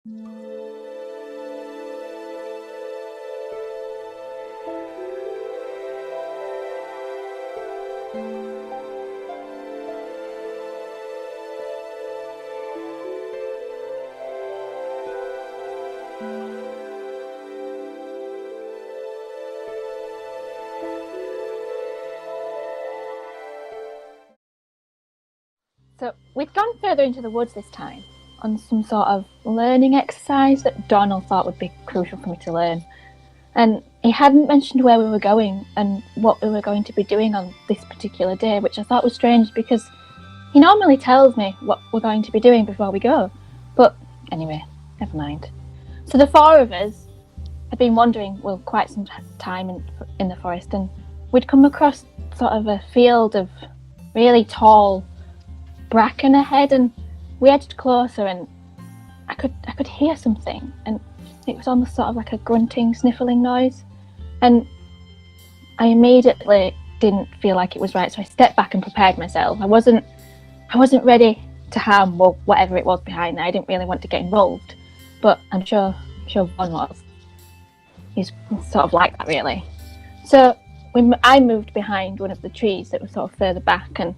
So we'd gone further into the woods this time on some sort of learning exercise that Donald thought would be crucial for me to learn. And he hadn't mentioned where we were going and what we were going to be doing on this particular day, which I thought was strange because he normally tells me what we're going to be doing before we go. But anyway, never mind. So the four of us had been wandering, quite some time in the forest, and we'd come across sort of a field of really tall bracken ahead, and we edged closer, and I could hear something, and it was almost sort of like a grunting, sniffling noise, and I immediately didn't feel like it was right, so I stepped back and prepared myself. I wasn't ready to harm whatever it was behind there. I didn't really want to get involved, but I'm sure Von was. He's sort of like that, really. So I moved behind one of the trees that was sort of further back, and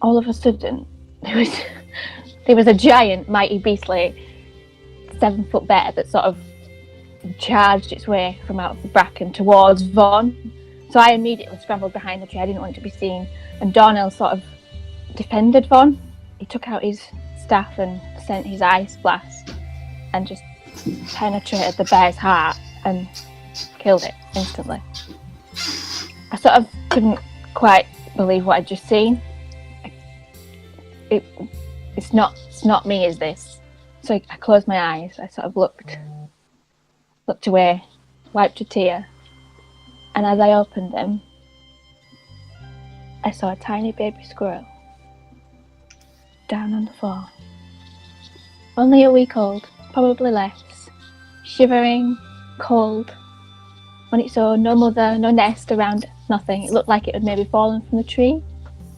all of a sudden there was a giant, mighty, beastly 7-foot bear that sort of charged its way from out of the bracken towards Von. So I immediately scrambled behind the tree. I didn't want to be seen, and Darnell sort of defended Von. He took out his staff and sent his ice blast and just penetrated the bear's heart and killed it instantly. I sort of couldn't quite believe what I'd just seen. It's not me, is this? So I closed my eyes. I sort of looked away, wiped a tear, and as I opened them, I saw a tiny baby squirrel down on the floor. Only a week old, probably less, shivering, cold, on its own, no mother, no nest around, nothing. It looked like it had maybe fallen from the tree,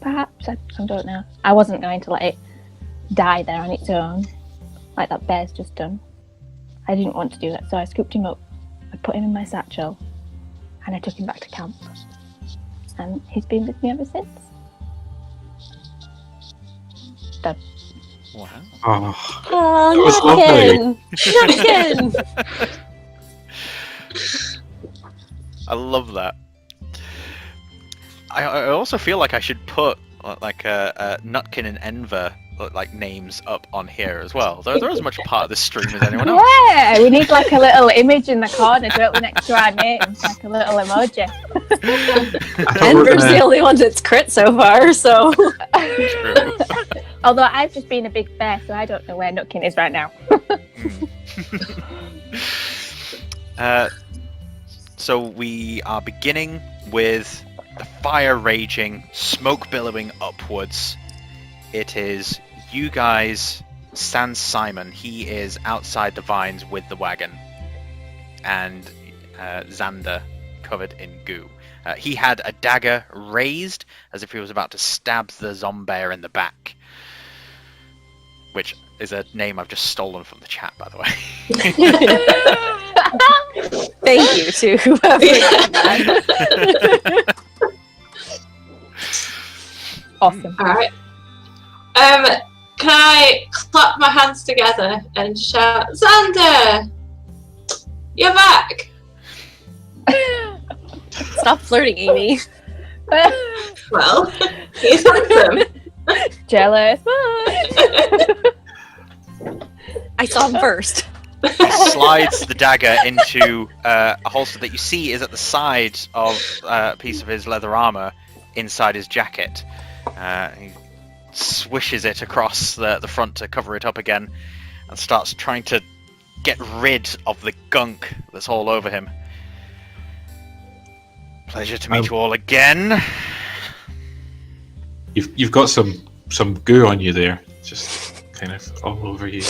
perhaps. I don't know. I wasn't going to let it die there on its own, like that bear's just done. I didn't want to do that, so I scooped him up, I put him in my satchel, and I took him back to camp. And he's been with me ever since. Done. Wow. Oh, Nukin! I love that. I also feel like I should put like Nutkin and Enver like names up on here as well. They're as much a part of the stream as anyone else. Yeah, we need like a little image in the corner directly next to our names, like a little emoji. Enver's the only one that's crit so far, so. True. Although I've just been a big bear, so I don't know where Nutkin is right now. So we are beginning with the fire raging, smoke billowing upwards. It is you guys, sans Simon. He is outside the vines with the wagon, and Xander covered in goo. He had a dagger raised as if he was about to stab the zombear in the back, which is a name I've just stolen from the chat, by the way. Thank you to whoever did that. Awesome. Alright. Can I clap my hands together and shout, Xander! You're back! Stop flirting, Amy. Well, he's handsome. Jealous. I saw him first. He slides the dagger into a holster that you see is at the side of a piece of his leather armor inside his jacket. He swishes it across the front to cover it up again and starts trying to get rid of the gunk that's all over him. Pleasure to meet you all again. You've got some goo on you there, just kind of all over you.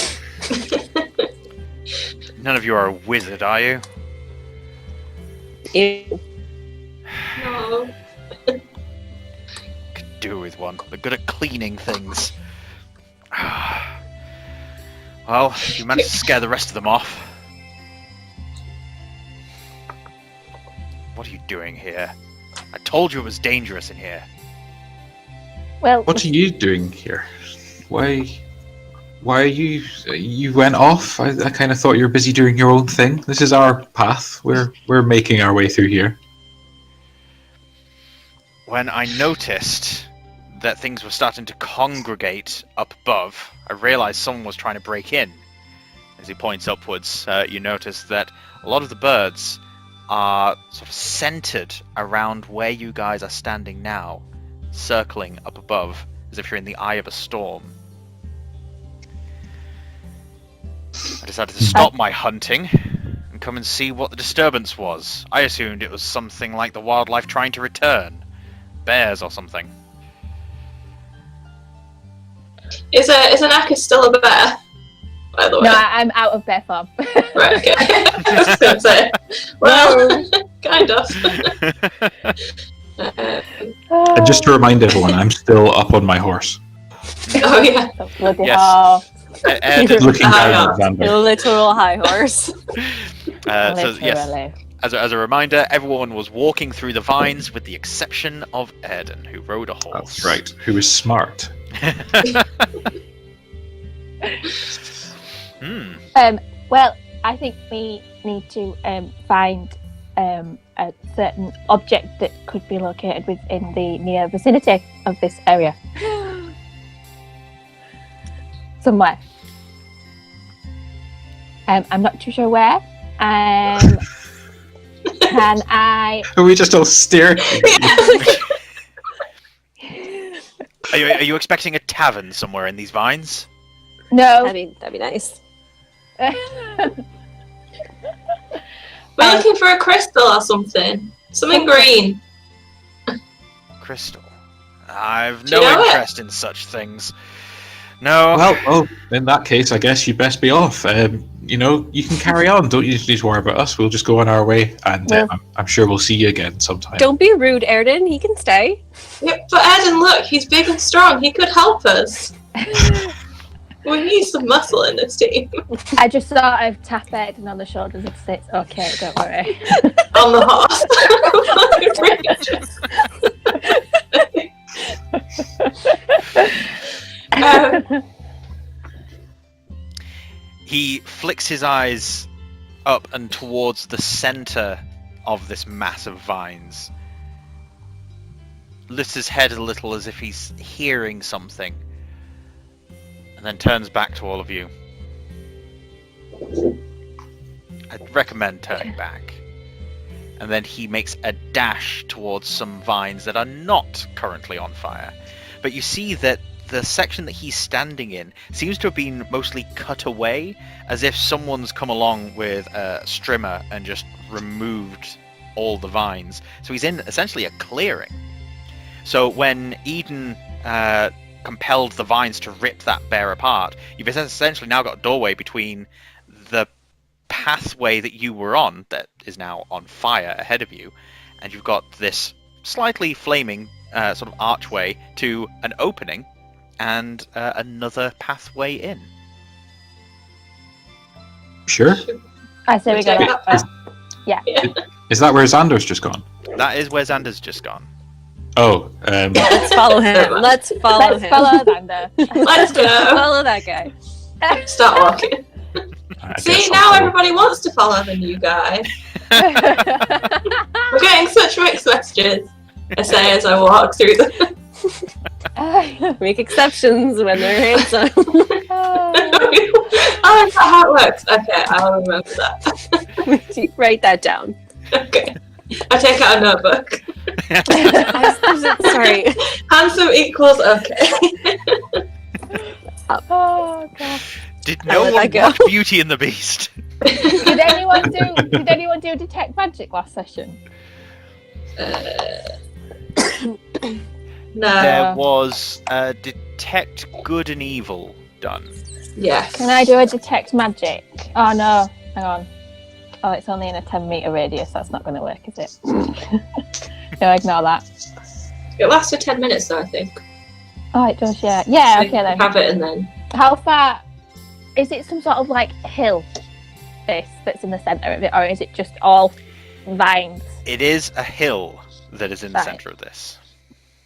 None of you are a wizard, are you? Ew. No. Could do with one. They're good at cleaning things. Well, you managed to scare the rest of them off. What are you doing here? I told you it was dangerous in here. Well, What are you doing here? Why are you... You went off? I kind of thought you were busy doing your own thing. This is our path. We're making our way through here. When I noticed that things were starting to congregate up above, I realized someone was trying to break in. As he points upwards, you notice that a lot of the birds are sort of centered around where you guys are standing now, circling up above, as if you're in the eye of a storm. I decided to stop my hunting and come and see what the disturbance was. I assumed it was something like the wildlife trying to return. Bears or something. Is Anakis still a bear? By the way. no, I'm out of bear form. Right, okay. I was going to say. Well, kind of. And just to remind everyone, I'm still up on my horse. Oh, yeah. Bloody Yes. hell. Airden, Looking down at Xander. A literal high horse. so yes, Literally. as a reminder, everyone was walking through the vines with the exception of Airden, who rode a horse. That's right. Who is smart? Well, I think we need to find a certain object that could be located within the near vicinity of this area. Somewhere. I'm not too sure where. Can I... Are we just all staring? Are you expecting a tavern somewhere in these vines? No. That'd be nice. We're looking for a crystal or something. Something green. Crystal. I've Do you no know it? interest in such things. No. Well, in that case, I guess you'd best be off. You can carry on. Don't you need to worry about us. We'll just go on our way, and Well- I'm sure we'll see you again sometime. Don't be rude, Airden. He can stay. Yeah, but Airden, look, he's big and strong. He could help us. We need some muscle in this team. I just sort of tap Airden on the shoulders and say, it's okay, don't worry. On the horse. He flicks his eyes up and towards the center of this mass of vines. Lifts his head a little as if he's hearing something. And then turns back to all of you. I'd recommend turning back. And then he makes a dash towards some vines that are not currently on fire. But you see that the section that he's standing in seems to have been mostly cut away, as if someone's come along with a strimmer and just removed all the vines. So he's in essentially a clearing. So when Eden compelled the vines to rip that bear apart, you've essentially now got a doorway between the pathway that you were on, that is now on fire ahead of you, and you've got this slightly flaming sort of archway to an opening and another pathway in. Sure. I say we go that way. Yeah. Is that where Xander's just gone? That is where Xander's just gone. Oh, Let's follow him. Let's follow Let's him. follow Xander. Let's go. Follow that guy. Start walking. I See, guess now I'll follow. everybody wants to follow the new guy. We're getting such mixed messages. I say as I walk through the... Make exceptions when they're handsome. Oh, is that how it works? Okay, I'll remember that. Write that down. Okay. I take out a notebook. Sorry. Handsome equals okay. Oh god. Did I'll no let one that go. watch Beauty and the Beast? Did anyone do detect magic last session? No. There was detect good and evil done. Yes. Can I do a detect magic? Oh no, hang on. Oh, it's only in a 10-meter radius. That's not going to work, is it? No, ignore that. It lasts for 10 minutes though, I think. Oh, it does, yeah. Yeah, So okay you then. have it and then... How far is it some sort of like hill that's in the centre of it, or is it just all vines? It is a hill that is in the Right. centre of this.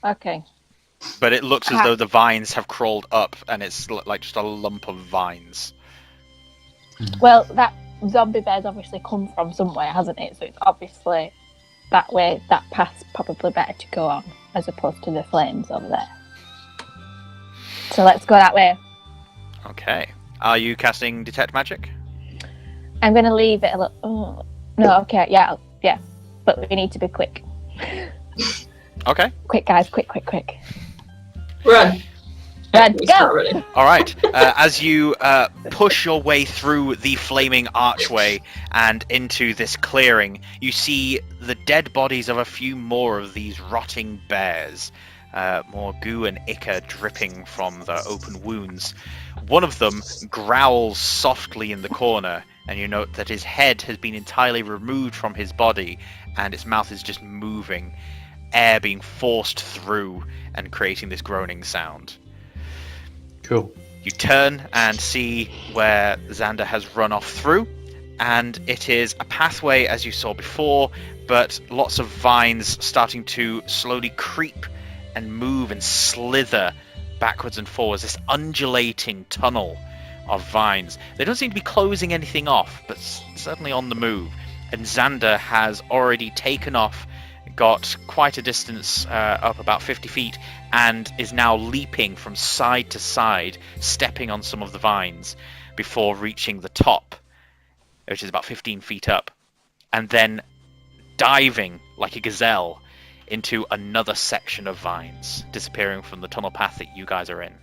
Okay. But it looks as though the vines have crawled up, and it's like just a lump of vines. Well, that zombie bear's obviously come from somewhere, hasn't it? So it's obviously that way. That path's probably better to go on as opposed to the flames over there. So let's go that way. Okay. Are you casting Detect Magic? I'm going to leave it a little. Oh, no, okay, yeah. But we need to be quick. Okay. Quick, guys, quick. Run. Run, We go! start running. All right. As you push your way through the flaming archway and into this clearing, you see the dead bodies of a few more of these rotting bears. More goo and ichor dripping from the open wounds. One of them growls softly in the corner, and you note that his head has been entirely removed from his body, and its mouth is just moving, air being forced through and creating this groaning sound. Cool. You turn and see where Xander has run off through, and it is a pathway as you saw before, but lots of vines starting to slowly creep and move and slither backwards and forwards, this undulating tunnel of vines. They don't seem to be closing anything off, but certainly on the move. And Xander has already taken off, got quite a distance up, about 50 feet, and is now leaping from side to side, stepping on some of the vines before reaching the top, which is about 15 feet up, and then diving like a gazelle into another section of vines, disappearing from the tunnel path that you guys are in.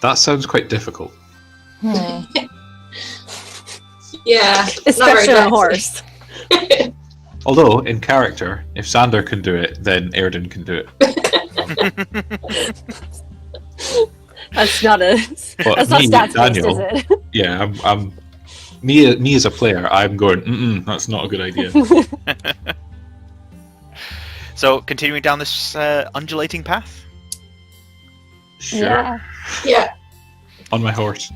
That sounds quite difficult. Yeah. Especially on a horse. Although, in character, if Xander can do it, then Airden can do it. That's not a. But That's not me, stats based, Daniel, is it? yeah, I'm me as a player, I'm going, that's not a good idea. So, continuing down this undulating path? Sure. Yeah. Yeah. On my horse.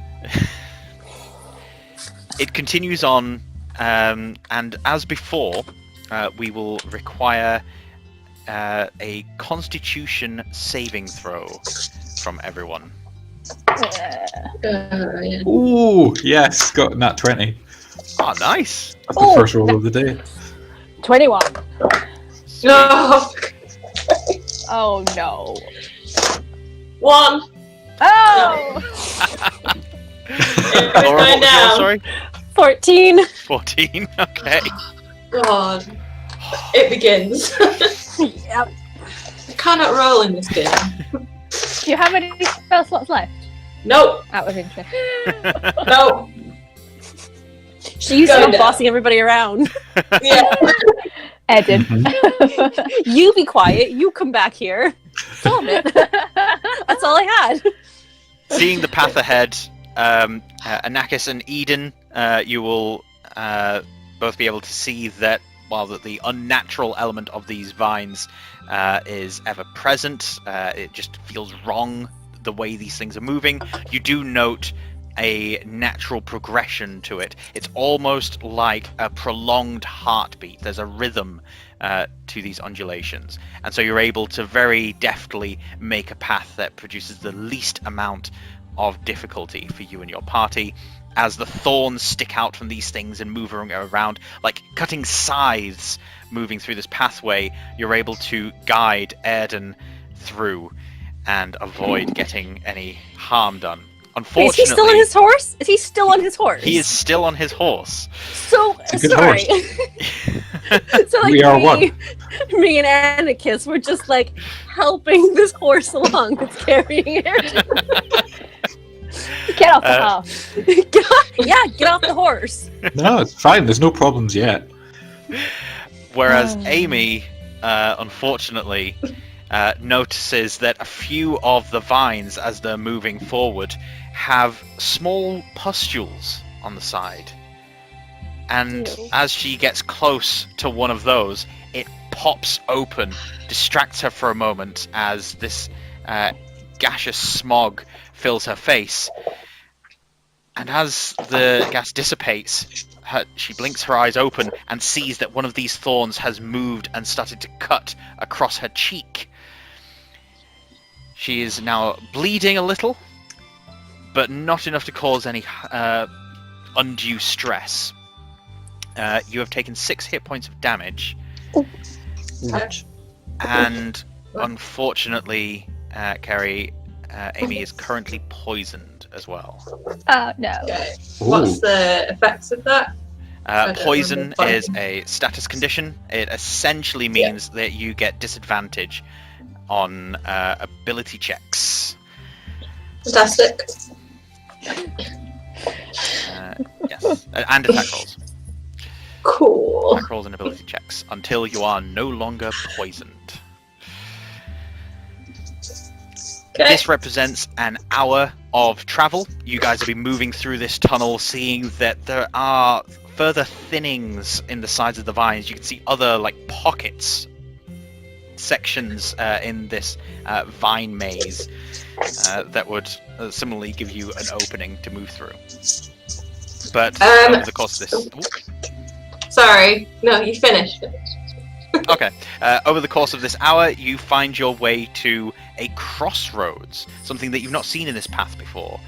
It continues on, and as before, we will require a Constitution saving throw from everyone. Yeah. Ooh, yes, got nat 20. Oh, nice! That's the first roll of the day. 21. No. Oh no. 1. Oh! Laura, what was yours, sorry? 14. 14, okay. God. It begins. Yep. I cannot roll in this game. Do you have any spell slots left? Nope. Out of interest. Nope. She used Go to down. bossing everybody around. Yeah. Eddie. You be quiet. You come back here. Solve it. That's all I had. Seeing the path ahead, Anakis and Eden, you will both be able to see that while the unnatural element of these vines is ever present, it just feels wrong the way these things are moving. You do note a natural progression to it. It's almost like a prolonged heartbeat. There's a rhythm to these undulations, and so you're able to very deftly make a path that produces the least amount of difficulty for you and your party. As the thorns stick out from these things and move around like cutting scythes moving through this pathway, you're able to guide Airden through and avoid getting any harm done. Wait, Unfortunately, is he still on his horse? Is he still on his horse? he is still on his horse. So a good sorry. So like We are me and Anakis were just like helping this horse along with carrying it. Get off the horse. Get off the horse. No, it's fine. There's no problems yet. Whereas Amy, unfortunately, notices that a few of the vines, as they're moving forward, have small pustules on the side. And Ew. as she gets close to one of those, it pops open, distracts her for a moment as this gaseous smog fills her face. And as the gas dissipates, she blinks her eyes open and sees that one of these thorns has moved and started to cut across her cheek. She is now bleeding a little, but not enough to cause any undue stress. You have taken 6 hit points of damage, Ouch. and unfortunately, Kerry, Amy is currently poisoned as well. Oh no. Okay. What's the effects of that? don't Poison remember. is a status condition. It essentially means that you get disadvantage on ability checks. Fantastic. Yes, and attack rolls. Cool. Attack rolls and ability checks until you are no longer poisoned. Okay. This represents an hour of travel. You guys will be moving through this tunnel, seeing that there are further thinnings in the sides of the vines. You can see other pockets, sections in this vine maze that would similarly give you an opening to move through. But over the course of this... Sorry. No, you finished. Okay. Over the course of this hour, you find your way to a crossroads, something that you've not seen in this path before.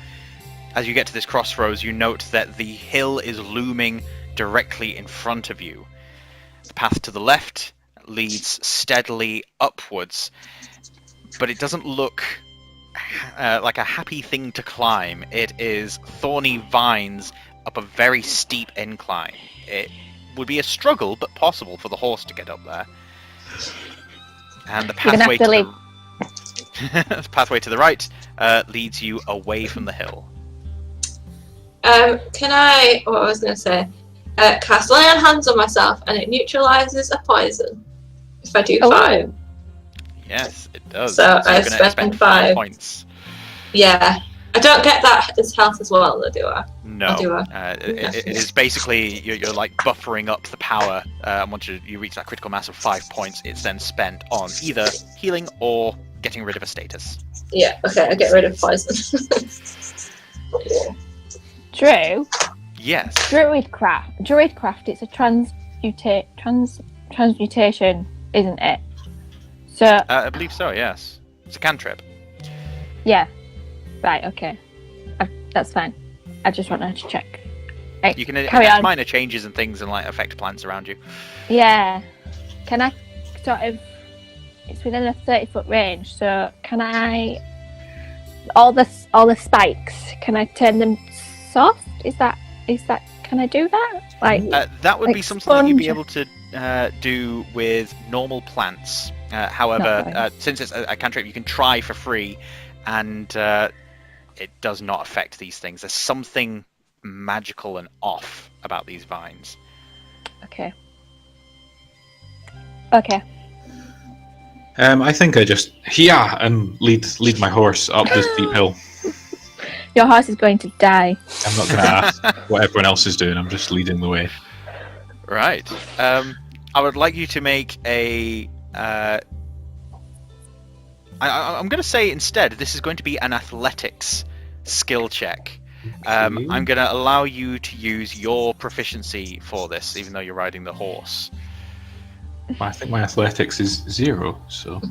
As you get to this crossroads, you note that the hill is looming directly in front of you. The path to the left leads steadily upwards, but it doesn't look like a happy thing to climb. It is thorny vines up a very steep incline. It would be a struggle, but possible for the horse to get up there. And the pathway the pathway to the right leads you away from the hill. Can I? What I was going to say? Cast lay on hands on myself, and it neutralizes a poison if I do 5. Yes, it does. So you're I gonna spend 5 points. Yeah, I don't get that as health as well, though, do I? No, Or do I? it is basically you're buffering up the power. And once you reach that critical mass of 5 points, it's then spent on either healing or getting rid of a status. Yeah. Okay, I get rid of poison. Drew, Yes. Druidcraft, it's a transmutation, isn't it? So, I believe so. Yes, it's a cantrip. yeah. Right, okay. That's fine. I just wanted to check. You can Carry enact on. minor changes and things and affect plants around you. Yeah. Can I sort of... It's within a 30-foot range, so can I... All the spikes, can I turn them soft? Is that... Can I do that? That would be something that you'd be sponge. able to do with normal plants. However, Not since it's a cantrip, you can try for free, and it does not affect these things. There's something magical and off about these vines. Okay. Okay. I think I just and lead my horse up this steep hill. Your horse is going to die. I'm not going to ask what everyone else is doing. I'm just leading the way. Right. I would like you to make a... I'm going to say instead, this is going to be an athletics skill check. I'm going to allow you to use your proficiency for this, even though you're riding the horse. I think my athletics is 0, so...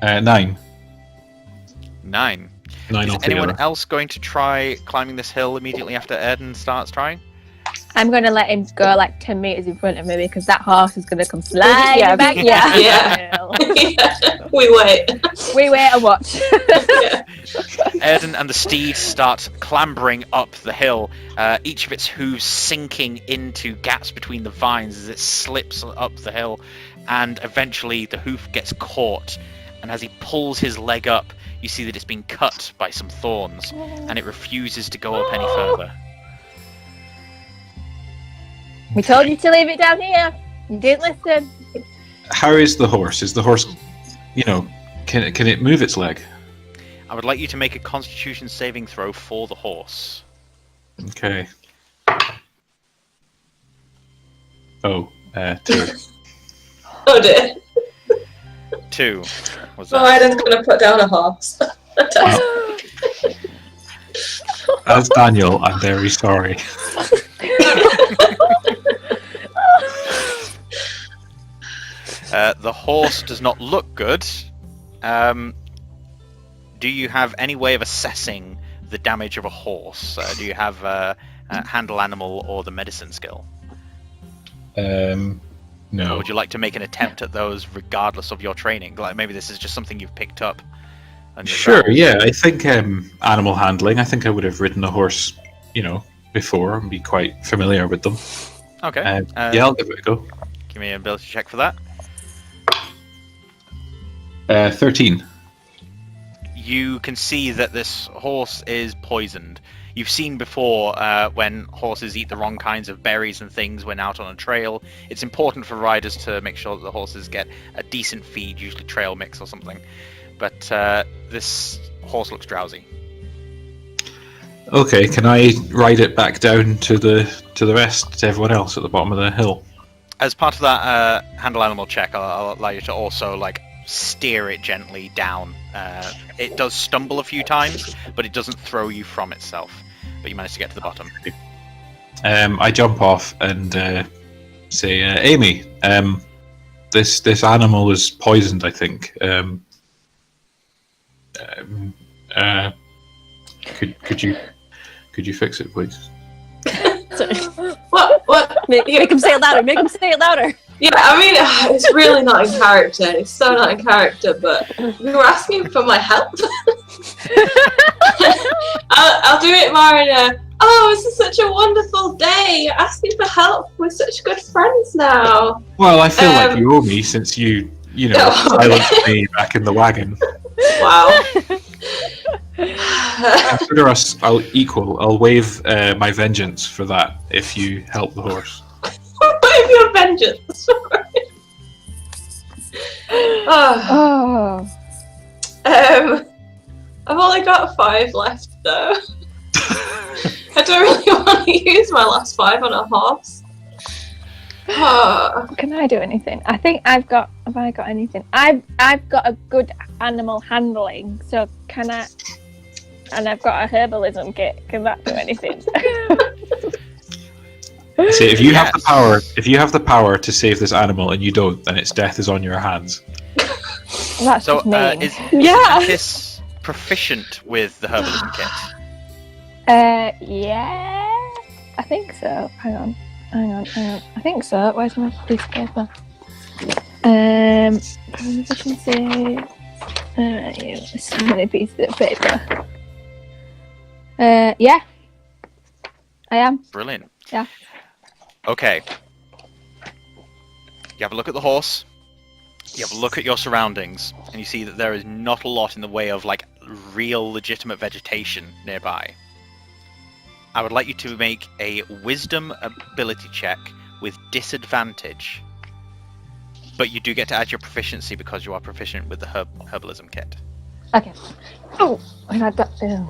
9. 9. Nine Is altogether. anyone else going to try climbing this hill immediately after Airden starts trying? I'm going to let him go 10 meters in front of me because that horse is going to come flying Yeah, back yeah. down Yeah. the hill. Yeah, we wait. We wait and watch. Airden and the steed start clambering up the hill, each of its hooves sinking into gaps between the vines as it slips up the hill, and eventually the hoof gets caught, and as he pulls his leg up, you see that it's been cut by some thorns, and it refuses to go up any further. We told you to leave it down here. You didn't listen. How is the horse? Is the horse, can it move its leg? I would like you to make a Constitution saving throw for the horse. Okay. Oh, 2. Oh dear. 2 was So that. Aiden's gonna put down a horse. As Daniel, I'm very sorry. The horse does not look good. Do you have any way of assessing the damage of a horse? Do you have handle animal or the medicine skill? Or No. would you like to make an attempt at those regardless of your training? Like maybe this is just something you've picked up. on your Sure, travels. yeah. I think animal handling. I think I would have ridden a horse, before and be quite familiar with them. Okay. Yeah, I'll give it a go. Give me an ability check for that. 13. You can see that this horse is poisoned. You've seen before when horses eat the wrong kinds of berries and things when out on a trail. It's important for riders to make sure that the horses get a decent feed, usually trail mix or something. But this horse looks drowsy. Okay, can I ride it back down to the rest, to everyone else at the bottom of the hill? As part of that handle animal check, I'll allow you to also steer it gently down. It does stumble a few times, but it doesn't throw you from itself. But you manage to get to the bottom. I jump off and say, Amy, this animal is poisoned, I think. Could you fix it, please? Sorry. What? Make him say it louder. Make him say it louder. Yeah, I mean, it's really not in character. It's so not in character, but you were asking for my help. I'll do it more in a, oh, this is such a wonderful day. You're asking for help. We're such good friends now. Well, I feel like you owe me since you silenced me back in the wagon. Wow. Consider us equal. I'll waive my vengeance for that if you help the horse. Wave your vengeance. Oh. I've only got 5 left though. I don't really want to use my last 5 on a horse. Can I do anything? I think Have I got anything? I've got a good animal handling, so can I? And I've got a herbalism kit. Can that do anything? See, if you have the power to save this animal and you don't, then its death is on your hands. That's So, just mean. is Yeah. Anakis proficient with the herbalism kit? Yeah, I think so. Hang on. I think so. Where's my piece of paper? Proficiency. So many pieces of paper. Yeah, I am. Brilliant. Yeah. Okay. You have a look at the horse. You have a look at your surroundings, and you see that there is not a lot in the way of real legitimate vegetation nearby. I would like you to make a wisdom ability check with disadvantage. But you do get to add your proficiency because you are proficient with the herbalism kit. Okay. Oh, I had that. So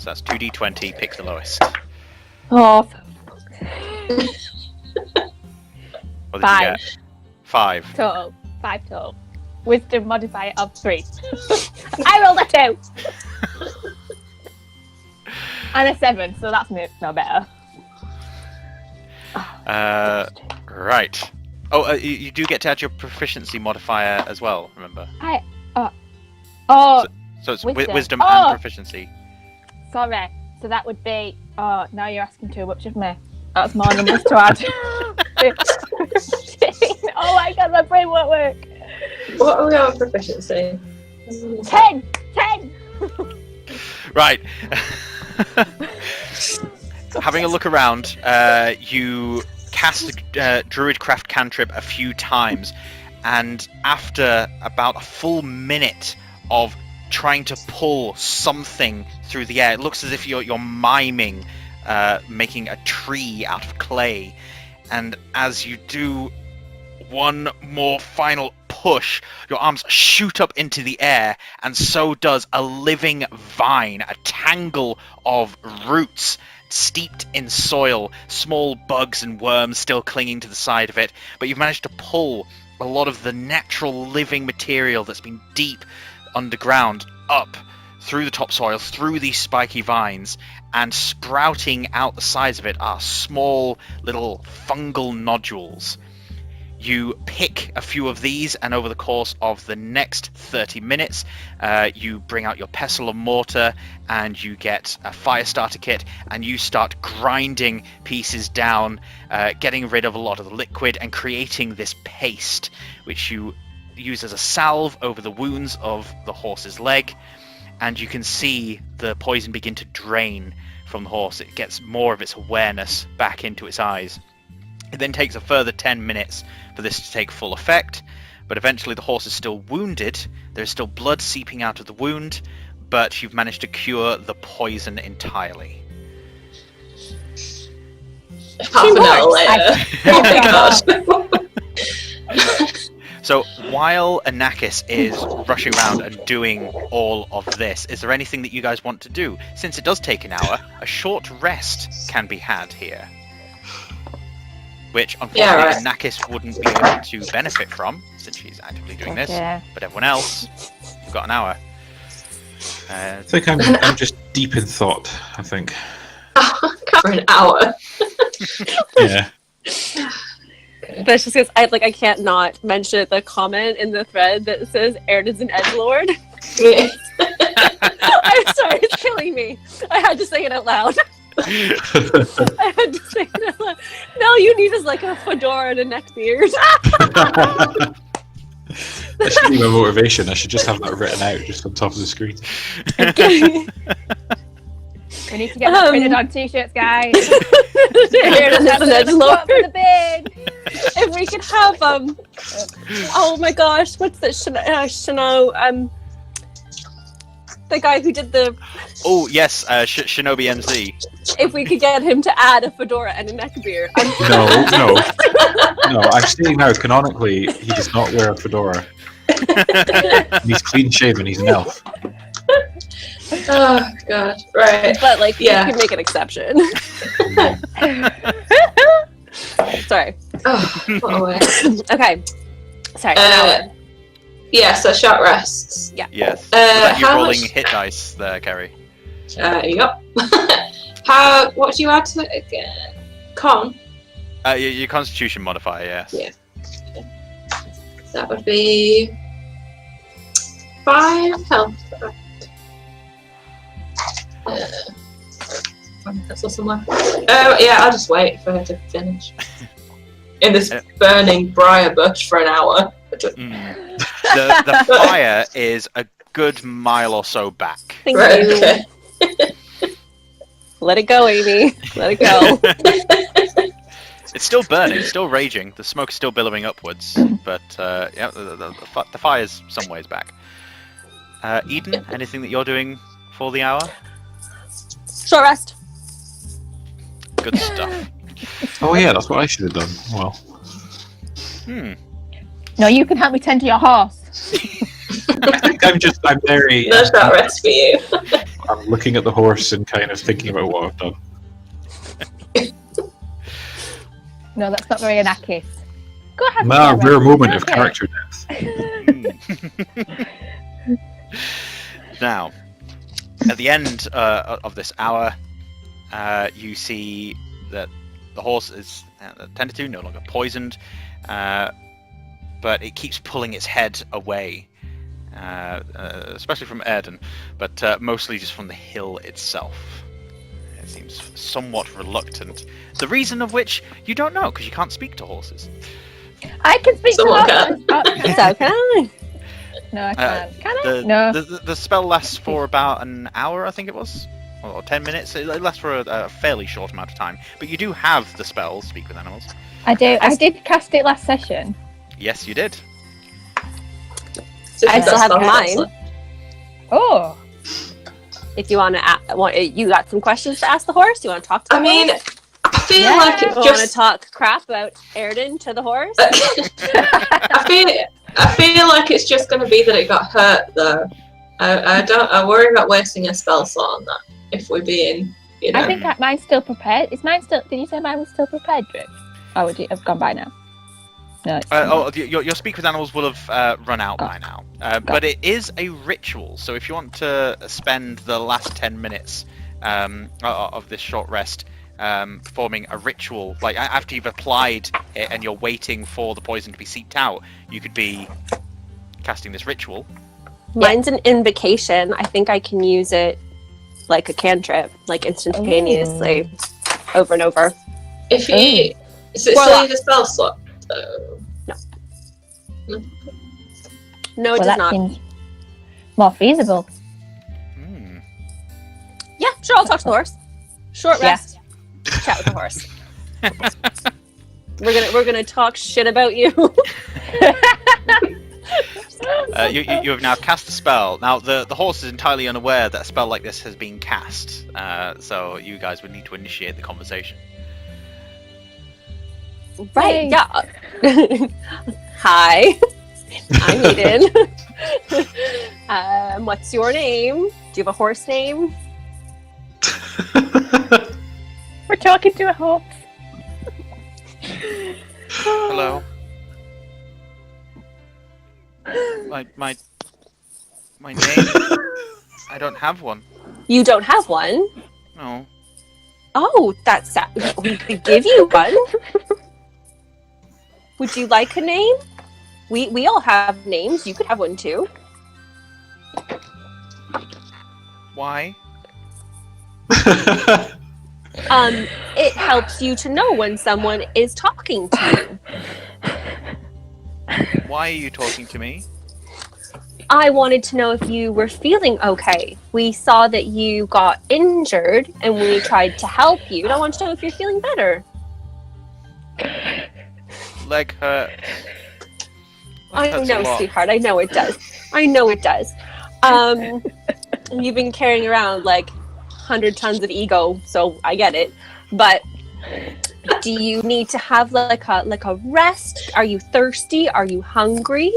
that's 2d20, pick the lowest. Oh, What did 5 you get? 5. total. 5 total. Wisdom modifier of 3. I rolled a 2. And a 7, so that's no better. Right. Oh, you do get to add your proficiency modifier as well, remember? Oh, So it's Wisdom. wisdom Oh. and proficiency. sorry. So that would be. Oh, now you're asking too much of me. That's more numbers to add. 15. Oh my god, my brain won't work. What are we on proficiency? 10. Right. Having a look around, you cast a Druidcraft cantrip a few times, and after about a full minute of trying to pull something through the air, it looks as if you're miming making a tree out of clay, and as you do one more final push, your arms shoot up into the air, and so does a living vine, a tangle of roots steeped in soil, small bugs and worms still clinging to the side of it, but you've managed to pull a lot of the natural living material that's been deep underground up through the topsoil, through these spiky vines, and sprouting out the sides of it are small little fungal nodules. You pick a few of these, and over the course of the next 30 minutes, you bring out your pestle and mortar, and you get a fire starter kit, and you start grinding pieces down, getting rid of a lot of the liquid, and creating this paste, which you use as a salve over the wounds of the horse's leg. And you can see the poison begin to drain from the horse. It gets more of its awareness back into its eyes. It then takes a further 10 minutes for this to take full effect, but eventually the horse is still wounded. There's still blood seeping out of the wound, but you've managed to cure the poison entirely. Half an hour later. Oh my god. So while Anakis is rushing around and doing all of this, is there anything that you guys want to do? Since it does take an hour, a short rest can be had here. Which, unfortunately, Anakis wouldn't be able to benefit from, since she's actively doing this. Yeah. But everyone else, you've got an hour. I think I'm just deep in thought, I think. For an hour. Yeah. That's just because I can't not mention the comment in the thread that says Airden's an edgelord. Yeah. I'm sorry, it's killing me. I had to say it out loud. I had to say it out loud. No, you need is like a fedora and a neck beard. That should be my motivation. I should just have that written out just on top of the screen. We need to get that printed on t-shirts, guys. Airden's an edgelord. For the bid. If we could have oh my gosh, what's that? Shano, the guy who did the. Oh yes, Shinobi MZ. If we could get him to add a fedora and a neck beard. No. I'm saying now, canonically, he does not wear a fedora. He's clean shaven. He's an elf. Oh god. Right. But like, Yeah. you can make an exception. Sorry. Oh, what a way. Okay. Sorry. An hour. Yeah, so short rests. Yeah. Yes. Was that you how rolling much- hit dice there, Kerry? Yep. What do you add to it again? Con? Your Constitution modifier, yes. Yeah. That would be 5 health. That's somewhere. Yeah, I'll just wait for her to finish. In this burning briar bush for an hour. The fire is a good mile or so back. Thank Right, you. okay. Let it go, Amy. Let it go. It's still burning, still raging. The smoke's still billowing upwards, but yeah, the fire's some ways back. Eden, anything that you're doing for the hour? Short rest. Good stuff. Oh yeah, that's what I should have done. Well, No, you can help me tend to your horse. I think I'm very. No short rest for you. I'm looking at the horse and kind of thinking about what I've done. No, that's not very Anakis. Go ahead. Nah, Sarah. rare moment of Okay. character depth. Now, at the end of this hour, you see that the horse is tended to, no longer poisoned, but it keeps pulling its head away, especially from Airden, but mostly just from the hill itself. It seems somewhat reluctant. The reason of which you don't know, because you can't speak to horses. I can speak Someone to can. horses. Oh, So can I? no, I can't. Can I? The, No. the spell lasts for about an hour, I think it was, or 10 minutes. It lasts for a fairly short amount of time. But you do have the spell, Speak with Animals. I do. I did cast it last session. Yes, you did. I still have mine. Oh. If you want to, you got some questions to ask the horse? You want to talk to the I mean, horse? I feel like You it's want to just. talk crap about Airden to the horse? I feel like it's just going to be that it got hurt though. I worry about wasting a spell slot on that if we're being, you know. I think mine's still prepared. Is mine still? Did you say mine was still prepared, Drew? Or would it have gone by now? No, it's Your speak with animals will have run out by now. But it is a ritual, so if you want to spend the last 10 minutes of this short rest performing a ritual, like after you've applied it and you're waiting for the poison to be seeped out, you could be casting this ritual. Mine's an invocation. I think I can use it like a cantrip, like instantaneously, over and over. If you... Is it still in a spell slot? No, it does not. Seems more feasible. Yeah, sure, I'll talk to the horse. Short rest. Chat with the horse. We're gonna talk shit about you. You have now cast the spell. Now the horse is entirely unaware that a spell like this has been cast, so you guys would need to initiate the conversation. Right, yeah. Hi, I'm Eden. What's your name? Do you have a horse name? We're talking to a horse. Hello. My name? I don't have one. You don't have one? No. Oh, that's sad. We could give you one. Would you like a name? We all have names. You could have one too. Why? It helps you to know when someone is talking to you. Why are you talking to me? I wanted to know if you were feeling okay. We saw that you got injured and we tried to help you. And I want to know if you're feeling better. Leg hurt. I know, sweetheart. I know it does. I know it does. You've been carrying around like 100 tons of ego, so I get it. But do you need to have like a rest? Are you thirsty? Are you hungry?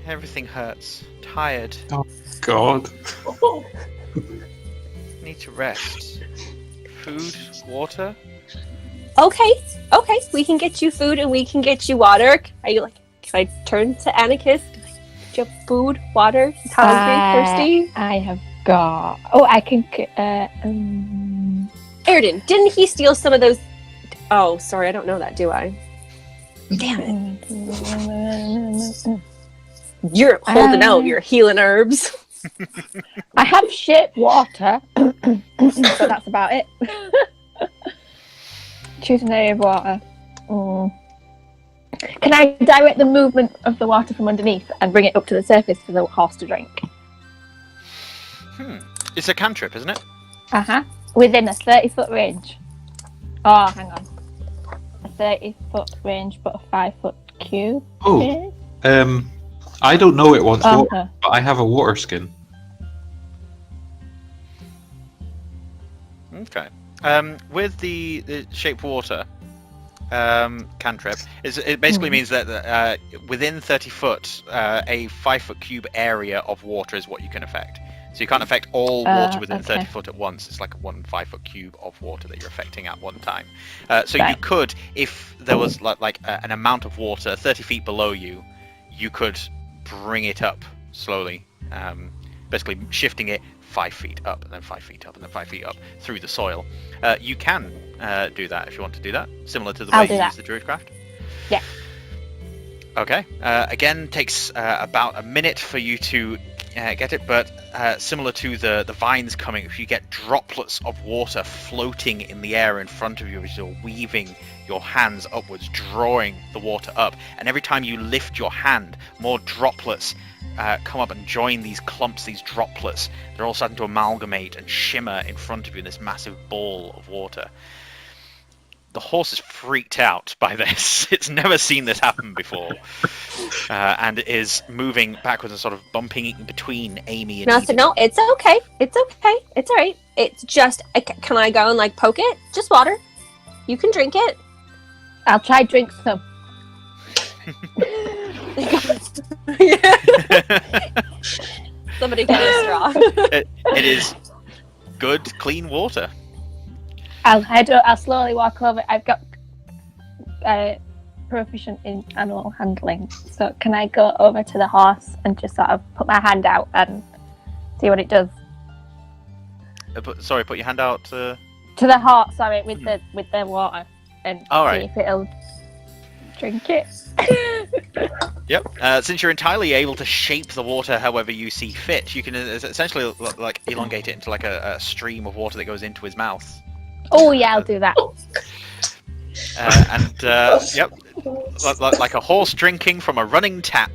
Everything hurts. Tired. Oh God. Need to rest. Food, water. Okay. We can get you food and we can get you water. Are you like? Can I turn to Anakis? Do you have food, water? He's hungry, thirsty. I have got. Oh, I can. Airden, didn't he steal some of those? Oh, sorry, I don't know that, do I? Damn it! You're holding out your healing herbs. I have shit water, so that's about it. Choose an area of water. Can I direct the movement of the water from underneath and bring it up to the surface for the horse to drink? It's a cantrip, isn't it? Within a 30-foot range. Oh, hang on. A 30-foot range, but a 5-foot cube. Oh, I don't know it wants water, but I have a water skin. Okay. With the shape water cantrip, it basically means that within 30 foot, a 5-foot cube area of water is what you can affect. So you can't affect all water within 30 foot at once. It's like one 5-foot cube of water that you're affecting at one time. You could, if there was like an amount of water 30 feet below you, you could bring it up slowly, basically shifting it 5 feet up, and then 5 feet up, and then 5 feet up through the soil. You can do that if you want to do that, similar to the way you use the Druidcraft. Yeah. Okay. Again, takes about a minute for you to get it, but similar to the vines coming, if you get droplets of water floating in the air in front of you as you're weaving your hands upwards, drawing the water up, and every time you lift your hand, more droplets come up and join these clumps, these droplets. They're all starting to amalgamate and shimmer in front of you in this massive ball of water. The horse is freaked out by this. It's never seen this happen before, and is moving backwards and sort of bumping between Amy and Eden. No, it's okay. It's okay. It's all right. It's just, can I go and like poke it? Just water. You can drink it. I'll try drink some. Somebody get a straw. It is good, clean water. I'll slowly walk over. I've got proficient in animal handling, so can I go over to the horse and just sort of put my hand out and see what it does? Put your hand out. To the horse, sorry, with the water, and see if it'll drink it. Yep. Since you're entirely able to shape the water however you see fit, you can essentially like elongate it into like a stream of water that goes into his mouth. Oh yeah, I'll do that. Yep, like a horse drinking from a running tap.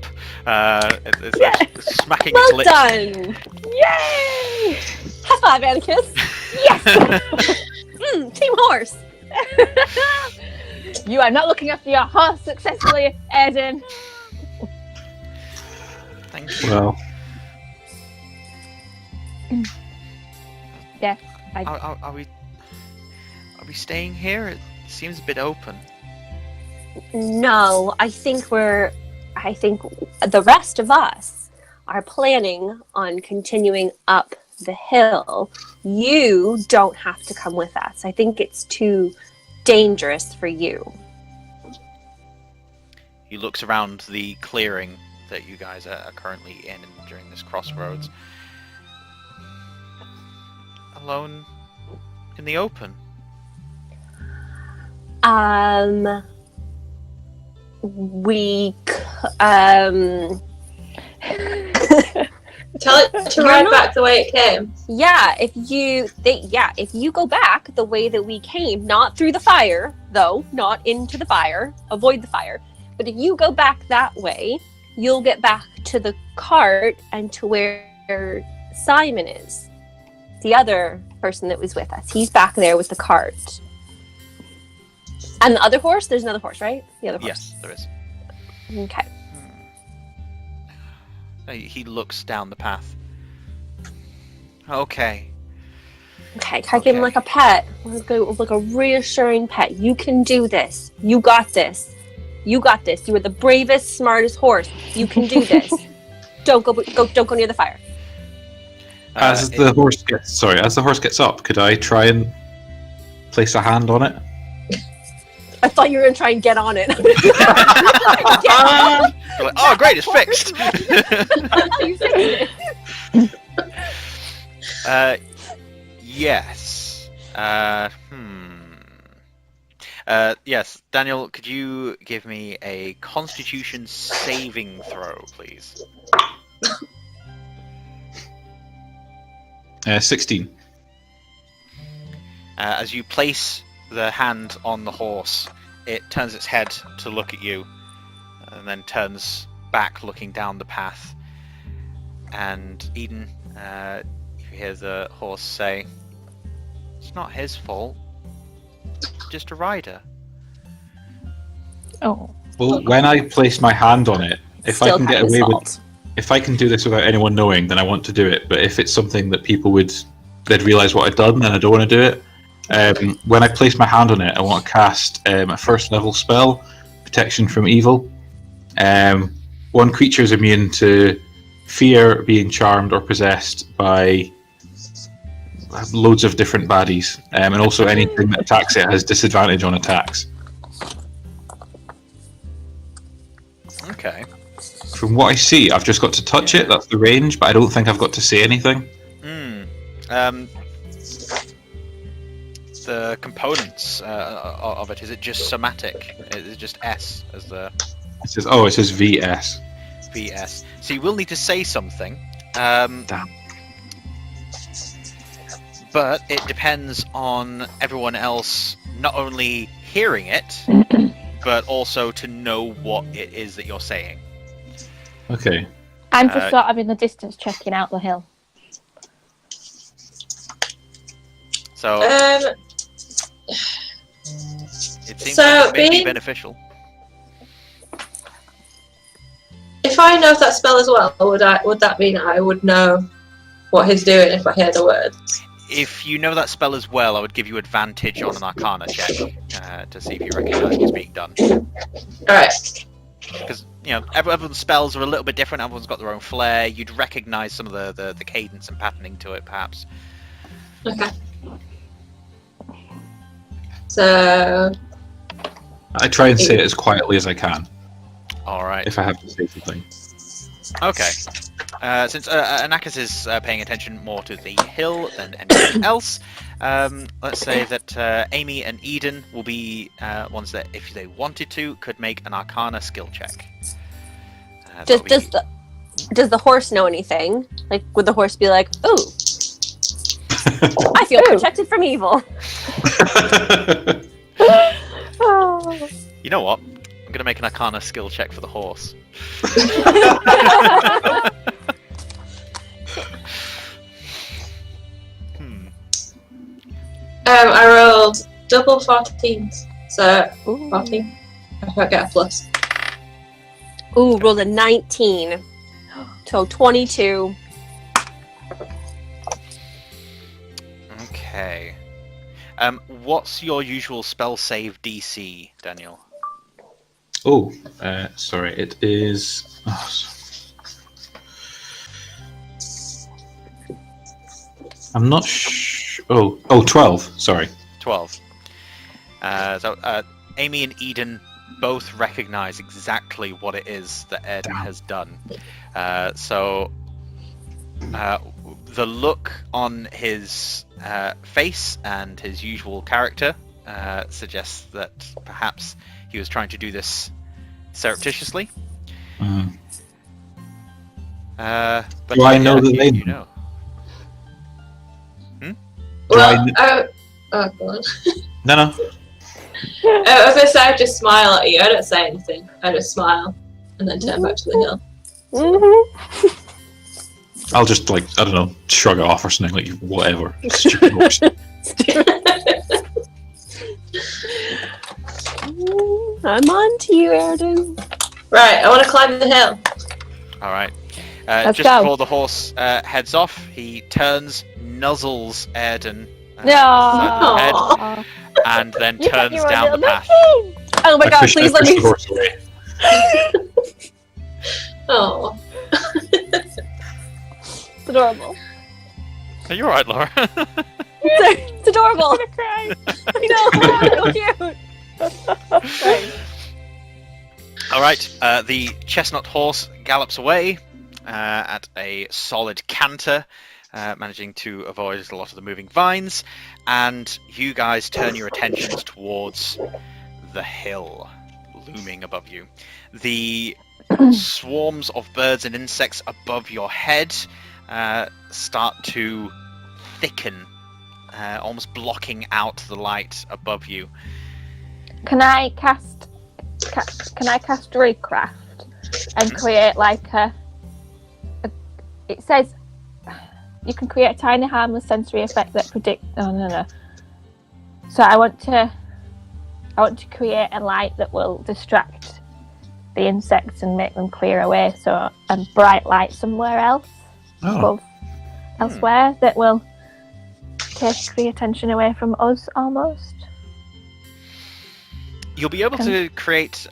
It's like smacking its lips. Well done! Yay! High five, Anakis! Yes! Team horse! You are not looking after your horse successfully, Airden. Thank you. Well, Yeah. Are we staying here? It seems a bit open. No, I think the rest of us are planning on continuing up the hill. You don't have to come with us. I think it's too dangerous for you. He looks around the clearing that you guys are currently in during this crossroads. Alone in the open. Tell it to ride back the way it came. Yeah, if you go back the way that we came, not through the fire, though, not into the fire, avoid the fire. But if you go back that way, you'll get back to the cart and to where Simon is. The other person that was with us. He's back there with the cart. And the other horse? There's another horse, right? The other horse. Yes, there is. Okay. He looks down the path. Okay. Okay, can I give him like a pet? Like a reassuring pet. You can do this. You got this. You got this. You are the bravest, smartest horse. You can do this. Don't go near the fire. as the horse gets up, could I try and place a hand on it? I thought you were going to try and get on it. You're like, oh, great, it's fixed. You fixed it. Yes. Yes, Daniel, could you give me a Constitution saving throw, please? 16. As you place the hand on the horse, it turns its head to look at you, and then turns back, looking down the path. And Eden, you hear the horse say, "It's not his fault. Just a rider." Oh. Well, when I place my hand on it, if I can get away with, if I can do this without anyone knowing, then I want to do it. But if it's something that they'd realise what I've done, then I don't want to do it. When I place my hand on it, I want to cast a first level spell, Protection from Evil. One creature is immune to fear, being charmed, or possessed by loads of different baddies, and also anything that attacks it has disadvantage on attacks. Okay. From what I see, I've just got to touch it, that's the range, but I don't think I've got to say anything. The components of it, is it just somatic? Is it just S as the... It says VS. VS. So you will need to say something. Damn. But it depends on everyone else not only hearing it, but also to know what it is that you're saying. Okay. I'm just sort of in the distance checking out the hill. So it seems like it may be beneficial. If I know that spell as well, would that mean I would know what he's doing if I hear the words? If you know that spell as well, I would give you advantage on an Arcana check to see if you recognise what's being done. Alright. Because everyone's spells are a little bit different. Everyone's got their own flair. You'd recognise some of the cadence and patterning to it, perhaps. Okay. So I try and say it as quietly as I can. All right. If I have to say something. Okay. Since Anakis is paying attention more to the hill than anything else, let's say that Amy and Eden will be ones that, if they wanted to, could make an Arcana skill check. Does the horse know anything? Like, would the horse be like, "Ooh, I feel protected from evil"? You know what? I'm gonna make an Arcana skill check for the horse. I rolled double 14s, so 14. I can't get a plus. Ooh, rolled a 19. So 22. Okay. What's your usual spell save DC, Daniel? Oh, sorry, it is... I'm not Oh, 12, sorry. 12. So Amy and Eden both recognize exactly what it is that Airden has done. The look on his face and his usual character suggests that perhaps he was trying to do this surreptitiously. But do I know that they know? Well, oh god. No. I was gonna say I just smile at you. I don't say anything. I just smile and then turn back to the hill. Mm-hmm. I'll just, like, I don't know, shrug it off or something, like, whatever. Stupid horse. I'm on to you, Airden. Right, I want to climb the hill. All right. Let's Just go. before the horse heads off, he turns, nuzzles Airden No. the head, and then You got turns your own down the little path. machine. Oh my I god, push please the let me. horse away. Oh. It's adorable. Are you alright, Laura? It's adorable. I'm gonna cry. I know. It's so cute. Alright, the chestnut horse gallops away at a solid canter, managing to avoid a lot of the moving vines, and you guys turn your attentions towards the hill looming above you. The swarms of birds and insects above your head start to thicken, almost blocking out the light above you. Can I cast Druidcraft and create like a? It says you can create a tiny harmless sensory effect that predicts. Oh no. So I want to create a light that will distract the insects and make them clear away. So a bright light somewhere else, elsewhere, that will take the attention away from us almost. You'll be able to create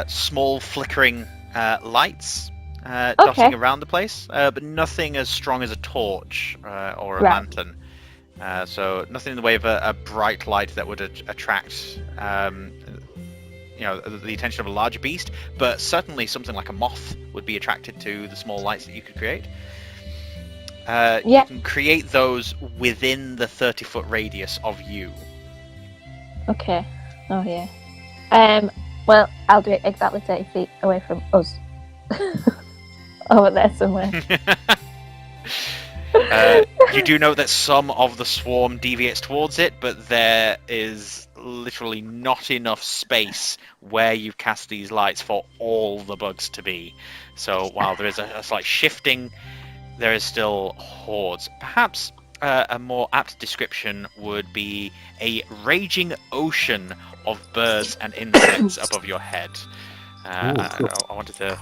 small flickering lights dotting around the place, but nothing as strong as a torch or a lantern. So nothing in the way of a bright light that would attract the attention of a larger beast, but certainly something like a moth would be attracted to the small lights that you could create. You can create those within the 30-foot radius of you. Okay. Oh yeah. Well, I'll do it exactly 30 feet away from us. Over there somewhere. You do know that some of the swarm deviates towards it, but there is literally not enough space where you've cast these lights for all the bugs to be. So while there is a slight shifting, there is still hordes. Perhaps a more apt description would be a raging ocean of birds and insects above your head. Cool. I wanted to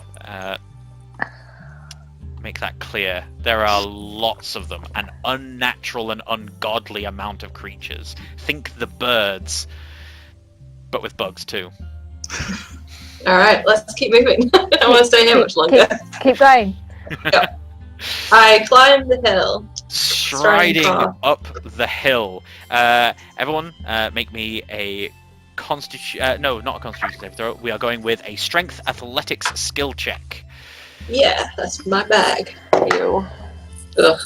make that clear. There are lots of them, an unnatural and ungodly amount of creatures. Think the birds, but with bugs too. Alright, let's keep moving. I don't want to stay here much longer. Keep going. I climb the hill. striding car. up the hill. Everyone, make me a constitution. No, not a constitution save throw. We are going with a strength athletics skill check. Yeah, that's my bag. You. Ugh.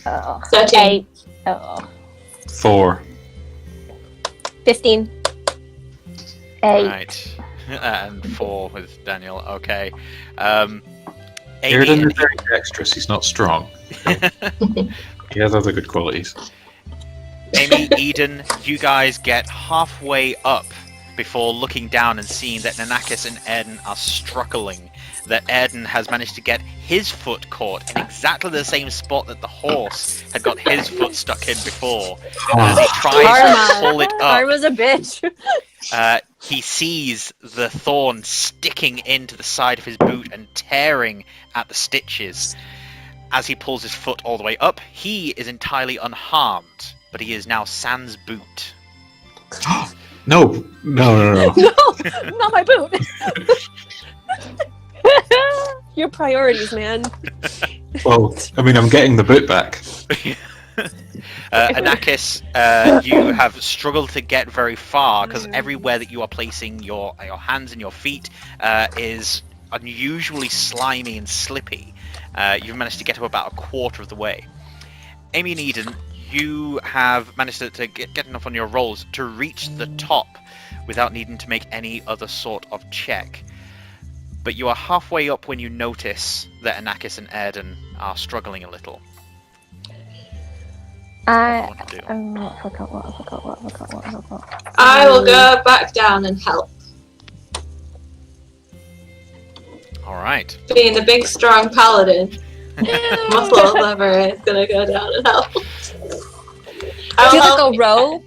Oh. 13. 8. Oh. 4. 15. 8. Right. And 4 with Daniel. Okay. Airden Amy is very dexterous. He's not strong. He has other good qualities. Amy, Eden, you guys get halfway up before looking down and seeing that Anakis and Airden are struggling. That Airden has managed to get his foot caught in exactly the same spot that the horse had got his foot stuck in before. As he tries to pull it up, Karma's a bitch. he sees the thorn sticking into the side of his boot and tearing at the stitches. As he pulls his foot all the way up, he is entirely unharmed, but he is now sans boot. No. No, not my boot. Your priorities, man. Well, I mean, I'm getting the boot back. Anakis, you have struggled to get very far because everywhere that you are placing your hands and your feet is unusually slimy and slippy. You've managed to get up about a quarter of the way. Amy and Eden, you have managed to get enough on your rolls to reach the top without needing to make any other sort of check. But you are halfway up when you notice that Anakis and Airden are struggling a little. I What to do? forgot. I will go back down and help. Alright. Being the big, strong paladin, muscle lever is gonna go down and help. Do you have like a rope?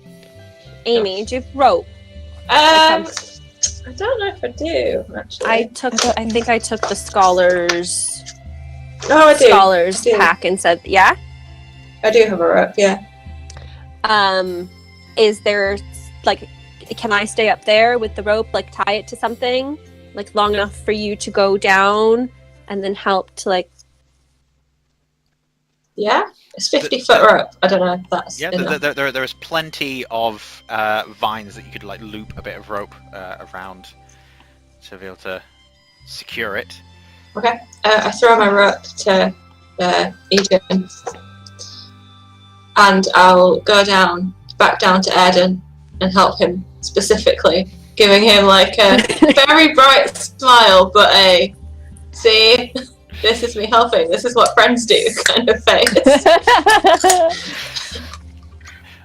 Amy, do you have rope? I don't know if I do, actually. I think I took the scholars I do. scholars I do. pack and said, yeah. I do have a rope, yeah. Is there like, can I stay up there with the rope, like tie it to something, like long enough for you to go down and then help to like? Yeah? It's 50-foot rope. I don't know if that's enough. There is plenty of vines that you could like loop a bit of rope around to be able to secure it. Okay. I throw my rope to Eden. And I'll go back down to Airden and help him specifically, giving him like a very bright smile, but see, this is me helping, this is what friends do kind of face.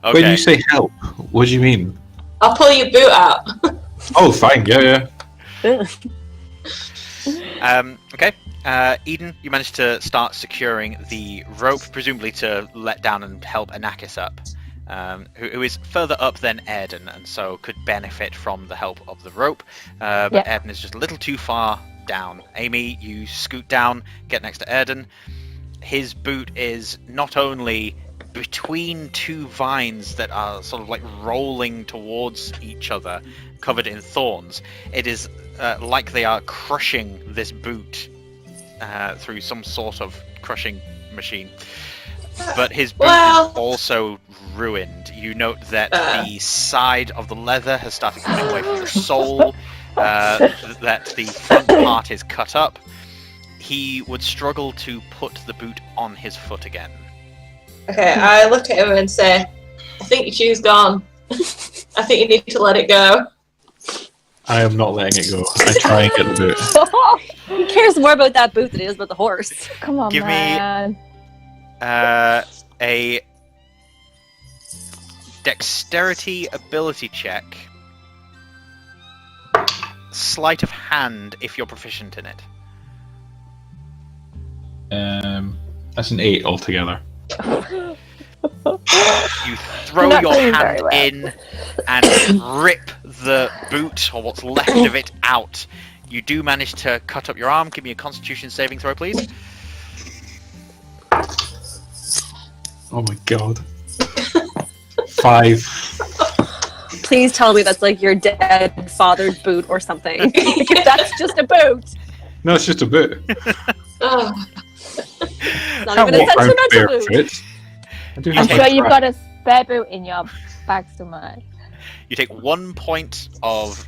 Okay. When you say help, what do you mean? I'll pull your boot out. Oh, fine. Yeah. Okay. Eden, you managed to start securing the rope, presumably to let down and help Anakis up, who is further up than Airden, and so could benefit from the help of the rope. But Airden is just a little too far down. Amy, you scoot down, get next to Airden. His boot is not only between two vines that are sort of like rolling towards each other, covered in thorns. It is like they are crushing this boot through some sort of crushing machine. But his boot is also ruined. You note that the side of the leather has started coming away from the sole, that the front part is cut up. He would struggle to put the boot on his foot again. Okay, I look at him and say, I think your shoe's gone. I think you need to let it go. I am not letting it go. I try and get the boot. Who cares more about that boot than he does about the horse? Come on, Give me- man. A dexterity ability check. Sleight of hand if you're proficient in it. That's an 8 altogether. You throw Not your doing hand very well. in and rip the boot, or what's left of it, out. You do manage to cut up your arm. Give me a Constitution saving throw, please. Oh my god. 5. Please tell me that's like your dead father's boot or something. Because that's just a boot. No, it's just a boot. Oh, Not even a sentimental boot. I'm sure you've got a spare boot in your bag somewhere. You take 1 point of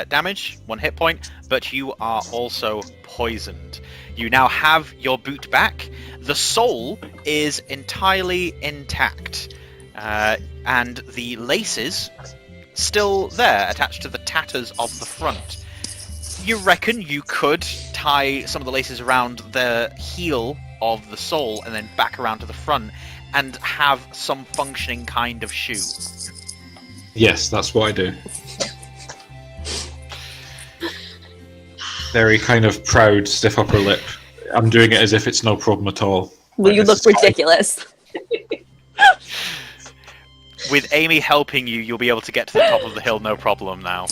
damage, 1 hit point, but you are also poisoned. You now have your boot back. The sole is entirely intact, and the laces still there, attached to the tatters of the front. You reckon you could tie some of the laces around the heel of the sole and then back around to the front and have some functioning kind of shoe. Yes, that's what I do. Very kind of proud, stiff upper lip. I'm doing it as if it's no problem at all. Well, you look ridiculous. With Amy helping you, you'll be able to get to the top of the hill no problem now.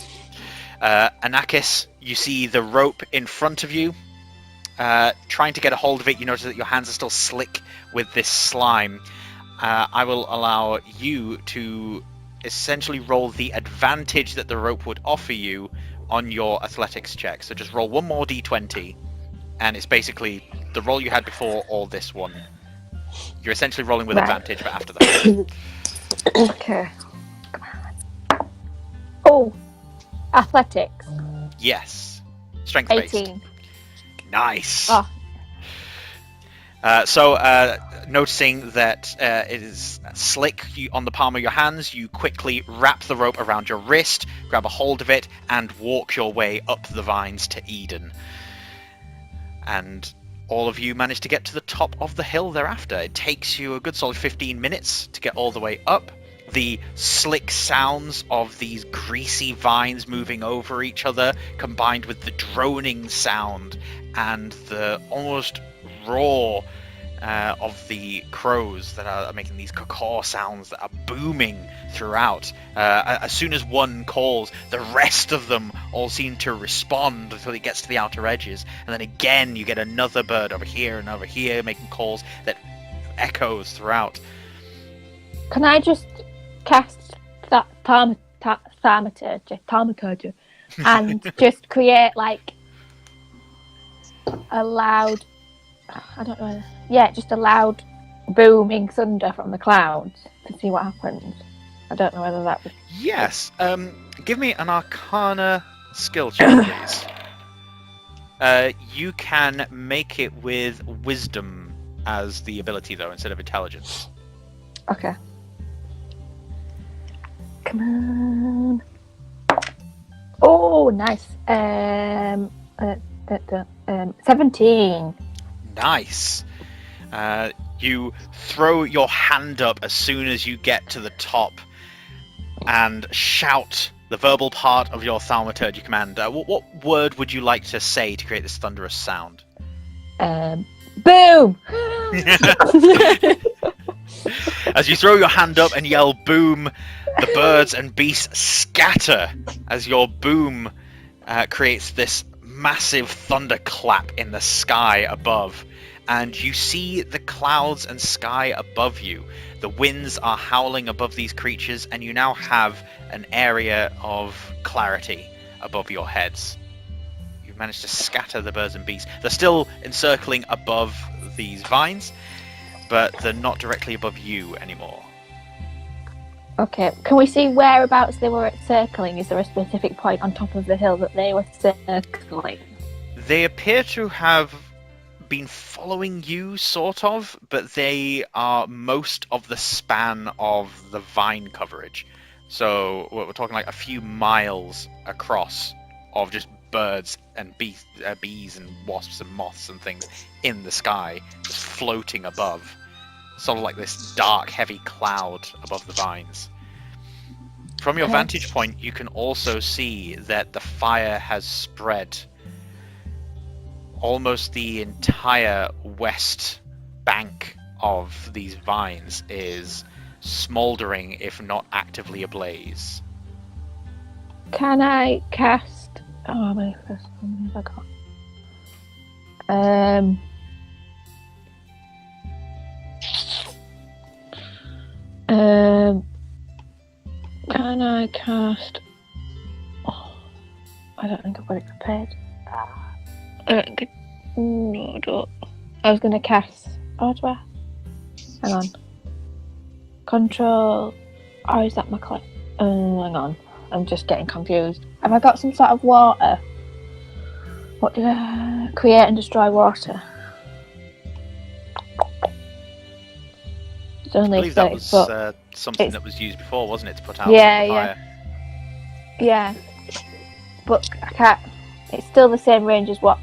Anakis, you see the rope in front of you. Trying to get a hold of it, you notice that your hands are still slick with this slime. I will allow you to essentially roll the advantage that the rope would offer you on your athletics check. So just roll one more d20, and it's basically the roll you had before or this one. You're essentially rolling with advantage, but after that. Okay. Oh, athletics. Yes. Strength based. 18. Nice. Oh. Noticing that it is slick on the palm of your hands, you quickly wrap the rope around your wrist, grab a hold of it, and walk your way up the vines to Eden. And all of you manage to get to the top of the hill thereafter. It takes you a good solid 15 minutes to get all the way up. The slick sounds of these greasy vines moving over each other, combined with the droning sound and the almost roar of the crows that are making these caw sounds that are booming throughout. As soon as one calls, the rest of them all seem to respond until it gets to the outer edges. And then again, you get another bird over here and over here making calls that echoes throughout. Can I just cast that thaumaturgy and just create like a loud, I don't know, just a loud booming thunder from the clouds to see what happens? I don't know whether that would... Yes, give me an Arcana skill check, please. You can make it with Wisdom as the ability, though, instead of Intelligence. Okay. Come on. Oh, nice. 17. Nice. You throw your hand up as soon as you get to the top and shout the verbal part of your thaumaturgy command. What word would you like to say to create this thunderous sound? Boom! As you throw your hand up and yell boom, the birds and beasts scatter as your boom creates this massive thunderclap in the sky above. And you see the clouds and sky above you. The winds are howling above these creatures, and you now have an area of clarity above your heads. You've managed to scatter the birds and beasts. They're still encircling above these vines, but they're not directly above you anymore. Okay, can we see whereabouts they were circling? Is there a specific point on top of the hill that they were circling? They appear to have been following you, sort of, but they are most of the span of the vine coverage. So we're talking like a few miles across of just birds and bees and wasps and moths and things in the sky, just floating above. Sort of like this dark, heavy cloud above the vines. From your vantage point, you can also see that the fire has spread. Almost the entire west bank of these vines is smouldering, if not actively ablaze. Can I cast... Oh, my first one, have I got? Can I cast... I don't think I've got it prepared. I don't think. No, I don't. I was going to cast. Oh, do I? Hang on. Control. Oh, is that my clip? Hang on. I'm just getting confused. Have I got some sort of water? What did I create and destroy water? It's I only believe that 30 was foot. something that was used before, wasn't it, to put out Yeah, the fire? Yeah, but I can't. It's still the same range as what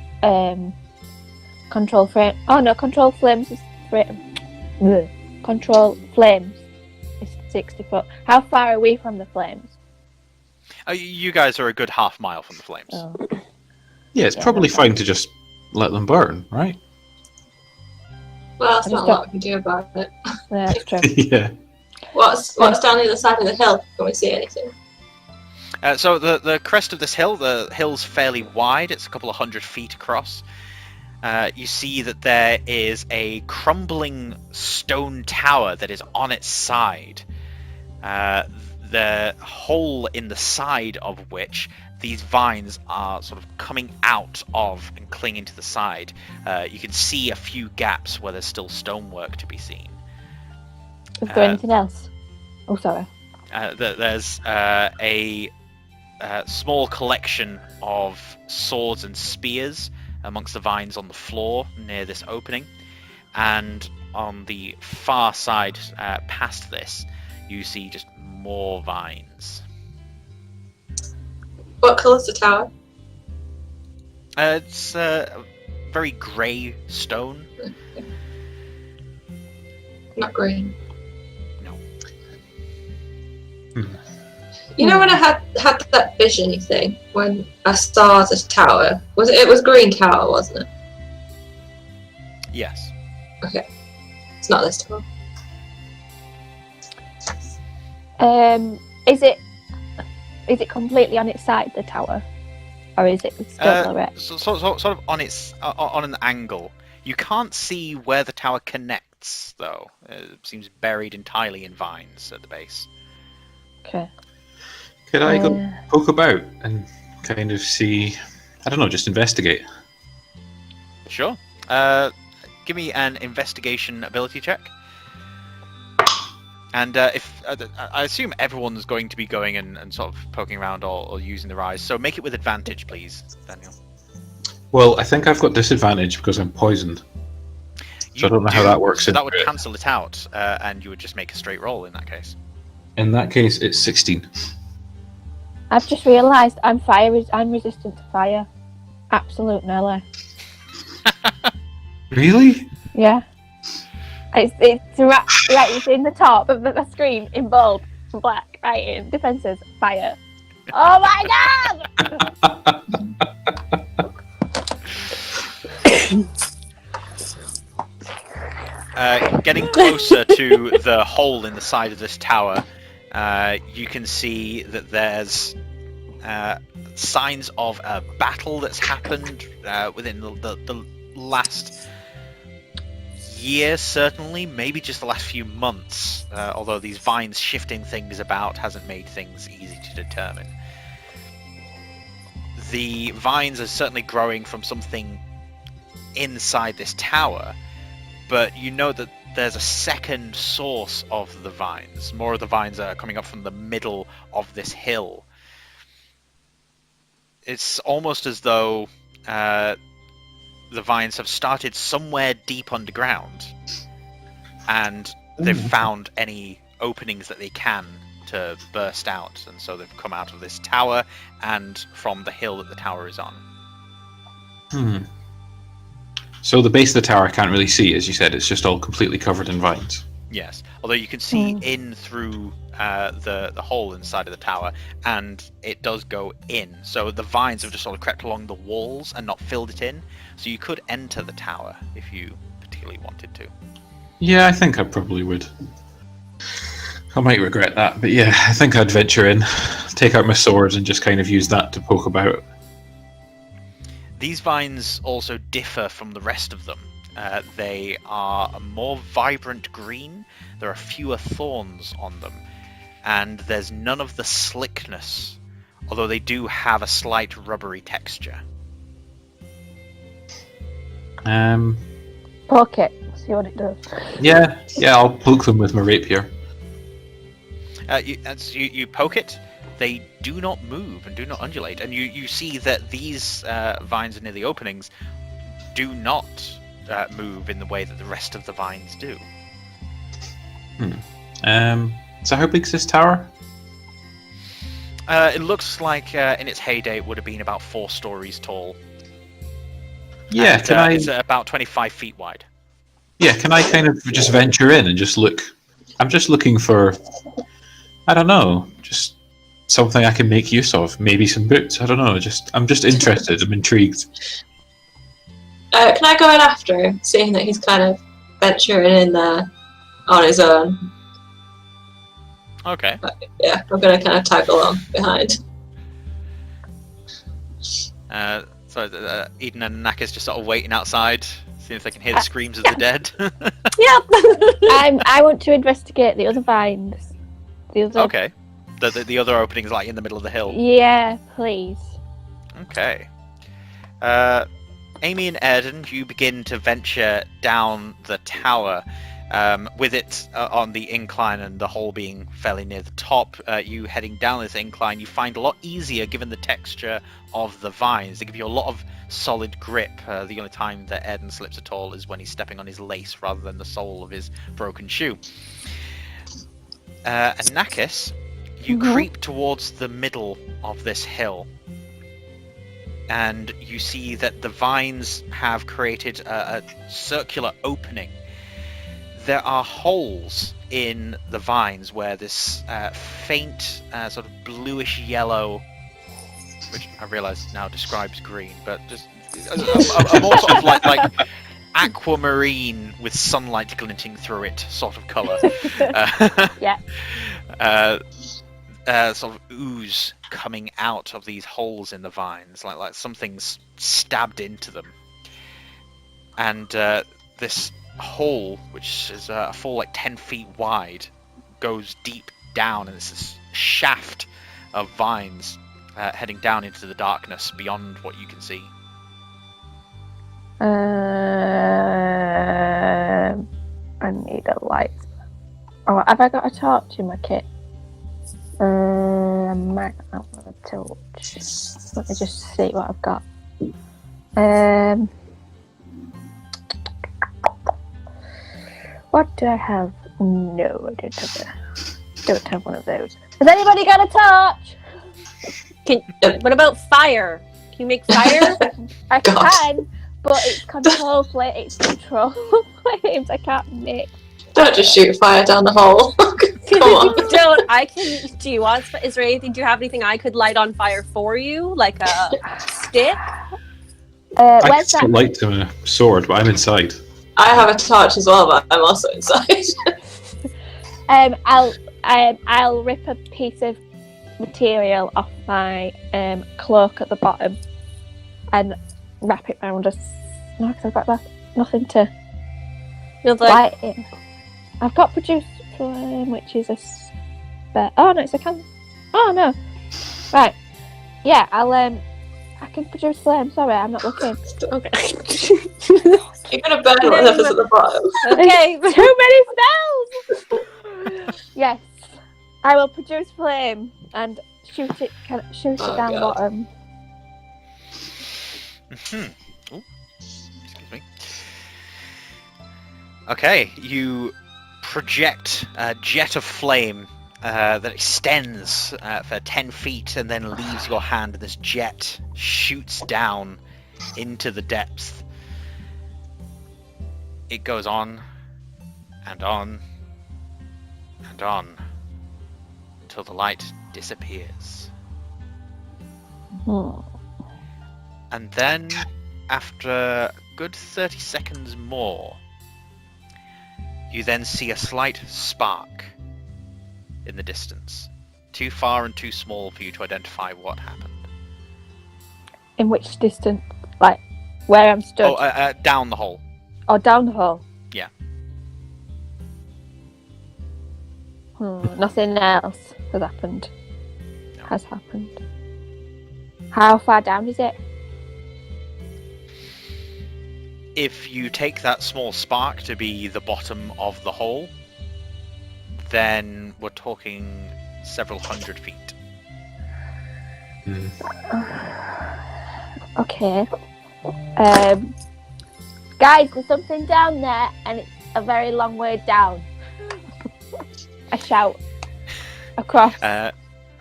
control frame. Oh no, control flames is control flames is 60 foot. How far are we from the flames? You guys are a good half mile from the flames. Oh. Yeah, it's probably fine to just let them burn, right? Well, that's not a lot we can do about it. Yeah, that's true. Yeah. What's down the other side of the hill? Can we see anything? So the crest of this hill, the hill's fairly wide. It's a couple of 100 feet across. You see that there is a crumbling stone tower that is on its side. The hole in the side of which these vines are sort of coming out of and clinging to the side. You can see a few gaps where there's still stonework to be seen. Is there anything else? Oh, sorry. There's a small collection of swords and spears amongst the vines on the floor near this opening, and on the far side past this you see just more vines. What colour's the tower? It's very grey stone. Not green. No. You know when I had that vision-y thing when I saw this tower? It was green tower, wasn't it? Yes. Okay. It's not this tower. Is it completely on its side, the tower, or is it still direct? Sort of on its on an angle. You can't see where the tower connects, though. It seems buried entirely in vines at the base. Okay. Could I go poke about and kind of see? I don't know, just investigate. Sure. Give me an investigation ability check. And if I assume everyone's going to be going and sort of poking around or using their eyes, so make it with advantage, please, Daniel. Well, I think I've got disadvantage because I'm poisoned. So I don't know how that works. So that would cancel it out, and you would just make a straight roll in that case. In that case, it's 16. I've just realised I'm resistant to fire. Absolute melee. Really? Yeah. It's right. It's in the top of the screen in bold, black. Right in defenses, fire. Oh my god! Getting closer to the hole in the side of this tower, you can see that there's signs of a battle that's happened within the last year, certainly, maybe just the last few months, although these vines shifting things about hasn't made things easy to determine. The vines are certainly growing from something inside this tower, but you know that there's a second source of the vines. More of the vines are coming up from the middle of this hill. It's almost as though the vines have started somewhere deep underground, and they've found any openings that they can to burst out, and so they've come out of this tower and from the hill that the tower is on. So the base of the tower I can't really see, as you said. It's just all completely covered in vines. Yes, although you can see in through the hole inside of the tower, and it does go in. So the vines have just sort of crept along the walls and not filled it in. So you could enter the tower if you particularly wanted to. Yeah, I think I probably would. I might regret that, but yeah, I think I'd venture in, take out my swords, and just kind of use that to poke about. These vines also differ from the rest of them. They are a more vibrant green, there are fewer thorns on them, and there's none of the slickness although they do have a slight rubbery texture. Poke it. See what it does. Yeah, I'll poke them with my rapier. As you poke it, they do not move and do not undulate, and you see that these vines near the openings do not move in the way that the rest of the vines do. So how big's this tower? It looks like in its heyday it would have been about 4 stories tall. Yeah, And, it's about 25 feet wide. Yeah, can I kind of just venture in and just look? I'm just looking for, I don't know, just something I can make use of. Maybe some boots. I don't know. I'm just interested. I'm intrigued. Can I go in after him, seeing that he's kind of venturing in there on his own? Okay. Yeah, I'm going to kind of tag along behind. So Eden and Anakis just sort of waiting outside, seeing if they can hear the screams of the dead. Yep. I want to investigate the other vines. The other. Okay. The other opening's like in the middle of the hill. Yeah, please. Okay. Amy and Airden, you begin to venture down the tower. With it on the incline and the hole being fairly near the top, you heading down this incline, you find a lot easier given the texture of the vines. They give you a lot of solid grip. The only time that Airden slips at all is when he's stepping on his lace rather than the sole of his broken shoe. Anakis, you creep towards the middle of this hill, and you see that the vines have created a circular opening. There are holes in the vines where this faint sort of bluish yellow, which I realise now describes green, but just a more sort of like aquamarine with sunlight glinting through it sort of colour. Yeah. Sort of ooze coming out of these holes in the vines, like something's stabbed into them. And this hole, which is a full like 10 feet wide, goes deep down, and it's this shaft of vines heading down into the darkness beyond what you can see. I need a light. Oh, have I got a torch in my kit? I might not have a torch. Let me just see what I've got. What do I have? No, I don't have one of those. Has anybody got a torch? What about fire? Can you make fire? I can, but it's control flames. It's control flames. I can't make. Don't just shoot fire down the hole. Come on. Do you want? Is there anything? Do you have anything I could light on fire for you, like a stick? I Where's still that? light to a sword, but I'm inside. I have a torch as well, but I'm also inside. I'll rip a piece of material off my cloak at the bottom and wrap it around us. No, because I've got nothing to light it. I've got produce flame, which is a spare. Oh no, it's a can. Oh no. Right. Yeah, I can produce flame. Sorry, I'm not looking. Okay. You're gonna burn whatever's at the bottom. Okay. Too many spells. Yes, I will produce flame and shoot it down the bottom. Ooh, excuse me. Okay, you project a jet of flame that extends for 10 feet and then leaves your hand, and this jet shoots down into the depths. It goes on and on and on until the light disappears. And then, after a good 30 seconds more, you then see a slight spark in the distance. Too far and too small for you to identify what happened. In which distance? Like, where I'm stood? Oh, down the hole. Or down the hole? Yeah. Nothing else has happened. No. Has happened. How far down is it? If you take that small spark to be the bottom of the hole, then we're talking several hundred feet. Okay. Guys, there's something down there, and it's a very long way down. I shout across.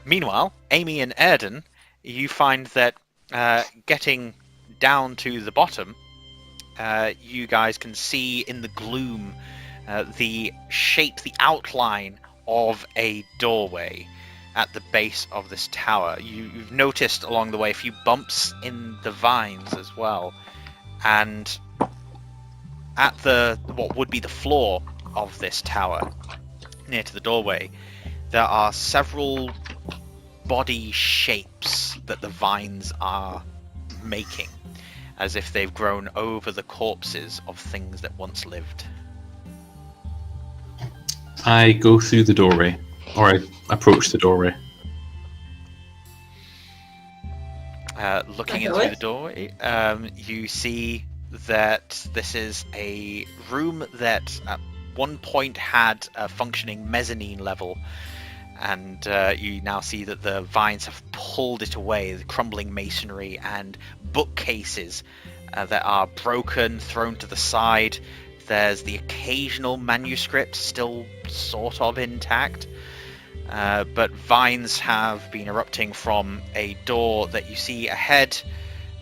Meanwhile, Amy and Airden, you find that getting down to the bottom, you guys can see in the gloom the shape, the outline of a doorway at the base of this tower. You've noticed along the way a few bumps in the vines as well, and at what would be the floor of this tower, near to the doorway, there are several body shapes that the vines are making, as if they've grown over the corpses of things that once lived. I go through the doorway, or I approach the doorway. Looking in through the doorway, you see that this is a room that at one point had a functioning mezzanine level, and you now see that the vines have pulled it away, the crumbling masonry and bookcases that are broken, thrown to the side. There's the occasional manuscript still sort of intact, but vines have been erupting from a door that you see ahead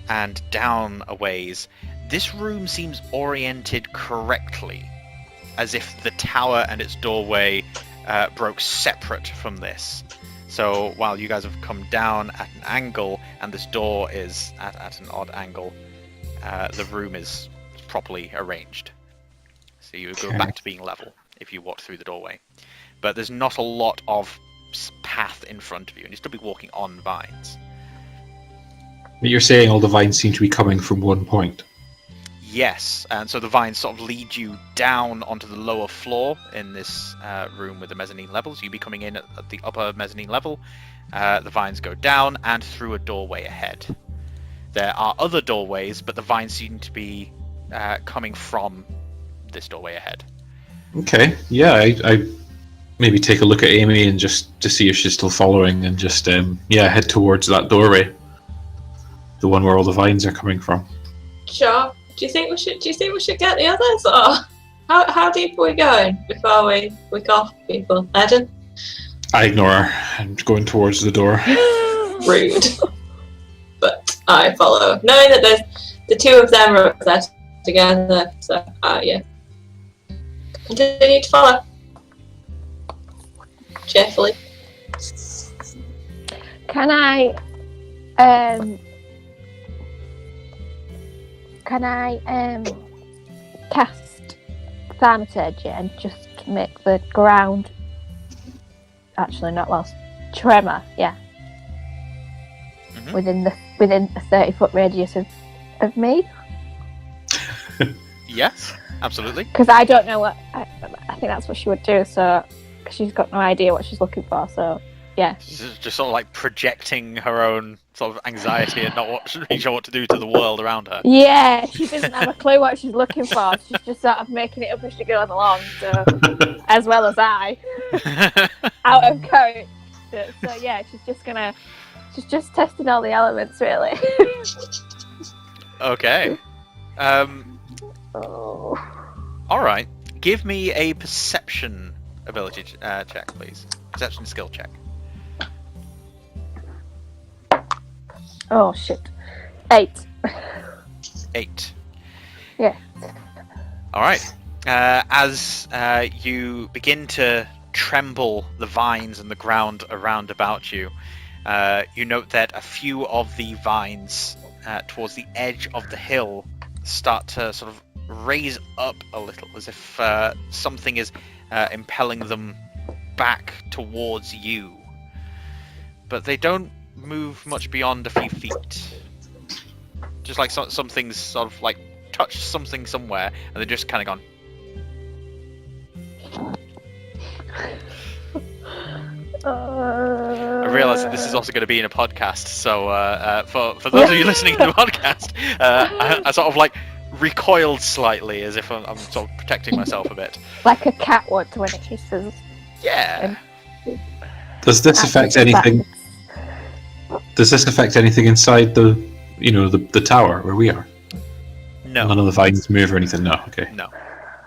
and down a ways. This room seems oriented correctly, as if the tower and its doorway broke separate from this. So while you guys have come down at an angle and this door is at an odd angle, the room is properly arranged. So you would go back to being level if you walk through the doorway. But there's not a lot of path in front of you, and you still be walking on vines. But you're saying all the vines seem to be coming from one point? Yes, and so the vines sort of lead you down onto the lower floor in this room with the mezzanine levels. You'd be coming in at the upper mezzanine level. The vines go down and through a doorway ahead. There are other doorways, but the vines seem to be coming from this doorway ahead. Okay, yeah, I maybe take a look at Amy and just to see if she's still following, and just head towards that doorway, the one where all the vines are coming from. Sure. Do you think we should get the others, or how deep are we going before we off people? Airden? I ignore her. I'm going towards the door. Rude. But I follow, knowing that there's the two of them are there together. So yeah. Continue to follow. Cheerfully. Can I cast thaumaturgy and just make the ground actually not lost tremor? Yeah. Mm-hmm. Within a 30-foot radius of me. Yes, absolutely. Because I don't know what I think that's what she would do. So cause she's got no idea what she's looking for. So yeah, she's just sort of like projecting her own sort of anxiety and not sure what to do to the world around her. Yeah, she doesn't have a clue what she's looking for. She's just sort of making it up as she goes along. So as well as I, out of character. So yeah, she's just testing all the elements really. Okay. Oh. All right. Give me a perception ability check, please. Perception skill check. Oh shit. 8. 8. Yeah. All right. As you begin to tremble the vines and the ground around about you, you note that a few of the vines towards the edge of the hill start to sort of raise up a little, as if something is impelling them back towards you. But they don't move much beyond a few feet. Just like something's sort of like touched something somewhere, and they're just kind of gone. I realise this is also going to be in a podcast. So for those of you listening to the podcast, I sort of like recoiled slightly as if I'm sort of protecting myself a bit. Like a cat would when it hisses. Yeah. Does this affect anything? Does this affect anything inside the tower where we are? No. None of the vines move or anything. No. Okay. No.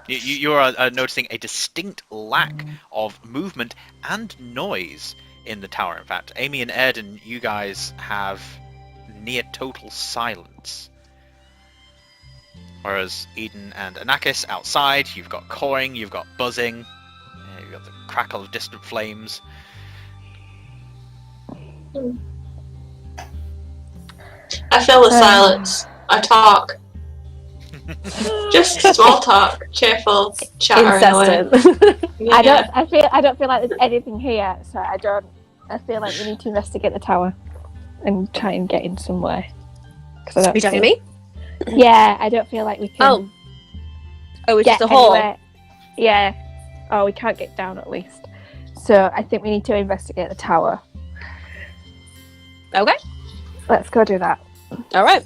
You are noticing a distinct lack of movement and noise in the tower. In fact, Amy and Airden, you guys have near total silence. Whereas Eden and Anakis outside, you've got cawing, you've got buzzing, you've got the crackle of distant flames. I fill the silence. I talk. Just small talk, cheerful, chattering away. Incessant. I don't feel like there's anything here, so I feel like we need to investigate the tower and try and get in somewhere. Are you talking to me? Yeah, I don't feel like we can. Oh, it's get just a hole. anywhere. Yeah. Oh, we can't get down at least. So I think we need to investigate the tower. Okay. Let's go do that. All right.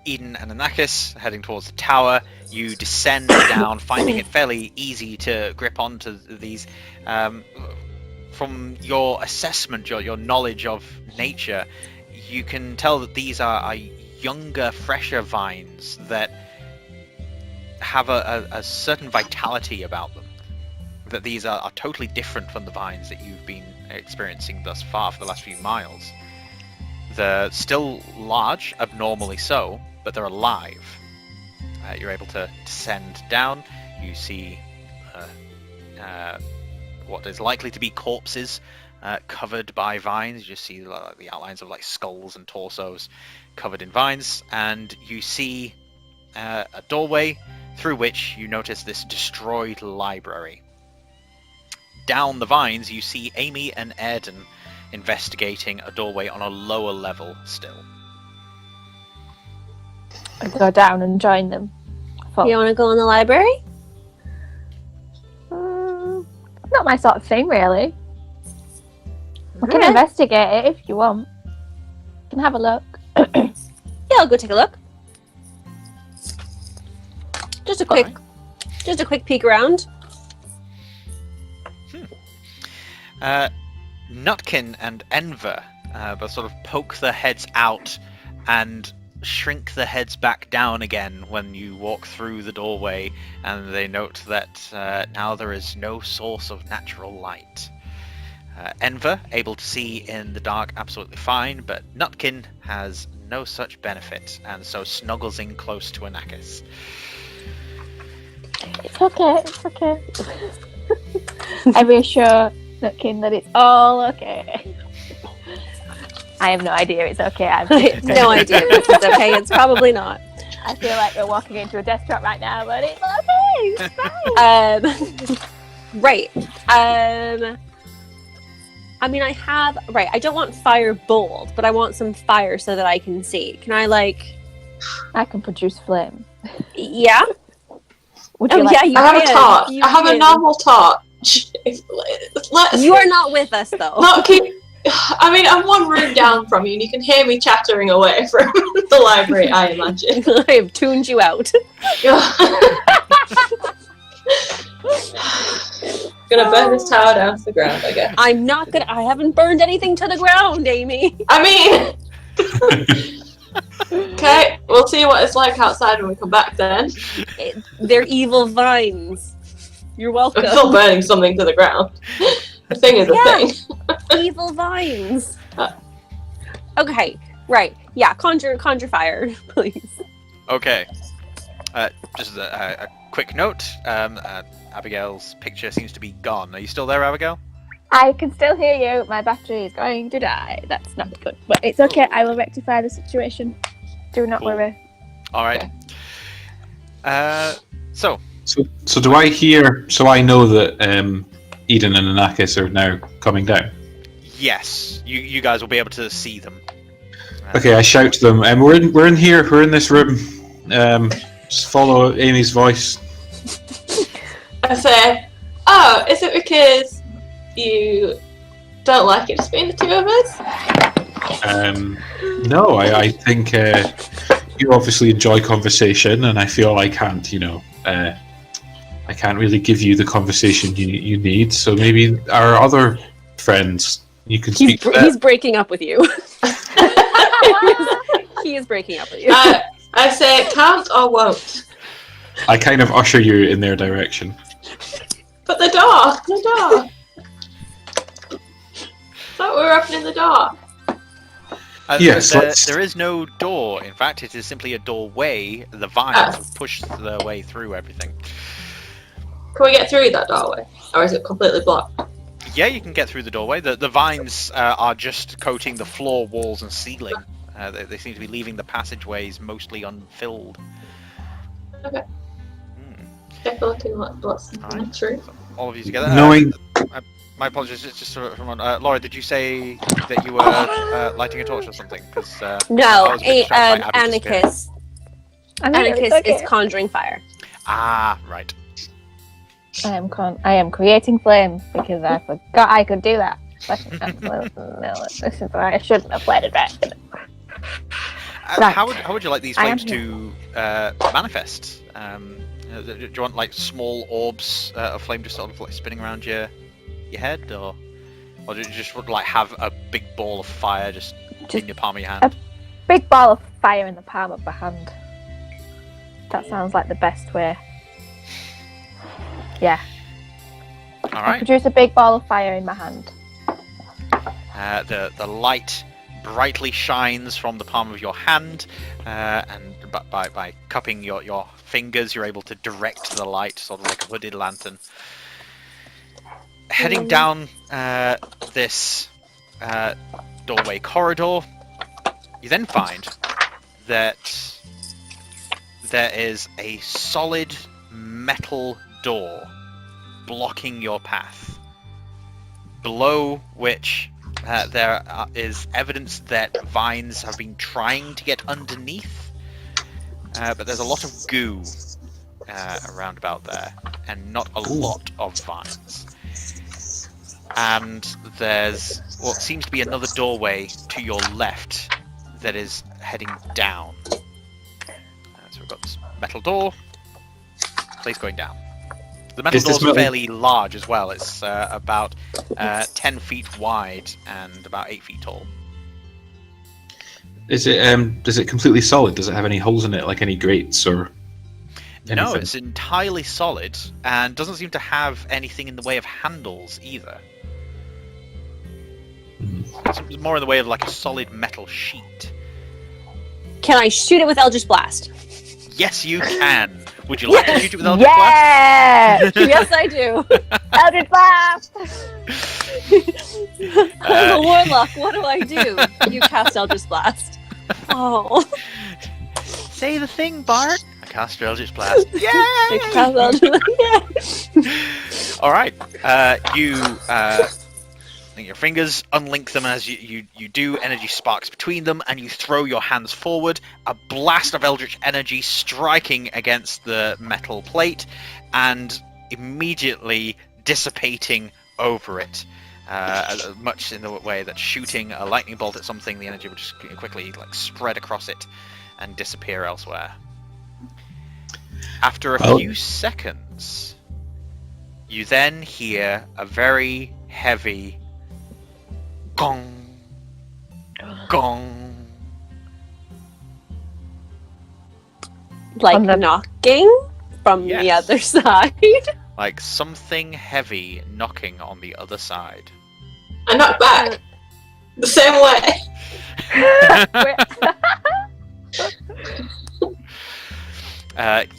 Eden and Anakis heading towards the tower. You descend down, finding it fairly easy to grip onto these. From your assessment, your knowledge of nature, you can tell that these are younger, fresher vines that have a certain vitality about them. That these are totally different from the vines that you've been experiencing thus far for the last few miles. They're still large, abnormally so, but they're alive. You're able to descend down. You see what is likely to be corpses covered by vines. You just see the outlines of like skulls and torsos covered in vines, and you see a doorway through which you notice this destroyed library. Down the vines, you see Amy and Airden investigating a doorway on a lower level still. I go down and join them. You want to go in the library? Not my sort of thing, really. We can investigate it if you want. You can have a look. Yeah, I'll go take a look. Just a quick peek around. Nutkin and Enver both sort of poke their heads out and shrink their heads back down again when you walk through the doorway, and they note that now there is no source of natural light. Enver, able to see in the dark absolutely fine, but Nutkin has no such benefit, and so snuggles in close to Anakis. It's okay, it's okay. I reassure Nutkin that it's all okay. I have no idea it's okay. I have no idea if it's okay. It's probably not. I feel like we're walking into a death trap right now, but it's okay. It's fine. Right. I mean, I don't want fire bold, but I want some fire so that I can see. Can I I can produce flame. Yeah? Would you yeah, you I have can. a torch. You I have can. a normal torch. You are not with us, though. I mean, I'm one room down from you, and you can hear me chattering away from the library, I imagine. I have tuned you out. Gonna burn this tower down to the ground, I guess. I'm not gonna. I haven't burned anything to the ground, Amy. I mean... Okay, we'll see what it's like outside when we come back then. They're evil vines. You're welcome. I'm still burning something to the ground. The thing is a thing. Evil vines. Okay, right. Yeah, conjure fire, please. Okay. Just a quick note. Abigail's picture seems to be gone. Are you still there, Abigail? I can still hear you. My battery is going to die. That's not good. But it's okay. I will rectify the situation. Do not worry. All right. So do I hear? So I know that Eden and Anakis are now coming down. Yes, you guys will be able to see them. Okay, I shout to them, and we're in here. We're in this room. Just follow Amy's voice. I say, "Oh, is it because you don't like it just being the two of us? No, I think you obviously enjoy conversation, and I feel I can't, I can't really give you the conversation you need. So maybe our other friends, you can speak to them. He's breaking up with you. He is breaking up with you. I say can't or won't. I kind of usher you in their direction. But the door. Thought we were opening the door. Yes, there is no door. In fact, it is simply a doorway. The vines have pushed their way through everything. Can we get through that doorway? Or is it completely blocked? Yeah, you can get through the doorway. The vines are just coating the floor, walls, and ceiling. They seem to be leaving the passageways mostly unfilled. Okay. Take a look at what's through. All of you together. Knowing... My apologies, it's just sort of from Laura, did you say that you were lighting a torch or something? No, Anakis. Anakis is conjuring fire. Ah, right. I am creating flame because I forgot I could do that. This is why I shouldn't have played it back. How would you like these flames to manifest? Do you want like small orbs of flame just sort of like spinning around your head, or do you just would like have a big ball of fire just in your palm of your hand? A big ball of fire in the palm of my hand. That sounds like the best way. Yeah. All right. I'll produce a big ball of fire in my hand. The light brightly shines from the palm of your hand, and by cupping your fingers, you're able to direct the light, sort of like a hooded lantern. Heading down this doorway corridor, you then find that there is a solid metal door blocking your path, below which there is evidence that vines have been trying to get underneath, but there's a lot of goo around about there, and not a lot of vines. And there's what seems to be another doorway to your left that is heading down. So we've got this metal door, place going down. The metal doors are fairly large as well. It's about 10 feet wide and about 8 feet tall. Is it does it completely solid? Does it have any holes in it, like any grates or anything? No, it's entirely solid and doesn't seem to have anything in the way of handles either. It's more in the way of like a solid metal sheet. Can I shoot it with Eldritch Blast? Yes, you can. Would you like to shoot it with Eldritch Blast? Yes, I do. Eldritch Blast! I'm a warlock. What do I do? You cast Eldritch Blast. Oh. Say the thing, Bart. I cast Eldritch Blast. Yay! I cast Eldritch Blast. All right. Your fingers unlink them, and as you do, energy sparks between them, and you throw your hands forward. A blast of eldritch energy striking against the metal plate, and immediately dissipating over it. Much in the way that shooting a lightning bolt at something, the energy would just quickly spread across it and disappear elsewhere. After a few seconds, you then hear a very heavy gong, gong. Like knocking from the other side? Like something heavy knocking on the other side. I knock back. The same way.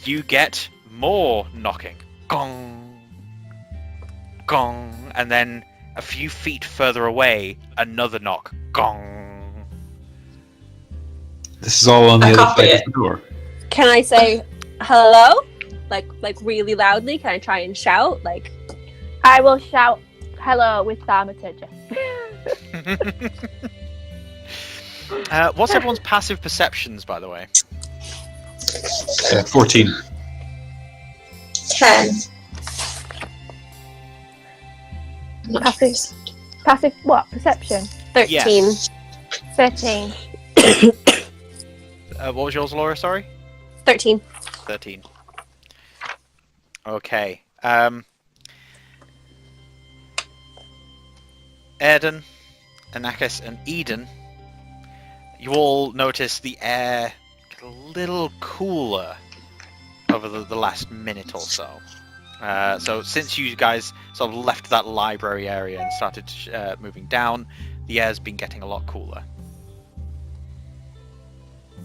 You get more knocking. Gong, gong, and then a few feet further away, another knock. Gong. This is all on the other side of the door. Can I say hello? Like really loudly? Can I try and shout? I will shout hello with thaumaturgy. What's everyone's passive perceptions, by the way? 14. 10. Passive. Passive what? Perception? 13. Yes. 13. What was yours, Laura? Sorry. 13. 13. Okay. Airden, Anakis, and Eden, you all notice the air get a little cooler over the last minute or so. So since you guys sort of left that library area and started moving down, the air's been getting a lot cooler.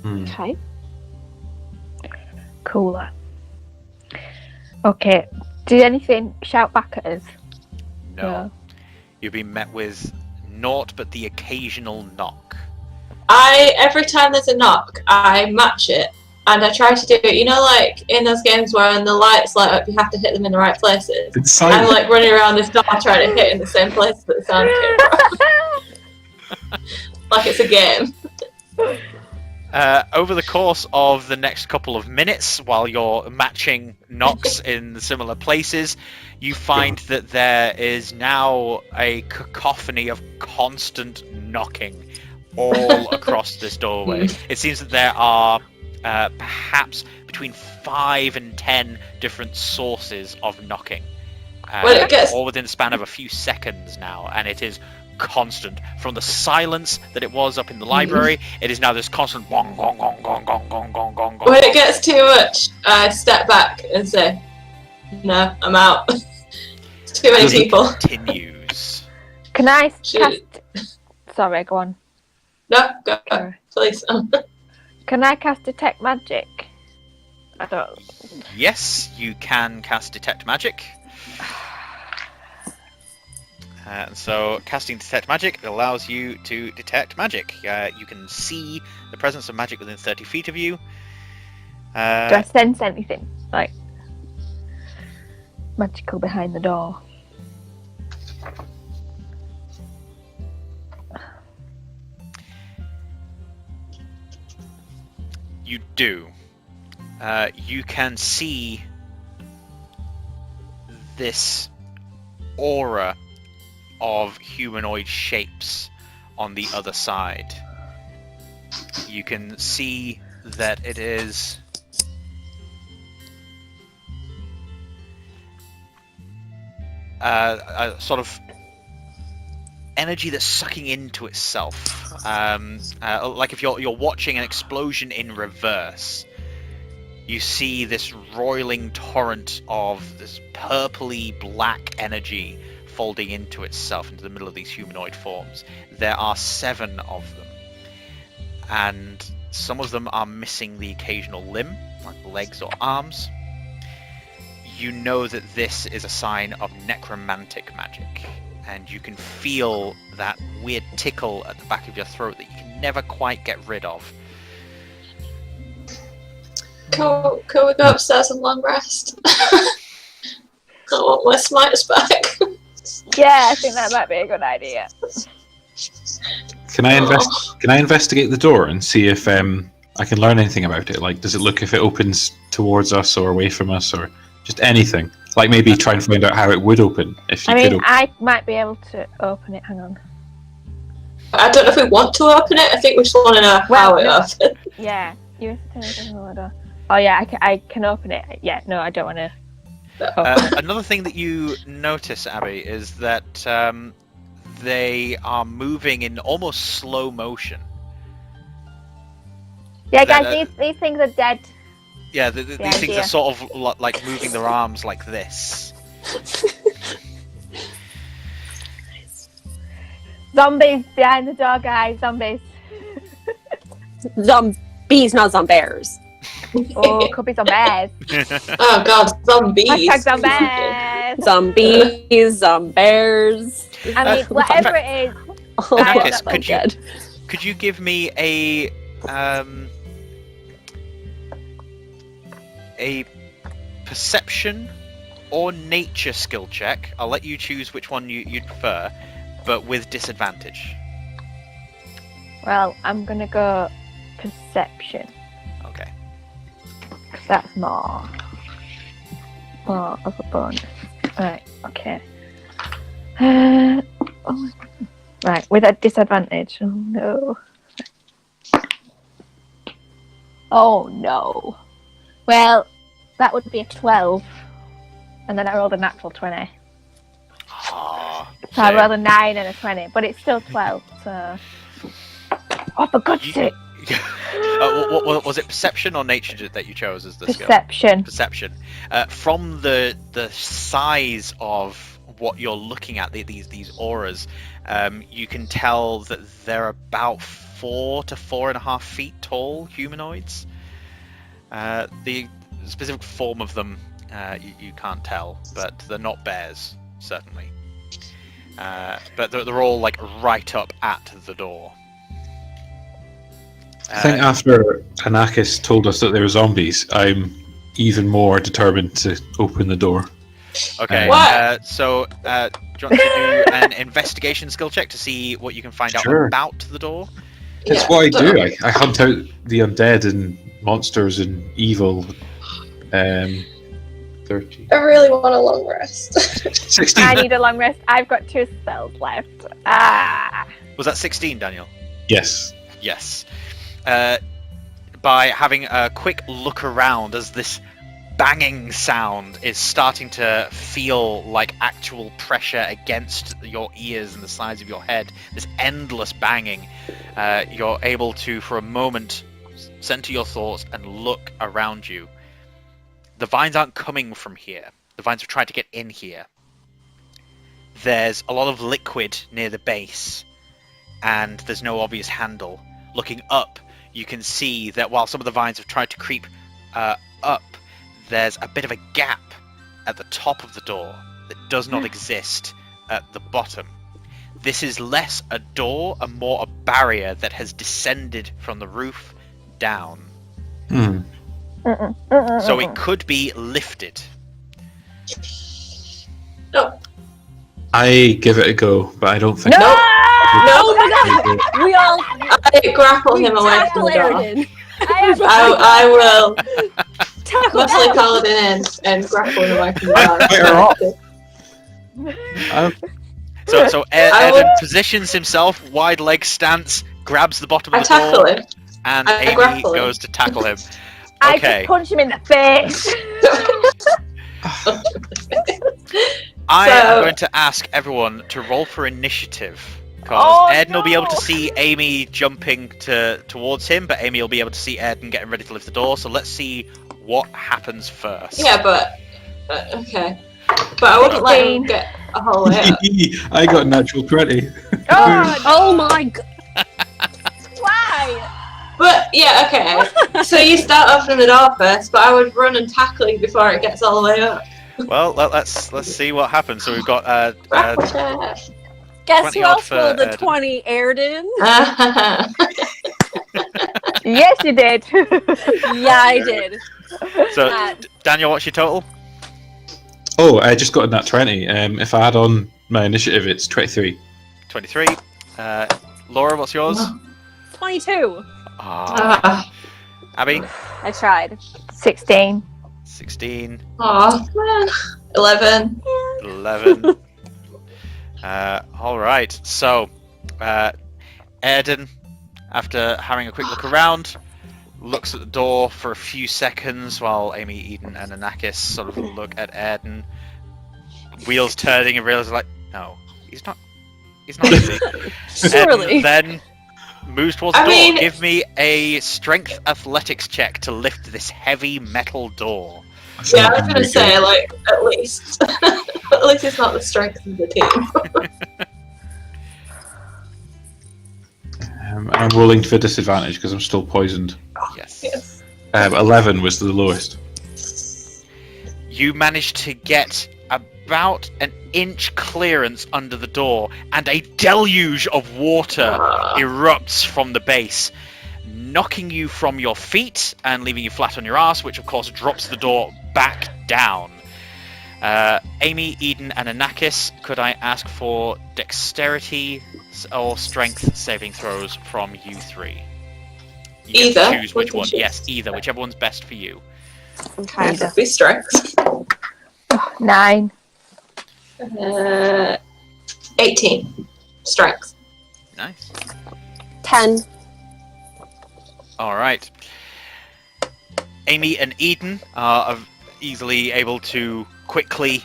Okay. Cooler. Okay. Did anything shout back at us? No. You've been met with naught but the occasional knock. Every time there's a knock, I match it. And I try to do it, like in those games where when the lights light up, you have to hit them in the right places. I'm like running around this door trying to hit in the same places that the sound came from. Like it's a game. Over the course of the next couple of minutes, while you're matching knocks in similar places, you find that there is now a cacophony of constant knocking all across this doorway. It seems that there are perhaps between 5 and 10 different sources of knocking. All within the span of a few seconds now, and it is constant. From the silence that it was up in the library, it is now this constant gong gong gong gong gong gong gong gong gong. When it gets too much, I step back and say, "No, I'm out." It's too many people. Continues. Can I cast... Sorry, go on. No, go, please. Can I cast Detect Magic? I don't... Yes, you can cast Detect Magic. And so, casting Detect Magic allows you to detect magic. You can see the presence of magic within 30 feet of you. Do I sense anything? Like, magical behind the door? You do. You can see this aura of humanoid shapes on the other side. You can see that it is a sort of energy that's sucking into itself, like if you're watching an explosion in reverse. You see this roiling torrent of this purpley black energy folding into itself into the middle of these humanoid forms. There are 7 of them, and some of them are missing the occasional limb, like legs or arms. You know that this is a sign of necromantic magic, and you can feel that weird tickle at the back of your throat that you can never quite get rid of. Can we go upstairs and long rest? I want my smites back. Yeah, I think that might be a good idea. Can I investigate the door and see if I can learn anything about it? Like, does it look if it opens towards us or away from us, or just anything? Like maybe try and find out how it would open if you could open. I might be able to open it. Hang on. I don't know if we want to open it. I think we just want to know how it opens. Yeah, you door. Oh yeah, I can open it. Yeah, no, I don't want to. Another thing that you notice, Abby, is that they are moving in almost slow motion. Yeah, guys, these things are dead. Yeah, these things are sort of like moving their arms like this. Zombies behind the door, guys. Zombies. Zombies, not zombears. Oh, could be zombies. Oh god, zombies. Hashtag zombies. Zombies, zombears. I mean, whatever it is. Anakis, could you give me a perception or nature skill check? I'll let you choose which one you'd prefer, but with disadvantage. Well, I'm gonna go perception. Okay. Because that's more of a bonus. Right, okay. Oh my god. Right, with a disadvantage. Oh no. Oh no. Well, that would be a 12. And then I rolled a natural 20. Ah, So I rolled a 9 and a 20, but it's still 12, so... Oh, for God's sake! what was it, perception or nature that you chose as the Perception. skill? Perception. From the size of what you're looking at, these auras, you can tell that they're about 4 to 4.5 feet tall humanoids. The specific form of them you can't tell, but they're not bears, certainly. But they're all like right up at the door. I think after Anakis told us that they were zombies, I'm even more determined to open the door. Okay, so do you want to do an investigation skill check to see what you can find out about the door? It's what I do. I hunt out the undead and monsters and evil. 13. I really want a long rest. 16. I need a long rest. I've got 2 spells left. Ah! Was that 16, Daniel? Yes. Yes. By having a quick look around as this banging sound is starting to feel like actual pressure against your ears and the sides of your head, this endless banging, you're able to, for a moment, center your thoughts and look around you. The vines aren't coming from here. The vines have tried to get in here. There's a lot of liquid near the base, and there's no obvious handle. Looking up, you can see that while some of the vines have tried to creep up, there's a bit of a gap at the top of the door that does not exist at the bottom. This is less a door and more a barrier that has descended from the roof down. So it could be lifted. No. I give it a go, but I don't think... No! No! We all I grapple him away from the door. Airden. I will muscle Paladin in and grapple him away from the door. So Airden positions himself, wide leg stance, grabs the bottom of the door, tackle him. and I Amy grapple him. goes to tackle him. I Okay. just punch him in the face! I am going to ask everyone to roll for initiative. Because Airden will be able to see Amy jumping towards him, but Amy will be able to see Airden getting ready to lift the door. So let's see what happens first. Yeah, but... okay. But I wouldn't let him get a whole way up. I got a natural 20. Oh my god. Why? But, yeah, okay. So you start off from the door first, but I would run and tackle you before it gets all the way up. Well, let's see what happens. So we've got Guess who 20 odd else for rolled a Airden. 20? Airden? Yes, you did. Yeah, I did. So Daniel, what's your total? Oh, I just got a nat 20. If I add on my initiative, it's 23. 23. Laura, what's yours? 22. Abby? I tried. 16. 16. Oh, man. 11. 11. Alright, so Airden, after having a quick look around, looks at the door for a few seconds while Amy, Eden, and Anakis sort of look at Airden, wheels turning and realizes, like, no, he's not easy. Surely. And then moves towards the door. Give me a strength athletics check to lift this heavy metal door. Yeah, I was going to say, like, at least. At least it's not the strength of the team. I'm rolling for disadvantage because I'm still poisoned. Yes. 11 was the lowest. You managed to get about an inch clearance under the door, and a deluge of water erupts from the base, knocking you from your feet and leaving you flat on your ass, which of course drops the door back down. Amy, Eden, and Anakis, could I ask for dexterity or strength saving throws from you three? You get to Either. choose which one. Yes, either. Whichever one's best for you. Okay, that'd be strength. 9. 18. Strength. Nice. 10. All right. Amy and Eden are easily able to quickly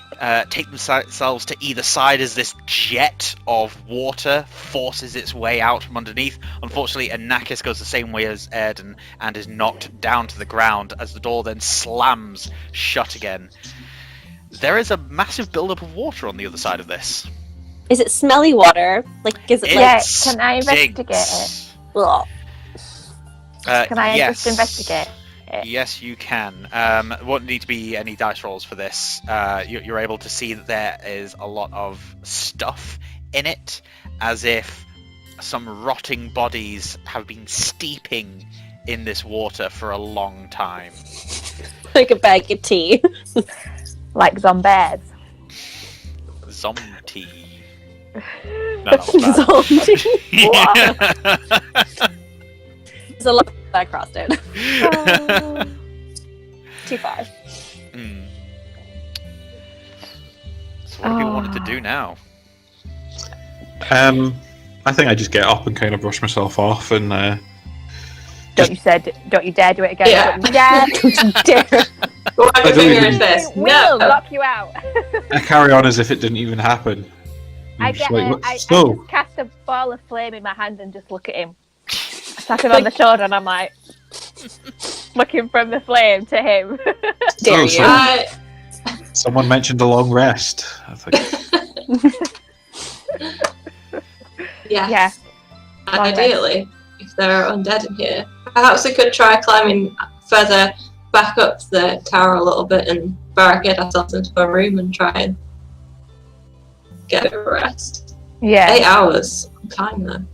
take themselves to either side as this jet of water forces its way out from underneath. Unfortunately, Anakis goes the same way as Airden and is knocked down to the ground as the door then slams shut again. There is a massive buildup of water on the other side of this. Is it smelly water? Like, is it Yeah, like... can I investigate it? Ugh. Can I yes. just investigate it? Yes, you can. Won't need to be any dice rolls for this. You're able to see that there is a lot of stuff in it, as if some rotting bodies have been steeping in this water for a long time. Like a bag of tea. Like zombies. Zombie. No, not that. Zombie. There's a lot that I crossed it. Too far. So what do people wanted to do now? I think I just get up and kind of brush myself off and Don't you dare do it again. Yeah. Don't you dare. Why have your finger in this? We will No. lock you out. I carry on as if it didn't even happen. I I'm just get like, it. "What- I so, just cast a ball of flame in my hand and just look at him. I tap him on the shoulder and I'm like, looking from the flame to him. Dare you. so someone mentioned a long rest. I think. Yeah. Yeah. Ideally, if there are undead in here, perhaps we could try climbing further back up the tower a little bit and barricade ourselves into a room and try and get a rest. Yeah. 8 hours. Time though.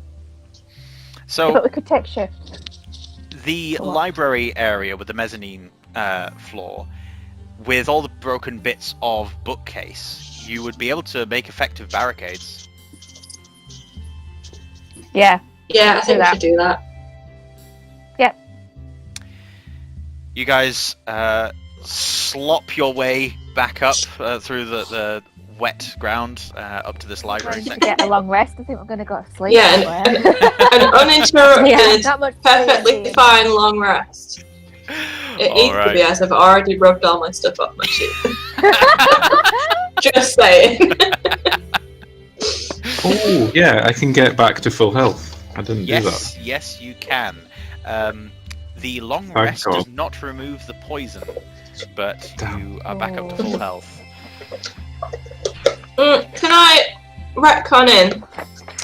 So But we could take shift. the Go on. library area with the mezzanine floor, with all the broken bits of bookcase, you would be able to make effective barricades. Yeah. Yeah, I think we that. should do that. You guys slop your way back up through the wet ground up to this library Just section. get a long rest. I think we're going to go to sleep. Yeah, somewhere. An uninterrupted, Yeah, not much perfectly sleep. fine long rest. It needs to be as I've already rubbed all my stuff off my sheet. Just saying. Oh, yeah, I can get back to full health. I didn't do that. Yes, yes, you can. The long Thank rest God. does not remove the poison, but Damn. you are back up to full health. Can I retcon in?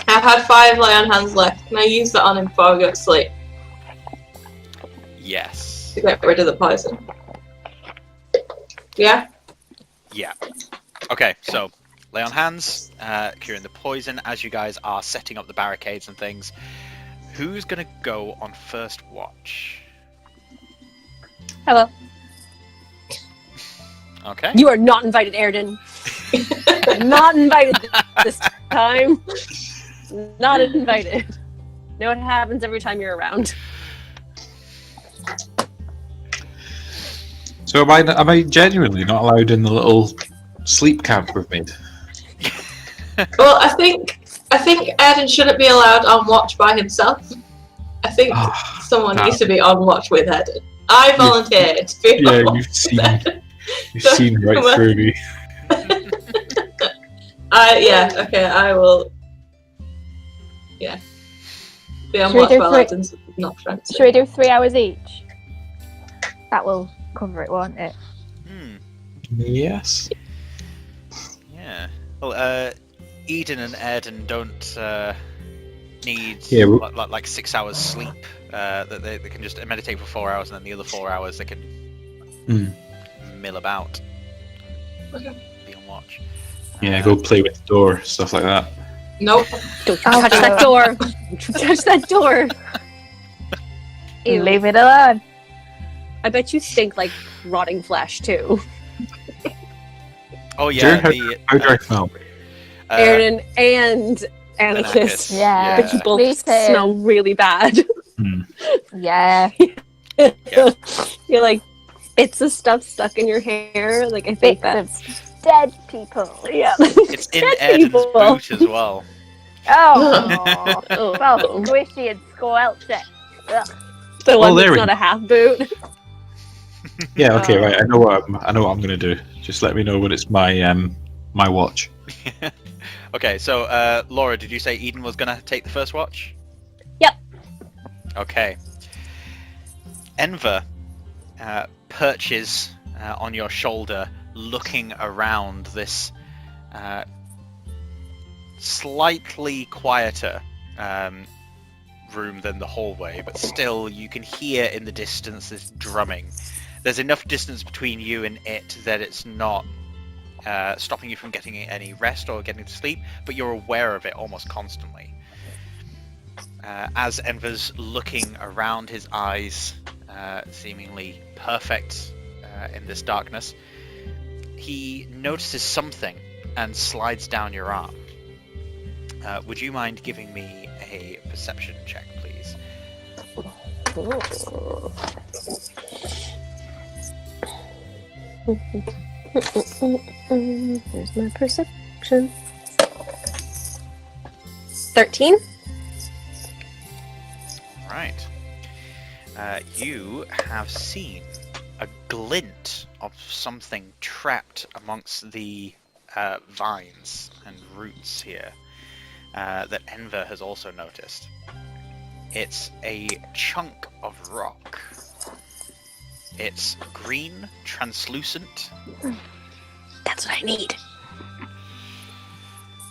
I've had 5 lay on hands left. Can I use that on him before I go to sleep Yes. to get rid of the poison? Yeah? Yeah. Okay, so lay on hands, curing the poison as you guys are setting up the barricades and things. Who's gonna go on first watch? Hello. Okay. You are not invited, Airden. Not invited this time. Not invited. Know what happens every time you're around. So am I genuinely not allowed in the little sleep camp we've made? Well, I think Airden shouldn't be allowed on watch by himself. I think someone damn. needs to be on watch with Airden. I volunteered to be on Yeah, watch you've with seen, Airden. you've seen right Come on. through me. I will. Yeah. Be on Should we watch do while three- Airden's not trying to. Should we do 3 hours each? That will cover it, won't it? Yes. Yeah. Well, Eden and Airden don't need Yeah, like 6 hours sleep. That they can just meditate for 4 hours, and then the other 4 hours they can mill about. Okay. Be on watch. Yeah, go play with the door, stuff like that. Nope. Don't you touch that door. Don't you touch that door. Ew. Leave it alone. I bet you stink like rotting flesh too. Oh yeah, Sure, the How do I smell? Airden and Anakis. Yeah. I bet you both Me too. smell really bad. Yeah. You're like bits of stuff stuck in your hair. Like I think Bits that's of dead people. yeah. It's in Dead Airden's people. boot as well. Oh, Oh. well, squishy and squelchy. Ugh. The one there that's we not a half boot. Yeah. Okay. Right. I know what I'm gonna do. Just let me know when it's my my watch. Okay, so Laura, did you say Eden was gonna take the first watch? Yep. Okay. Enver perches on your shoulder, looking around this slightly quieter room than the hallway, but still you can hear in the distance this drumming. There's enough distance between you and it that it's not stopping you from getting any rest or getting to sleep, but you're aware of it almost constantly. As Enver's looking around, his eyes seemingly perfect in this darkness, he notices something and slides down your arm. Would you mind giving me a perception check, please? There's my perception. 13. Right. You have seen a glint of something trapped amongst the vines and roots here that Enver has also noticed. It's a chunk of rock. It's green, translucent. That's what I need.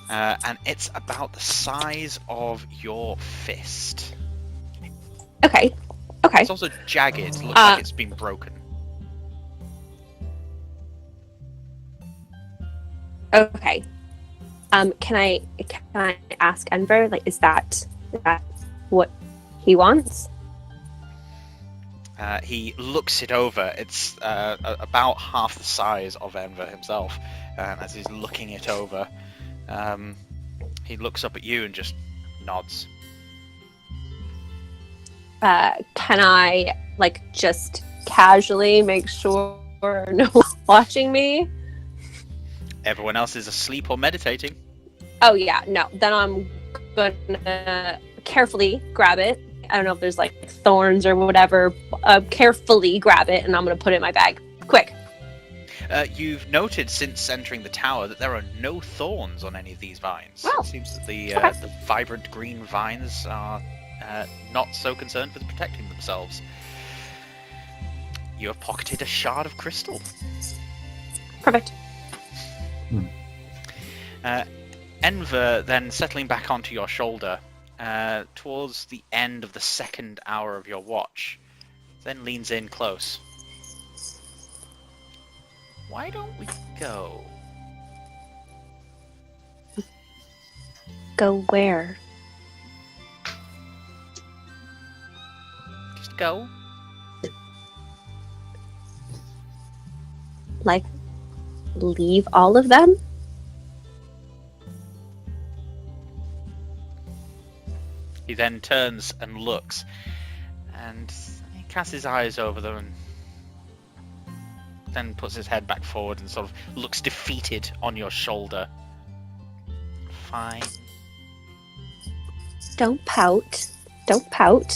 And it's about the size of your fist. Okay. Okay. It's also jagged. It looks like it's been broken. Okay. Can I ask Enver? Like, is that what he wants? He looks it over. It's about half the size of Enver himself. As he's looking it over, he looks up at you and just nods. Can I, like, just casually make sure no one's watching me? Everyone else is asleep or meditating. Oh, yeah, no. Then I'm gonna carefully grab it. I don't know if there's, like, thorns or whatever. Carefully grab it, and I'm gonna put it in my bag. Quick. You've noted since entering the tower that there are no thorns on any of these vines. Oh. It seems that the vibrant green vines are not so concerned with protecting themselves. You have pocketed a shard of crystal. Perfect. Enver then settling back onto your shoulder towards the end of the second hour of your watch, then leans in close. Why don't we go? Go where? Just go. Like, leave all of them? He then turns and looks, and he casts his eyes over them and then puts his head back forward and sort of looks defeated on your shoulder. Fine. Don't pout. Don't pout.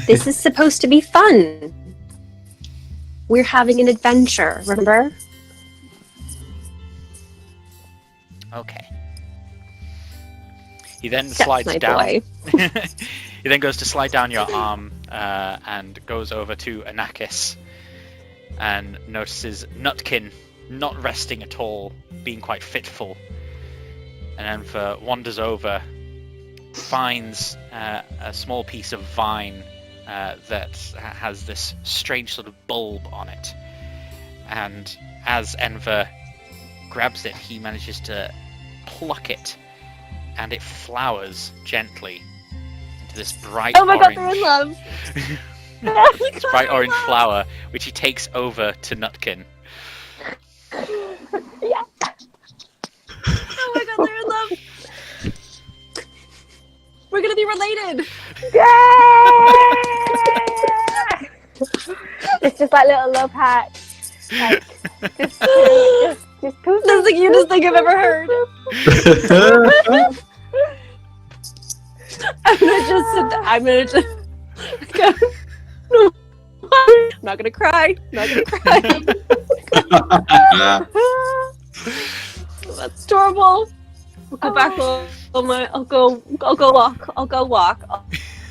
This is supposed to be fun. We're having an adventure, remember? Okay. He then That's slides my down. boy. He then goes to slide down your arm and goes over to Anakis and notices Nutkin not resting at all, being quite fitful. And then wanders over, finds a small piece of vine that has this strange sort of bulb on it. And as Enver grabs it, he manages to pluck it, and it flowers gently into this bright Oh my god, orange... they're in love! this bright orange flower, which he takes over to Nutkin. Yeah. Oh my god, they're in love! We're gonna be related! Yay! It's just like little love hacks. Like, just That's the cutest thing I've ever heard. I'm gonna just go, no, I'm not gonna cry. That's adorable. I'll go back I'll go walk.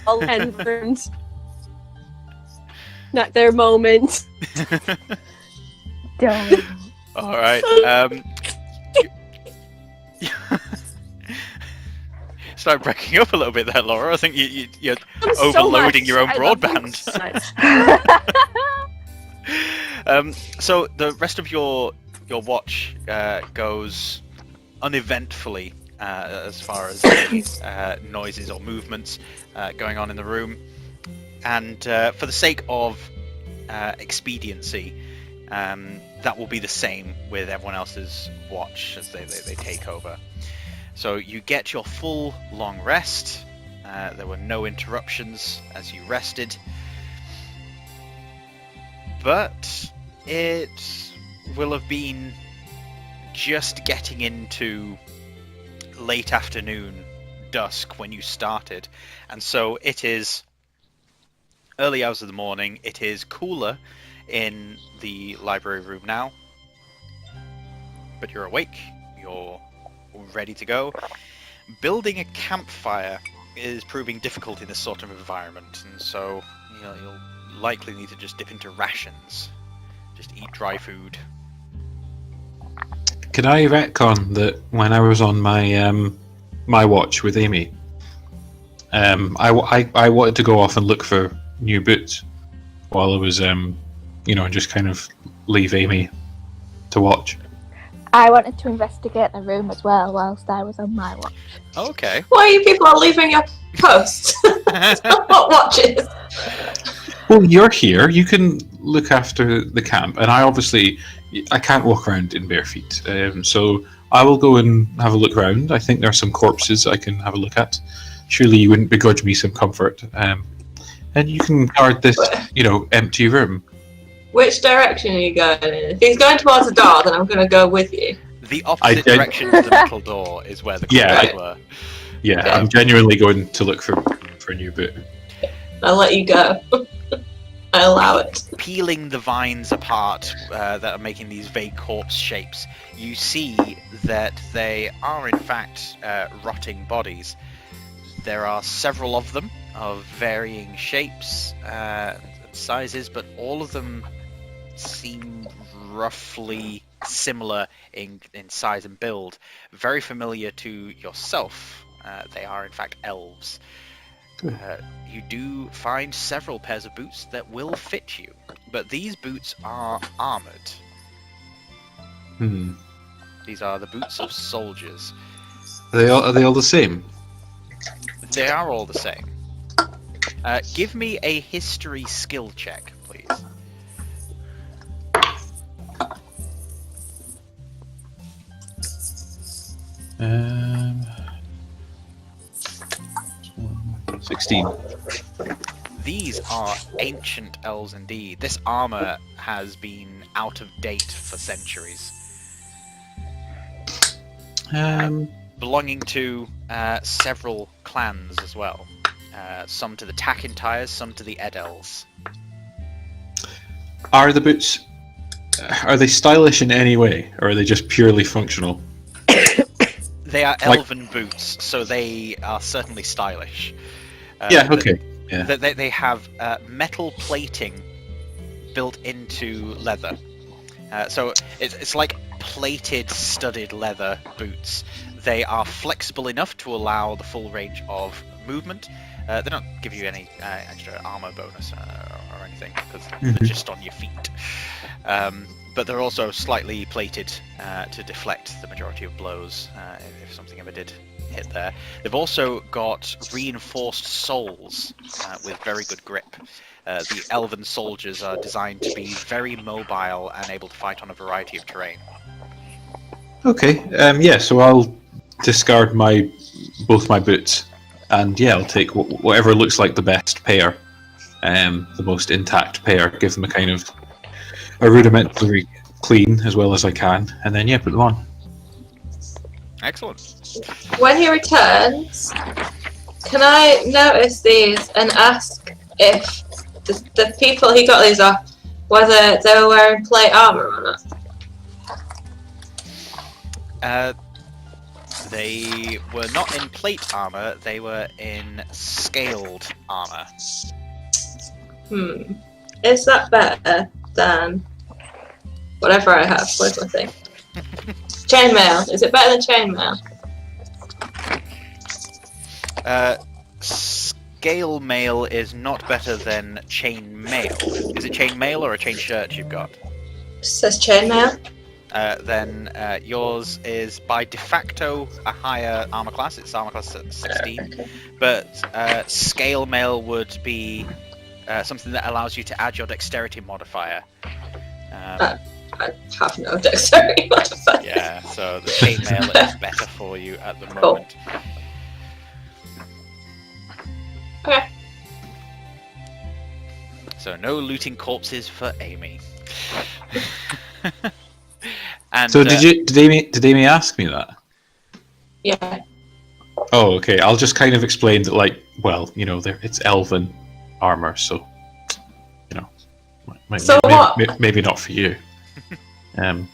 I'll end not their moment. Don't. All right. Start breaking up a little bit there, Laura. I think you're overloading your own broadband. So the rest of your watch goes uneventfully as far as noises or movements going on in the room, and for the sake of expediency, that will be the same with everyone else's watch as they take over. So you get your full long rest. There were no interruptions as you rested, but it will have been just getting into late afternoon, dusk when you started, and so it is early hours of the morning. It is cooler in the library room now, but you're awake, you're ready to go. Building a campfire is proving difficult in this sort of environment, and so you'll likely need to just dip into rations, just eat dry food. Can I retcon that when I was on my my watch with Amy, I wanted to go off and look for new boots while I was just kind of leave Amy to watch. I wanted to investigate the room as well whilst I was on my watch. Okay. Why are you people are leaving your posts? What watches? Well, you're here. You can look after the camp, and I can't walk around in bare feet. So I will go and have a look around. I think there are some corpses I can have a look at. Surely you wouldn't begrudge me some comfort. And you can guard this, empty room. Which direction are you going in? If he's going towards the door, then I'm going to go with you. The opposite direction to the metal door is where the corpses were. Yeah, Okay. I'm genuinely going to look for a new boot. I'll let you go. I allow it. Peeling the vines apart that are making these vague corpse shapes, you see that they are in fact rotting bodies. There are several of them of varying shapes and sizes, but all of them seem roughly similar in size and build. Very familiar to yourself. They are in fact elves. You do find several pairs of boots that will fit you, but these boots are armored. These are the boots of soldiers. Are they all the same? They are all the same. Give me a history skill check, please. Um, 16. These are ancient elves indeed. This armor has been out of date for centuries. Belonging to several clans as well. Some to the Tackintires, some to the Edels. Are the boots... Are they stylish in any way, or are they just purely functional? They are elven boots, so they are certainly stylish. Okay. Yeah. They have metal plating built into leather. So it's like plated, studded leather boots. They are flexible enough to allow the full range of movement. They don't give you any extra armor bonus or anything, because they're just on your feet. But they're also slightly plated to deflect the majority of blows if something ever did hit there. They've also got reinforced soles with very good grip. The elven soldiers are designed to be very mobile and able to fight on a variety of terrain. Okay. So I'll discard both my boots, and I'll take whatever looks like the best pair, the most intact pair. Give them a kind of a rudimentary clean as well as I can, and then put them on. Excellent. When he returns, Can I notice these and ask if the people he got these off, whether they were wearing plate armor or not? They were not in plate armor, they were in scaled armor. Is that better than whatever I have? Where's my thing? Chainmail. Is it better than chainmail? Scale mail is not better than chain mail. Is it chain mail or a chain shirt you've got? It says chainmail. Then yours is by de facto a higher armor class. It's armor class 16. Okay. But scale mail would be something that allows you to add your dexterity modifier. I have no dexterity modifier. Yeah, so the chain mail is better for you at the moment. Okay. So no looting corpses for Amy. And, So did Amy ask me that? Yeah. Oh, okay. I'll just kind of explain that, like, well, it's elven armor, so maybe not for you. Well,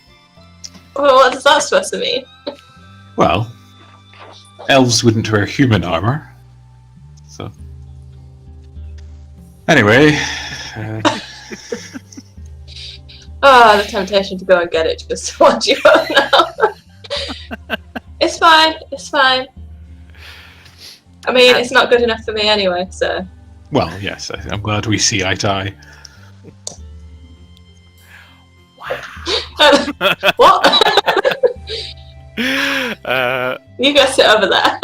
what is that supposed to mean? Well, elves wouldn't wear human armor, so. Anyway. The temptation to go and get it just to watch you go now. It's fine. I mean, it's not good enough for me anyway, so. Well, yes, I'm glad we see eye to eye. What? You go sit over there.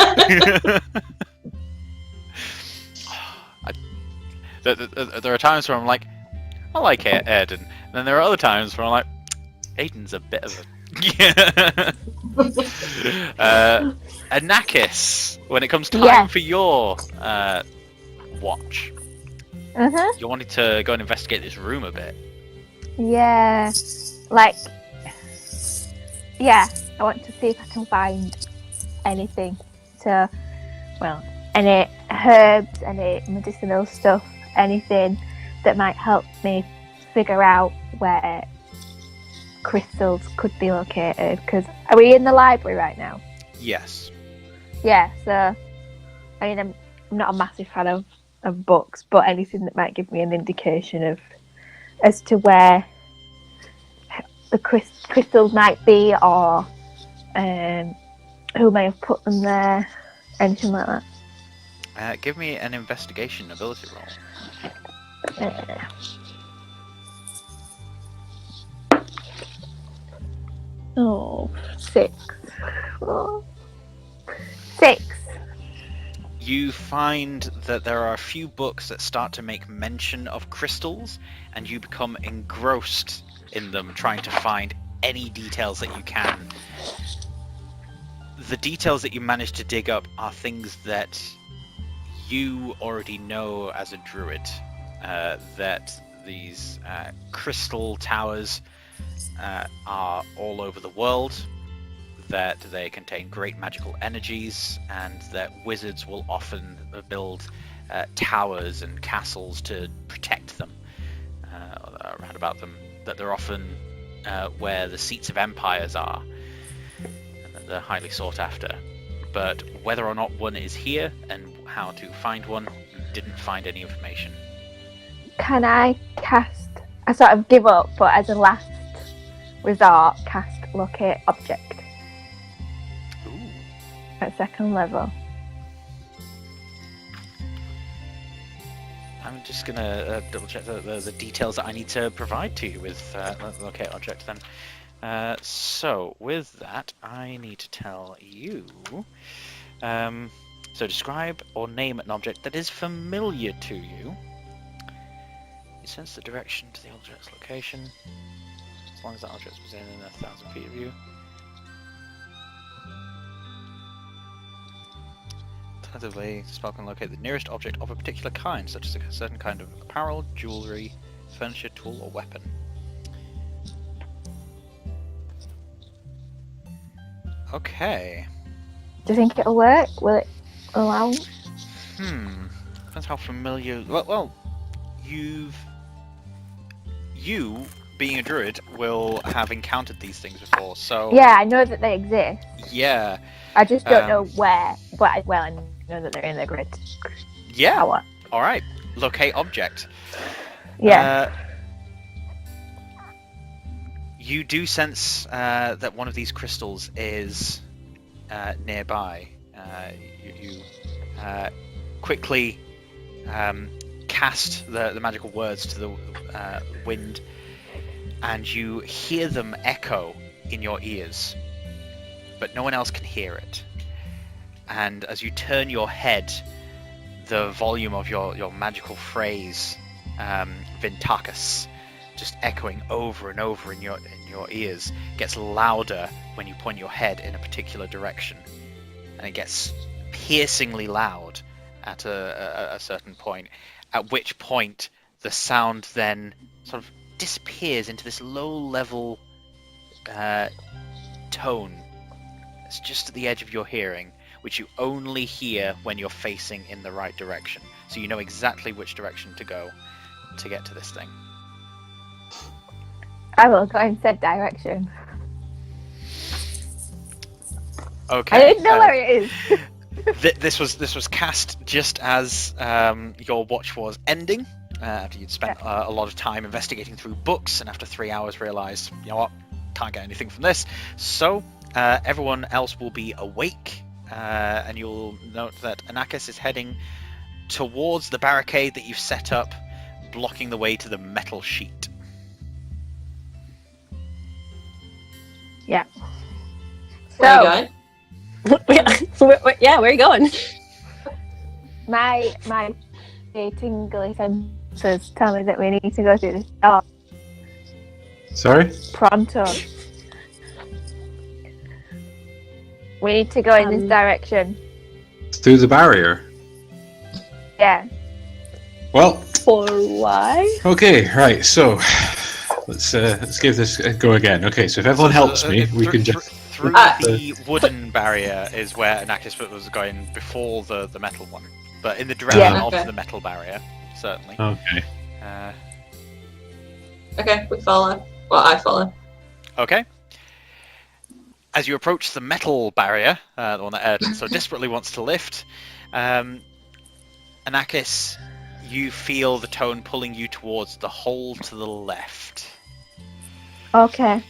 There are times where I'm like, I like Airden. And then there are other times where I'm like, Aiden's a bit of a... Anakis, when it comes time for your watch, you wanted to go and investigate this room a bit. Yeah. I want to see if I can find anything any herbs, any medicinal stuff, anything that might help me figure out where crystals could be located. Because are we in the library right now? Yes. Yeah, so I mean, I'm not a massive fan of books, but anything that might give me an indication as to where the crystals might be, or who may have put them there, anything like that. Give me an investigation ability roll. Oh, 6. Oh. 6. You find that there are a few books that start to make mention of crystals, and you become engrossed in them, trying to find any details that you can. The details that you manage to dig up are things that you already know as a druid, that these crystal towers are all over the world, that they contain great magical energies, and that wizards will often build towers and castles to protect them around about them, that they're often where the seats of empires are, and that they're highly sought after. But whether or not one is here and how to find one, didn't find any information. Can I cast, I sort of give up, but as a last resort, cast locate object? Ooh. At 2nd level. I'm just gonna double check the details that I need to provide to you with locate object then. So with that, I need to tell you. So describe or name an object that is familiar to you. You sense the direction to the object's location, as long as that object is within 1,000 feet of you. Alternatively, the spell can locate the nearest object of a particular kind, such as a certain kind of apparel, jewellery, furniture, tool, or weapon. Okay. Do you think it'll work? Will it allow? Depends how familiar. Well, you, being a druid, will have encountered these things before. So Yeah, I know that they exist. yeah. I just don't know where. But I know that they're in the grid. Yeah. Tower. All right. Locate object. Yeah. You do sense that one of these crystals is nearby. You quickly cast the magical words to the wind, and you hear them echo in your ears, but no one else can hear it. And as you turn your head, the volume of your magical phrase, Vintakus, just echoing over and over in your ears, gets louder when you point your head in a particular direction, and it gets piercingly loud at a certain point, at which point the sound then sort of disappears into this low-level tone. It's just at the edge of your hearing, which you only hear when you're facing in the right direction. So you know exactly which direction to go to get to this thing. I will go in said direction. Okay. I didn't know where it is. This was cast just as your watch was ending, after you'd spent a lot of time investigating through books, and after 3 hours realised, you know what, can't get anything from this. So everyone else will be awake, and you'll note that Anakis is heading towards the barricade that you've set up, blocking the way to the metal sheet. Yeah. Where are you going? Yeah, where are you going? My tingly senses tell me that we need to go through this door. Sorry? Pronto. We need to go in this direction. Through the barrier? Yeah. Well, For why? okay, right, so let's give this a go again. Okay, so if everyone helps me, we can just... Through the wooden barrier is where Anakis was going before the metal one, but in the direction of the metal barrier, certainly. Okay. Okay, we follow. Well, I follow. Okay. As you approach the metal barrier, the one that Airden so desperately wants to lift, Anakis, you feel the tone pulling you towards the hole to the left. Okay.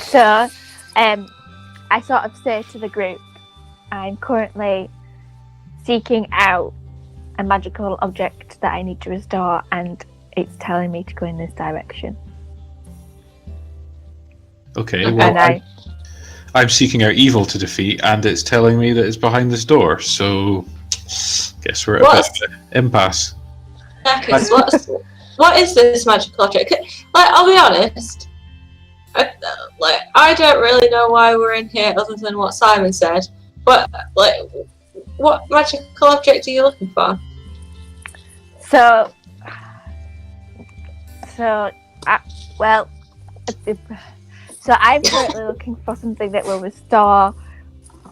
So, I sort of say to the group, I'm currently seeking out a magical object that I need to restore, and it's telling me to go in this direction. Okay, well, I'm seeking out evil to defeat, and it's telling me that it's behind this door, so guess we're at a bit of an impasse. Anakis, what is this magical object? Like, I'll be honest. I don't really know why we're in here other than what Simon said. But what magical object are you looking for? So I'm currently looking for something that will restore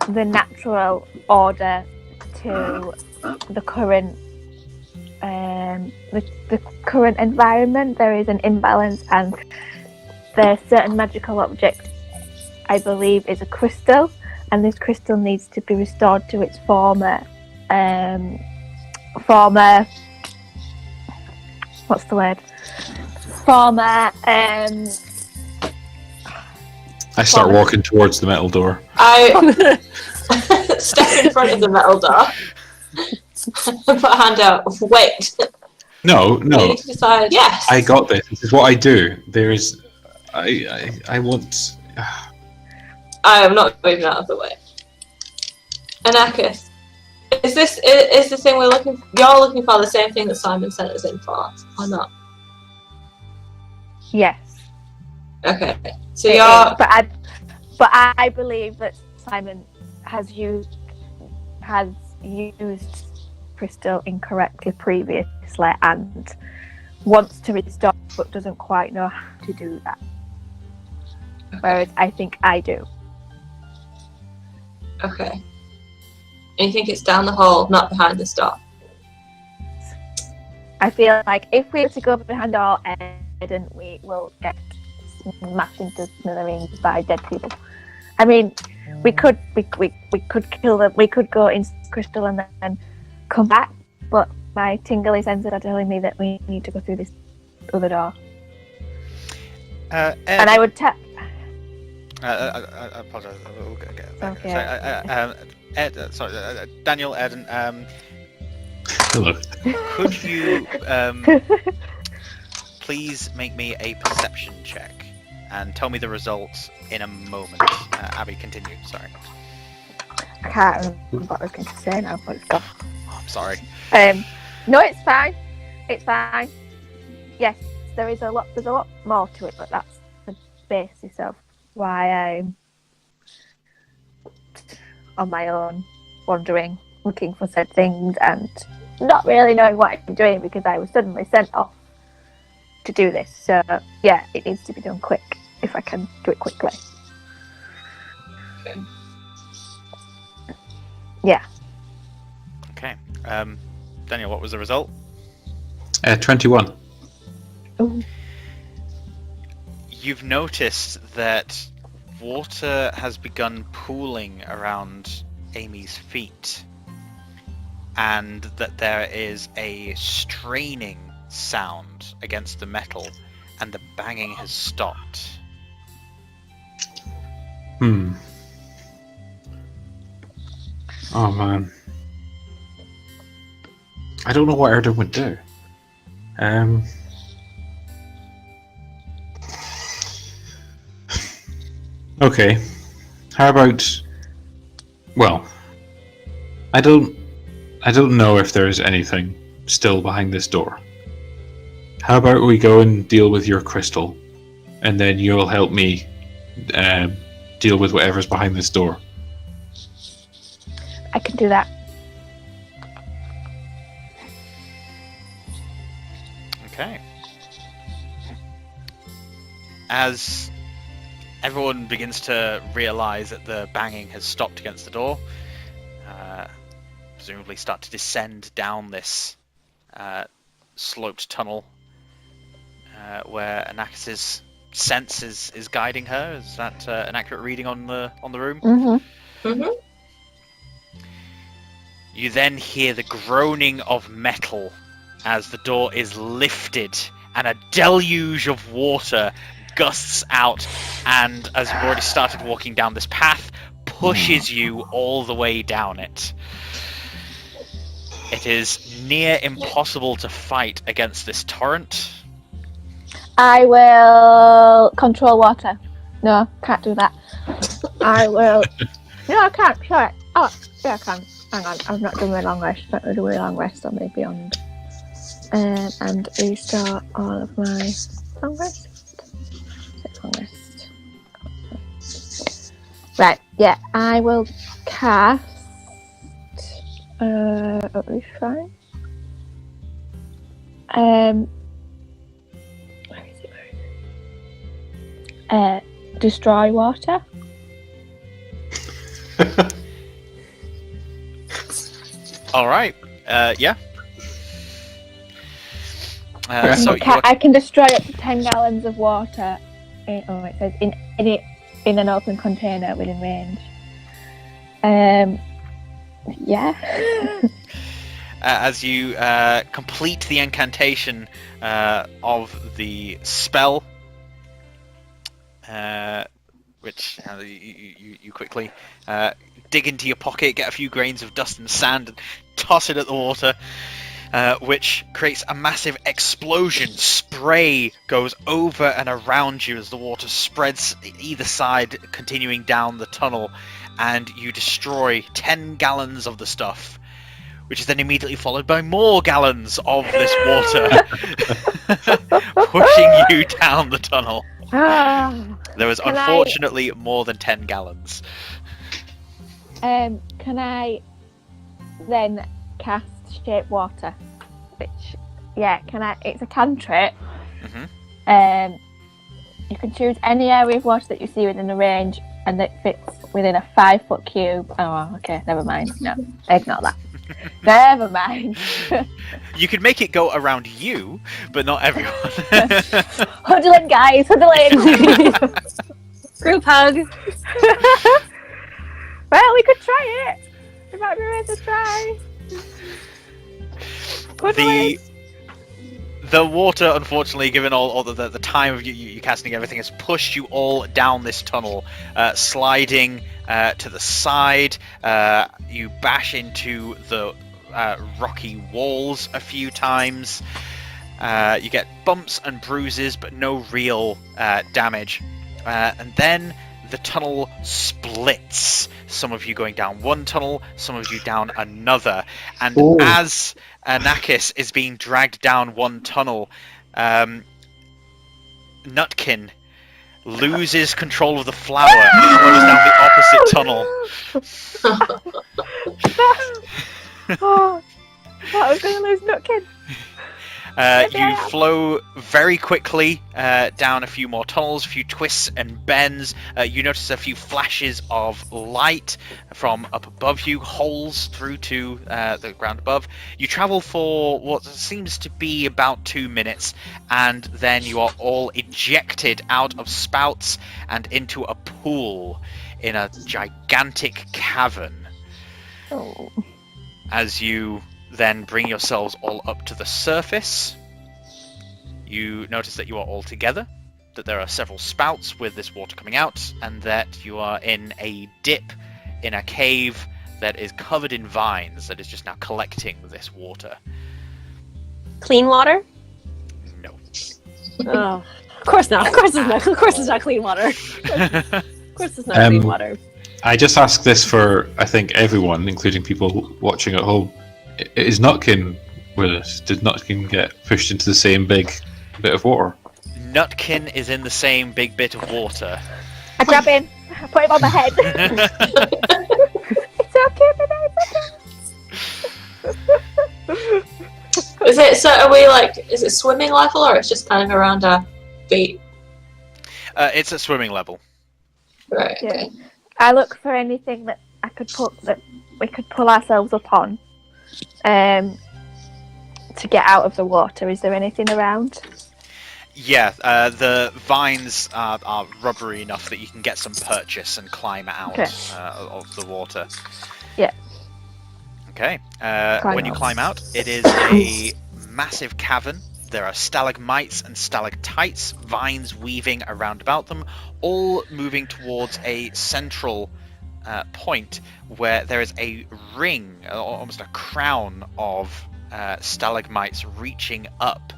the natural order to the current the current environment. There is an imbalance, and there's certain magical object, I believe, is a crystal, and this crystal needs to be restored to its former what's the word? Former I start walking towards the metal door. I step in front of the metal door and put a hand out. Wait. No. You need to decide. Yes. I got this. This is what I do. There is... I want... I am not moving out of the way. Anakis, is the thing we're looking for? You're looking for the same thing that Simon sent us in for, or not? Yes. Okay. So you're... But I believe that Simon has used crystal incorrectly previously and wants to restore, but doesn't quite know how to do that. Whereas I think I do. Okay. And you think it's down the hall, not behind this door. I feel like if we were to go behind our Airden, we will get smashed into smithereens by dead people. I mean, we could kill them. We could go into crystal and then come back. But my tingly senses are telling me that we need to go through this other door. And I would tap. I apologize. We'll get back. Okay. Sorry, Daniel, Airden. Hello. Could you please make me a perception check and tell me the results in a moment? Abby, continue. Sorry. I can't remember what I was going to say now, but it's gone. Oh, I'm sorry. No, it's fine. It's fine. Yes, there's a lot more to it, but that's the basis of why I'm on my own, wandering, looking for said things, and not really knowing what I'm doing because I was suddenly sent off to do this. So yeah, it needs to be done quick if I can do it quickly. Okay. Yeah. Okay. Daniel, what was the result? 21. Ooh. You've noticed that water has begun pooling around Amy's feet, and that there is a straining sound against the metal, and the banging has stopped. Oh man. I don't know what Airden would do. Okay. How about... Well, I don't know if there's anything still behind this door. How about we go and deal with your crystal, and then you'll help me deal with whatever's behind this door. I can do that. Okay. As everyone begins to realise that the banging has stopped against the door, presumably start to descend down this sloped tunnel where Anakis' sense is guiding her. Is that an accurate reading on the room? Mm-hmm. Mm-hmm. You then hear the groaning of metal as the door is lifted and a deluge of water gusts out, and as you've already started walking down this path, pushes you all the way down it. It is near impossible to fight against this torrent. I will control water. No, can't do that. I will. No, I can't. Sure. Oh, yeah, I can. Hang on, I've not done my long rest. Not really do a long rest on my beyond. And restart all of my long rest. Long rest. Right. Yeah, I will cast. That'll be fine. Where is it? Destroy water. All right. Yeah. So I can destroy up to 10 gallons of water. It says in an open container within range. Yeah. As you complete the incantation of the spell, which you quickly dig into your pocket, get a few grains of dust and sand, and toss it at the water, which creates a massive explosion. Spray goes over and around you as the water spreads either side, continuing down the tunnel, and you destroy 10 gallons of the stuff, which is then immediately followed by more gallons of this water, pushing you down the tunnel. There was unfortunately more than 10 gallons. Can I then cast shape water? Which, yeah, can I? It's a cantrip. Mm-hmm. You can choose any area of water that you see within the range and that fits within a 5-foot cube. Oh, okay, never mind. No, ignore that. Never mind. You could make it go around you, but not everyone. Huddle in, guys, huddle in. Group hug. Well, we could try it. We might be ready to try. The water, unfortunately, given all the time of you casting everything, has pushed you all down this tunnel, sliding to the side. You bash into the rocky walls a few times. You get bumps and bruises, but no real damage. And then the tunnel splits. Some of you going down one tunnel, some of you down another. And as Anakis is being dragged down one tunnel, Nutkin loses control of the flower and goes down the opposite tunnel. Oh, I thought I was going to lose Nutkin. You flow very quickly down a few more tunnels, a few twists and bends. You notice a few flashes of light from up above you, holes through to the ground above. You travel for what seems to be about 2 minutes, and then you are all ejected out of spouts and into a pool in a gigantic cavern. Oh. As you then bring yourselves all up to the surface, you notice that you are all together, that there are several spouts with this water coming out, and that you are in a dip in a cave that is covered in vines that is just now collecting this water. Clean water? No. Oh, of course not. Of course it's not. Of course it's not clean water. Of course it's not clean water. I just ask this for, I think, everyone, including people watching at home. Is Nutkin with us? Did Nutkin get pushed into the same big bit of water? Nutkin is in the same big bit of water. I grab him, I put him on the head. It's okay, baby, Is it, so are we like, is it swimming level or it's just kind of around our feet? It's at swimming level. Right, Yeah. okay. I look for anything that I could put, that we could pull ourselves up on to get out of the water. Is there anything around? Yeah, the vines are rubbery enough that you can get some purchase and climb out of the water. Yeah. Okay. Climb When you out. climb out, it is a massive cavern. There are stalagmites and stalactites, vines weaving around about them, all moving towards a central point where there is a ring, almost a crown of stalagmites reaching up,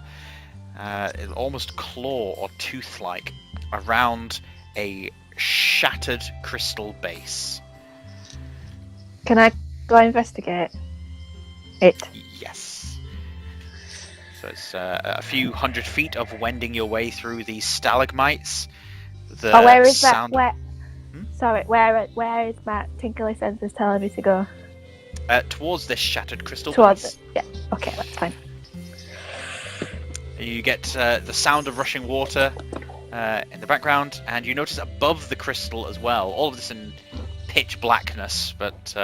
almost claw or tooth-like, around a shattered crystal base. Can I go investigate it? Yes. So it's a few hundred feet of wending your way through these stalagmites. Where is that? sound- Where? Sorry, where is my tinkly senses telling me to go? Towards this shattered crystal Towards base. it. Yeah. Okay, that's fine. You get the sound of rushing water in the background, and you notice above the crystal as well. All of this in pitch blackness, but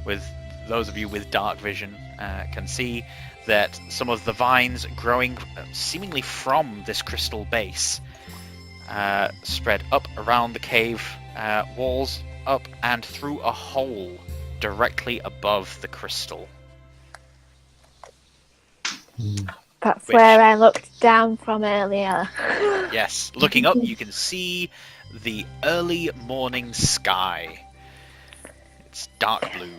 with those of you with dark vision can see that some of the vines growing seemingly from this crystal base spread up around the cave walls, up and through a hole directly above the crystal. That's where I looked down from earlier. Yes, looking up, you can see the early morning sky. It's dark blue.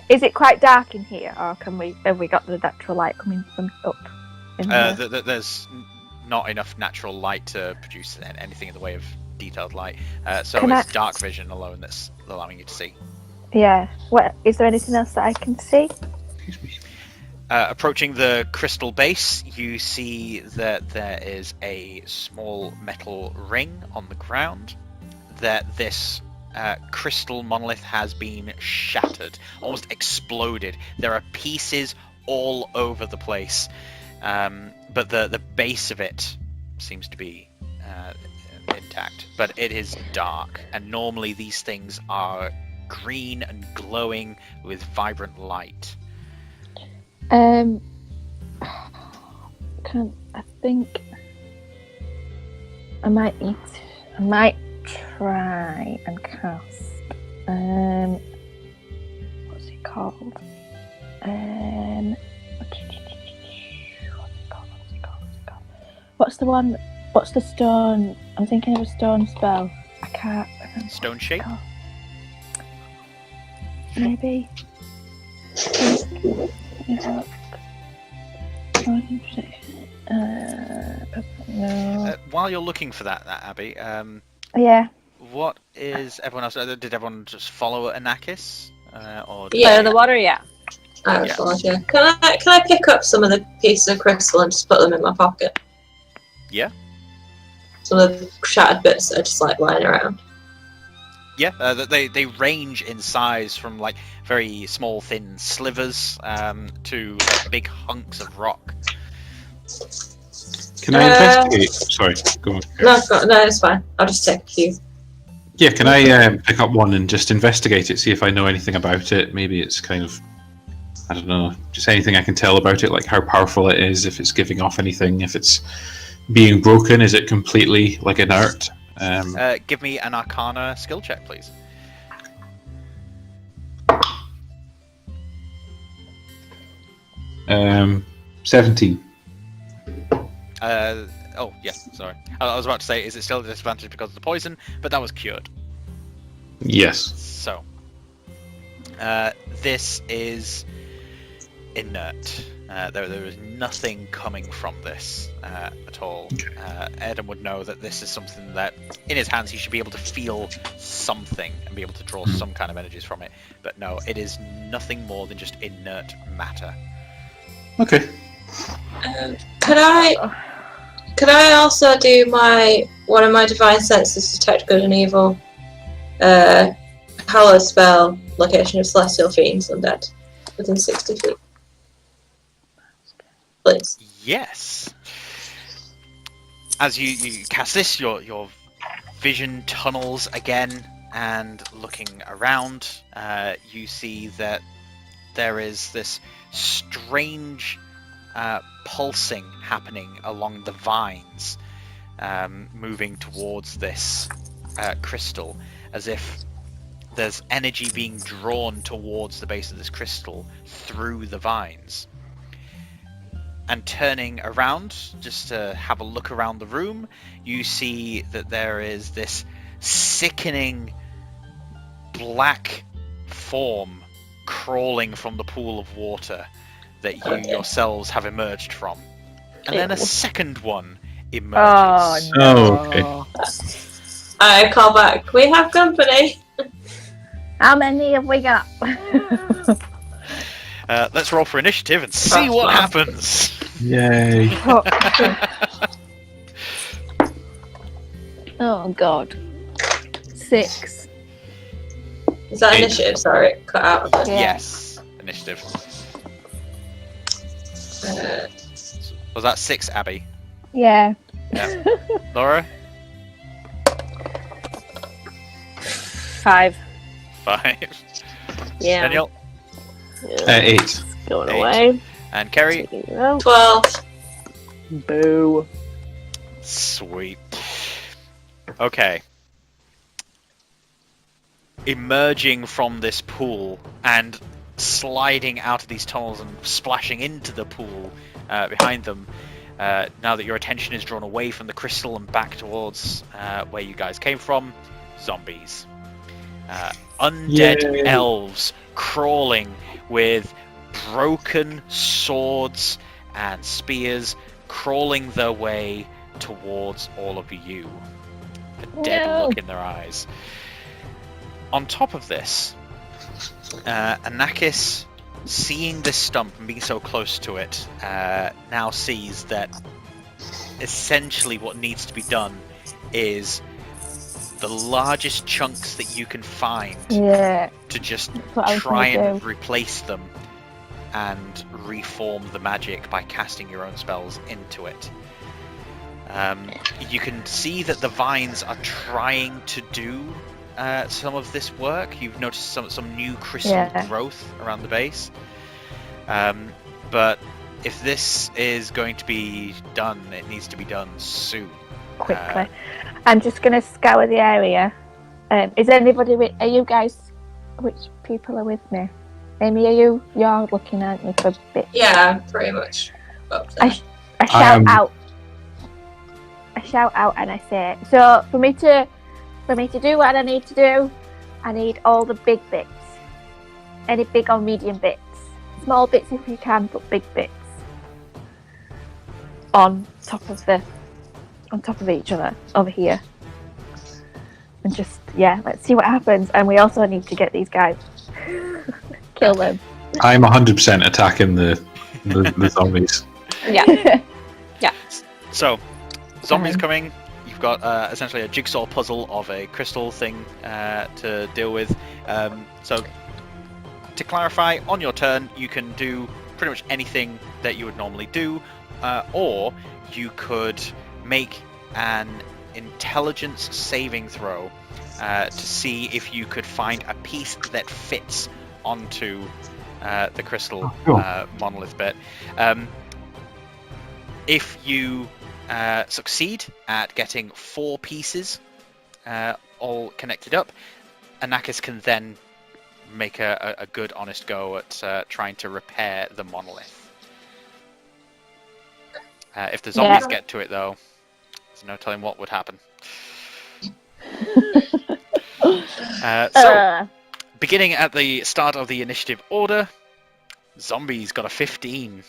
Is it quite dark in here, or have we got the natural light coming from up in here? There's not enough natural light to produce anything in the way of detailed light, so Can it's I- dark vision alone that's allowing you to see. Yeah. What is there anything else that I can see? Approaching the crystal base, you see that there is a small metal ring on the ground, that this crystal monolith has been shattered, almost exploded. There are pieces all over the place, but the base of it seems to be intact, but it is dark, and normally these things are green and glowing with vibrant light. I think I might try and cast. What's it called? What's the one? What's the stone? I'm thinking of a stone spell. I can't remember. Stone shape? Maybe. No. While you're looking for that Abby, Yeah. what is everyone else? Did everyone just follow Anakis? Or Yeah, the water, yeah. I Yeah. thought, yeah. Can I pick up some of the pieces of crystal and just put them in my pocket? Yeah. Some of the shattered bits that are just like lying around. Yeah, they range in size from like very small, thin slivers to like, big hunks of rock. Can I investigate? Sorry, go on. No, it's fine. I'll just take a few. Yeah, can I pick up one and just investigate it, see if I know anything about it? Maybe it's kind of, I don't know, just anything I can tell about it, like how powerful it is, if it's giving off anything, if it's being broken, is it completely like inert? Give me an Arcana skill check, please. Um, 17. Oh, yeah, sorry. I was about to say, is it still a disadvantage because of the poison? But that was cured. Yes. So, this is inert. There is nothing coming from this at all. Airden would know that this is something that, in his hands, he should be able to feel something and be able to draw some kind of energies from it. But no, it is nothing more than just inert matter. Okay. Could I also do one of my divine senses, detect good and evil? Hallow spell, location of celestial fiends, undead, within 60 feet. Please. Yes. As you cast this, your vision tunnels again, and looking around, you see that there is this strange pulsing happening along the vines, moving towards this crystal, as if there's energy being drawn towards the base of this crystal through the vines. And turning around, just to have a look around the room, you see that there is this sickening black form crawling from the pool of water that you yourselves have emerged from. And then a second one emerges. Oh, okay. I call back. We have company. How many have we got? Let's roll for initiative and see what happens. Yay. Oh god. 6. Is that 8. initiative? Sorry, it cut out. Yeah. Yes, initiative. Was that 6, Abby? Yeah. Yeah. Laura? 5. 5. Yeah. Daniel? 8. Going 8. away. And Kerry? Taking it out. 12. Boo. Sweet. Okay. Emerging from this pool and sliding out of these tunnels and splashing into the pool behind them, now that your attention is drawn away from the crystal and back towards where you guys came from, zombies. Undead Yay. elves crawling with broken swords and spears, crawling their way towards all of you. A dead No. look in their eyes. On top of this, Anakis, seeing this stump and being so close to it, now sees that essentially what needs to be done is the largest chunks that you can find Yeah. to just That's what I was try gonna and do. replace them and reform the magic by casting your own spells into it. You can see that the vines are trying to do some of this work. You've noticed some new crystal growth around the base. But if this is going to be done, it needs to be done soon. Quickly. I'm just going to scour the area. Is anybody with... Are you guys... Which people are with me? Amy, you're looking at me for bits. Yeah, pretty much. I shout out. I shout out and I say, so for me to do what I need to do, I need all the big bits. Any big or medium bits. Small bits if you can, but big bits. On top of each other over here. And just let's see what happens. And we also need to get these guys. Kill them. I'm 100% attacking the zombies. Yeah. Yeah. So, zombies coming. You've got essentially a jigsaw puzzle of a crystal thing to deal with. So, to clarify, on your turn, you can do pretty much anything that you would normally do, or you could make an intelligence saving throw to see if you could find a piece that fits onto the crystal monolith bit. If you succeed at getting 4 pieces all connected up, Anakis can then make a good honest go at trying to repair the monolith. If the zombies get to it though, there's no telling what would happen. So, beginning at the start of the initiative order, zombies got a 15.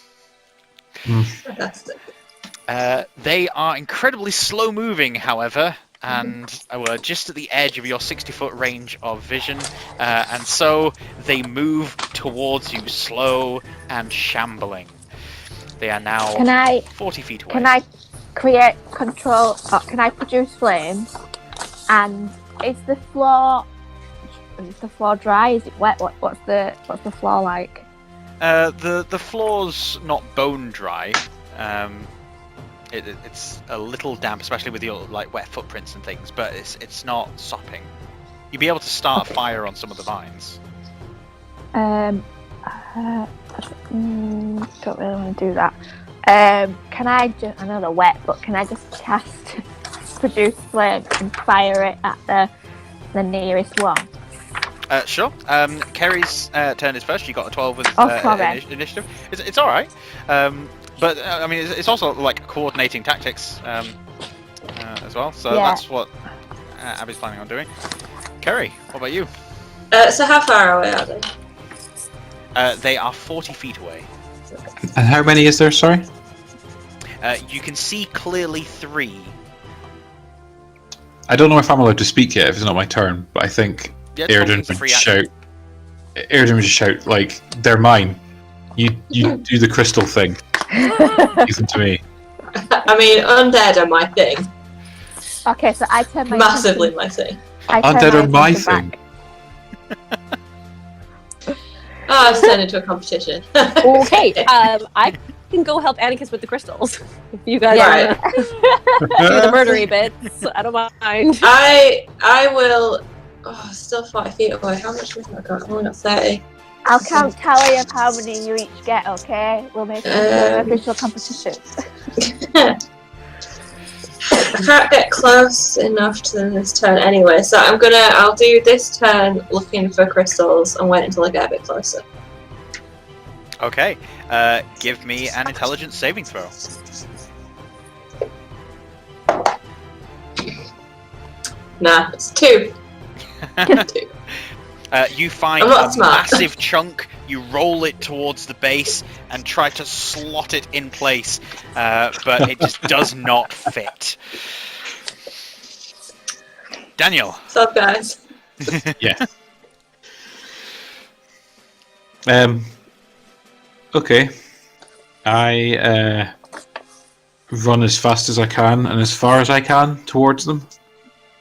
They are incredibly slow moving, however, and were just at the edge of your 60-foot range of vision, and so they move towards you slow and shambling. They are now 40 feet away. Can I create control? Can I produce flames? And is the floor dry? Is it wet? What's the floor like? The floor's not bone dry. It's a little damp, especially with your wet footprints and things, but it's not sopping. You'd be able to start a fire on some of the vines. Don't really want to do that. Can I just? I know they're wet, but can I just cast produce flame and fire it at the nearest one? Sure. Kerry's turn is first. You got a 12 with initiative. It's all right. But I mean, it's also coordinating tactics as well. So that's what Abby's planning on doing. Kerry, what about you? So how far away are they? They are 40 feet away. And how many is there? Sorry. You can see clearly 3. I don't know if I'm allowed to speak yet if it's not my turn, but I think Airden would shout. Airden would just shout "They're mine! You do the crystal thing. Listen to me." I mean, undead are my thing. Okay, so I turn my massively my thing. Undead are my thing. Oh, I've turned into a competition. Okay, I can go help Anakis with the crystals. If you guys want to do the murdery bits, I don't mind. I will. Oh, still 40 feet away. How much have I got? I've only got 30. I'll count tally of how many you each get. Okay, we'll make an official competition. I can't get close enough to them this turn anyway, so I'll do this turn looking for crystals and wait until I get a bit closer. Okay, give me an intelligence saving throw. Nah, it's 2. 2. You find a massive chunk, you roll it towards the base and try to slot it in place, but it just does not fit. Daniel. What's up, guys? Yeah. Okay. I run as fast as I can and as far as I can towards them,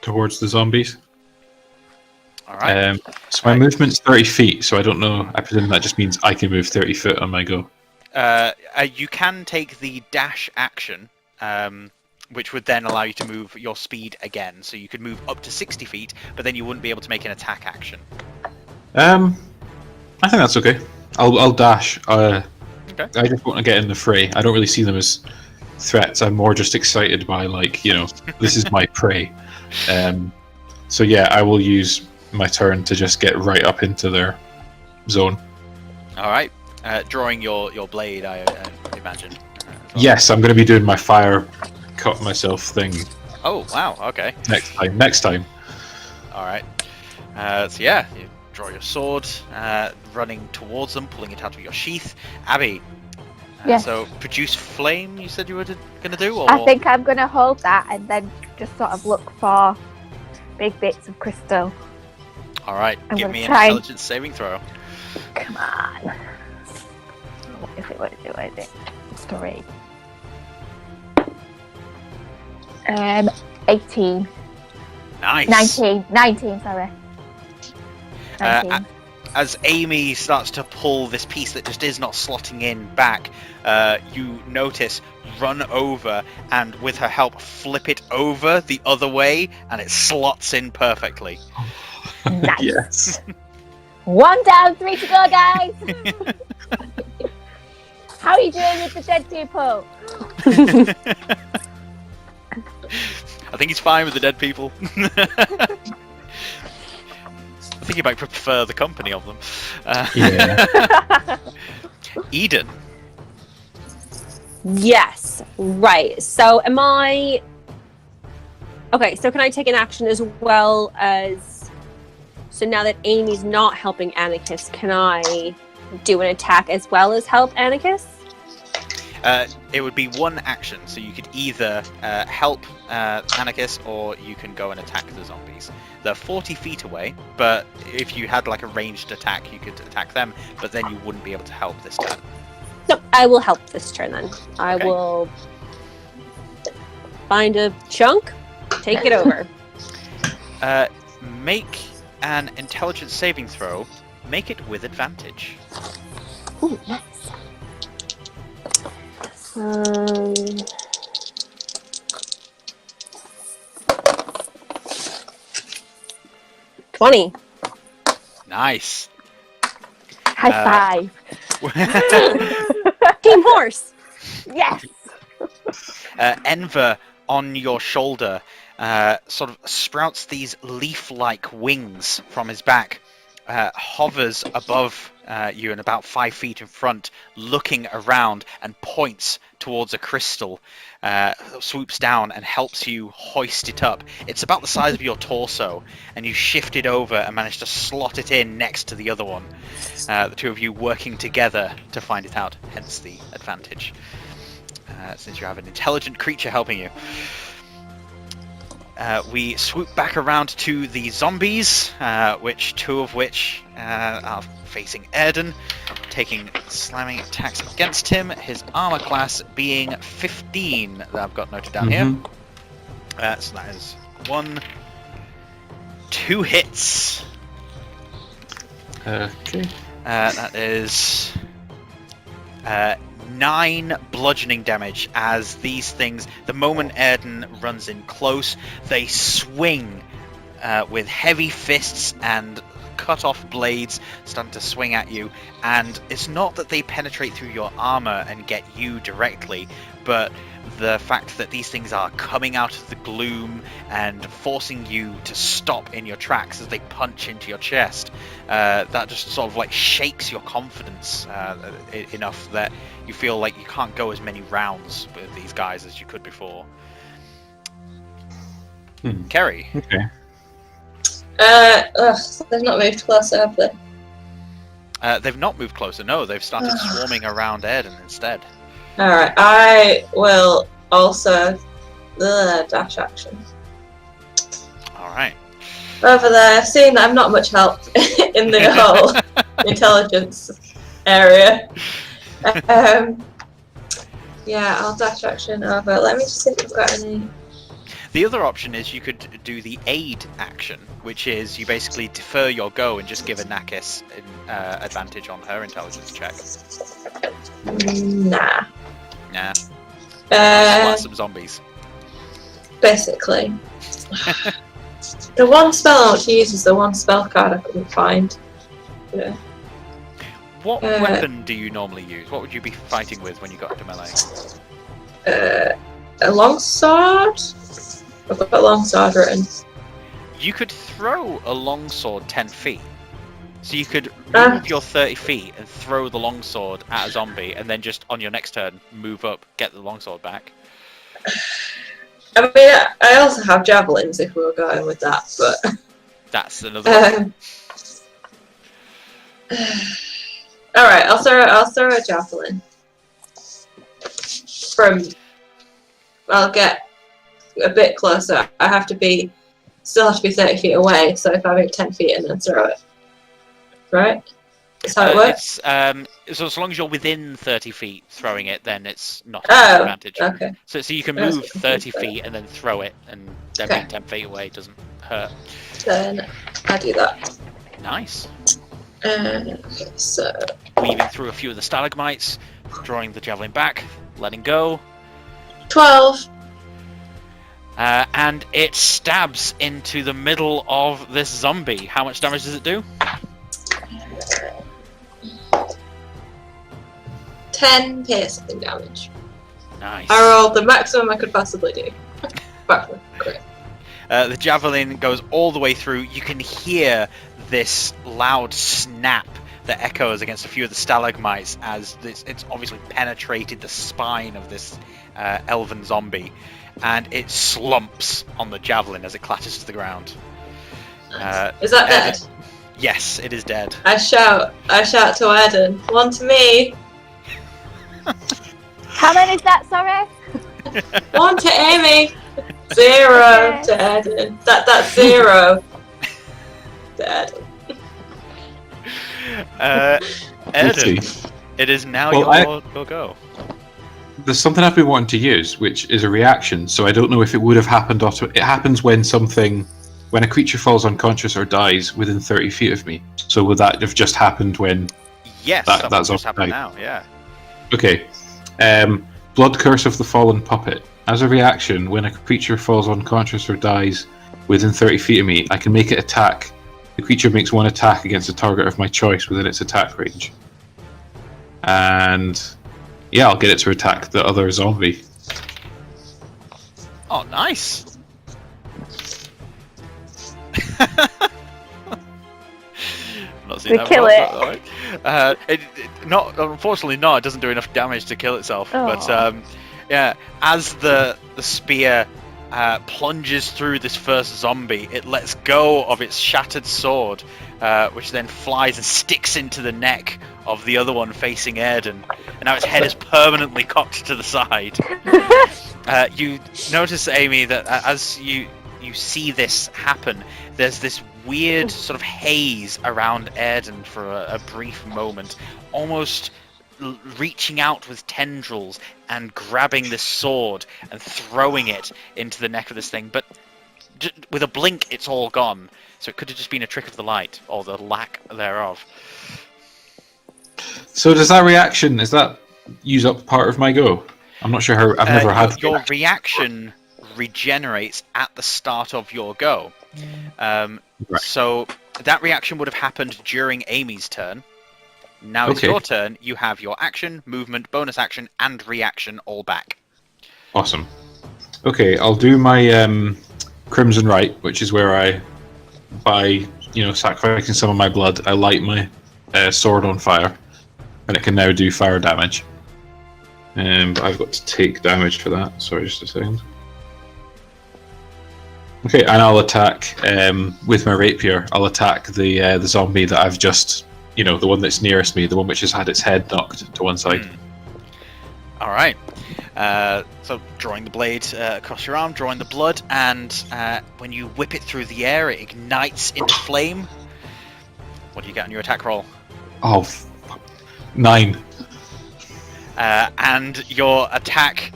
towards the zombies. All right. So my movement's 30 feet, so I don't know. I presume that just means I can move 30 foot on my go. You can take the dash action, which would then allow you to move your speed again. So you could move up to 60 feet, but then you wouldn't be able to make an attack action. I think that's okay. I'll dash. Okay. I just want to get in the fray. I don't really see them as threats. I'm more just excited by, like, this is my prey. So yeah, I will use my turn to just get right up into their zone. All right. Drawing your blade, I imagine. Well. Yes, I'm going to be doing my fire cut myself thing. Oh, wow. Okay. Next time. All right. So yeah, you draw your sword, running towards them, pulling it out of your sheath. Abby. Yes. So produce flame. You said you were going to do. Or... I think I'm going to hold that and then just sort of look for big bits of crystal. All right. I'm Give gonna me an try. intelligence saving throw. Come on. What is it? 3. 18. Nice. 19, sorry. 19. As Amy starts to pull this piece that just is not slotting in back, you notice, run over, and with her help, flip it over the other way, and it slots in perfectly. Nice. Yes. 1 down, 3 to go, guys! How are you doing with the dead people? I think he's fine with the dead people. I think he might prefer the company of them. Yeah. Eden. Yes, right. So am I... Okay, so can I take an action as well as... So now that Amy's not helping Anakis, can I do an attack as well as help Anakis? It would be one action, so you could either help Anakis, or you can go and attack the zombies. They're 40 feet away, but if you had like a ranged attack, you could attack them, but then you wouldn't be able to help this turn. No, I will help this turn then. I Okay. will find a chunk, take it over. Make an intelligence saving throw. Make it with advantage. Ooh, nice. 20. Nice. High five. Team horse. Yes. Enver on your shoulder sort of sprouts these leaf-like wings from his back, hovers above you and about 5 feet in front, looking around, and points towards a crystal, swoops down and helps you hoist it up. It's about the size of your torso, and you shift it over and manage to slot it in next to the other one. The two of you working together to find it out, hence the advantage, since you have an intelligent creature helping you. We swoop back around to the zombies, two of which are facing Airden, taking slamming attacks against him, his armor class being 15 that I've got noted down here. So that is 2 hits. Okay. That is 9 bludgeoning damage as these things, the moment Airden runs in close, they swing with heavy fists and cut off blades starting to swing at you, and it's not that they penetrate through your armor and get you directly, but the fact that these things are coming out of the gloom and forcing you to stop in your tracks as they punch into your chest, that just sort of like shakes your confidence enough that you feel like you can't go as many rounds with these guys as you could before. Kerry. Okay. They've not moved closer, have they? They've not moved closer, no, they've started swarming around Airden instead. Alright, I will also dash action. Alright. Over there, seeing that I'm not much help in the whole intelligence area. Yeah, I'll dash action over. Let me just see if we've got any. The other option is you could do the aid action, which is you basically defer your go and just give Anakis advantage on her intelligence check. Nah. Nah. Uh, Some zombies. Basically. The one spell I want to use is the one spell card I couldn't find. Yeah. What weapon do you normally use? What would you be fighting with when you got into melee? A longsword? I've got a longsword written. You could throw a longsword 10 feet. So you could move your 30 feet and throw the longsword at a zombie, and then just on your next turn, move up, get the longsword back. I mean, I also have javelins if we were going with that, but... That's another one. Alright, I'll throw a javelin. I'll get a bit closer. Still have to be 30 feet away, so if I move 10 feet and then throw it. Right? That's how it works? So as long as you're within 30 feet throwing it, then it's not an advantage. Okay. So you can move 30 feet and then throw it, and then being 10 feet away doesn't hurt. Then I do that. Nice. Okay, so... Weaving through a few of the stalagmites, drawing the javelin back, letting go. 12. And it stabs into the middle of this zombie. How much damage does it do? 10 piercing damage. Nice. I rolled the maximum I could possibly do. Great. The javelin goes all the way through. You can hear this loud snap that echoes against a few of the stalagmites as it's obviously penetrated the spine of this elven zombie, and it slumps on the javelin as it clatters to the ground. Is that dead? Yes, it is dead. I shout to Airden, one to me. How many is that, sorry? 1 to Amy. 0 to Airden. That's 0 to Airden. Airden, it is now your go. There's something I've been wanting to use, which is a reaction, so I don't know if it would have happened it happens when a creature falls unconscious or dies within 30 feet of me. So would that have just happened when... Yes, that's just happened now, yeah. Okay. Blood Curse of the Fallen Puppet. As a reaction, when a creature falls unconscious or dies within 30 feet of me, I can make it attack. The creature makes one attack against a target of my choice within its attack range. And... yeah, I'll get it to attack the other zombie. Oh, nice! Kill it. Unfortunately, not. It doesn't do enough damage to kill itself. Oh. But yeah, as the spear plunges through this first zombie, it lets go of its shattered sword, which then flies and sticks into the neck of the other one facing Airden, and now its head is permanently cocked to the side. You notice, Amy, that as you see this happen, there's this weird sort of haze around Airden for a brief moment, almost reaching out with tendrils and grabbing this sword and throwing it into the neck of this thing, but with a blink it's all gone. So it could have just been a trick of the light, or the lack thereof. So does that reaction, use up part of my go? I'm not sure how, I've never had... Your reaction regenerates at the start of your go. Right. So that reaction would have happened during Amy's turn. Now it's your turn. You have your action, movement, bonus action, and reaction all back. Awesome. Okay, I'll do my Crimson Rite, which is where by sacrificing some of my blood, I light my sword on fire, and it can now do fire damage. But I've got to take damage for that. Sorry, just a second. Okay, and I'll attack with my rapier. I'll attack the zombie that I've just, the one that's nearest me, the one which has had its head knocked to one side. All right. So drawing the blade across your arm, drawing the blood, and when you whip it through the air, it ignites into flame. What do you get on your attack roll? Oh, 9. And your attack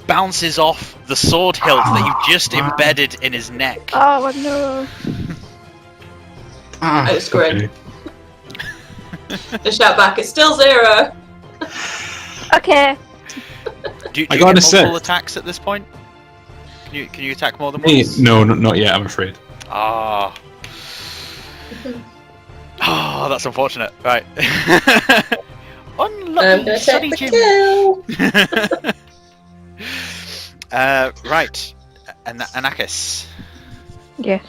bounces off the sword hilt that you've just embedded in his neck. Oh no! I was great. Just shout back, it's still 0. Okay. Do you get multiple attacks at this point? Can you attack more than Hey, once? no, not yet. I'm afraid. Ah. Oh, that's unfortunate. Right. I'm Unlucky, gonna Sunny take the Jim. kill. Right. Anakis. Yes.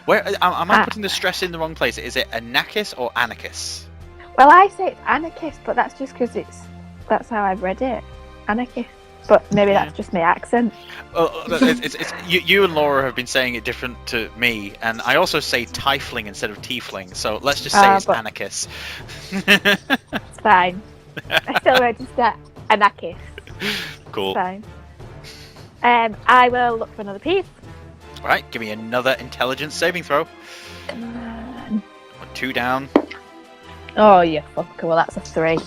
Where am I putting the stress in the wrong place? Is it Anakis or Anakis? Well, I say it's Anarchist, but that's just because that's how I've read it. Anarchist. But maybe that's just my accent. It's you and Laura have been saying it different to me, and I also say Tiefling instead of Tiefling, so let's just say it's Anakis. It's fine. I still register Anarchist. Cool. Fine. I will look for another piece. Alright, give me another intelligence saving throw. Come on. 2 down. Oh, you fucker. Well, that's a 3.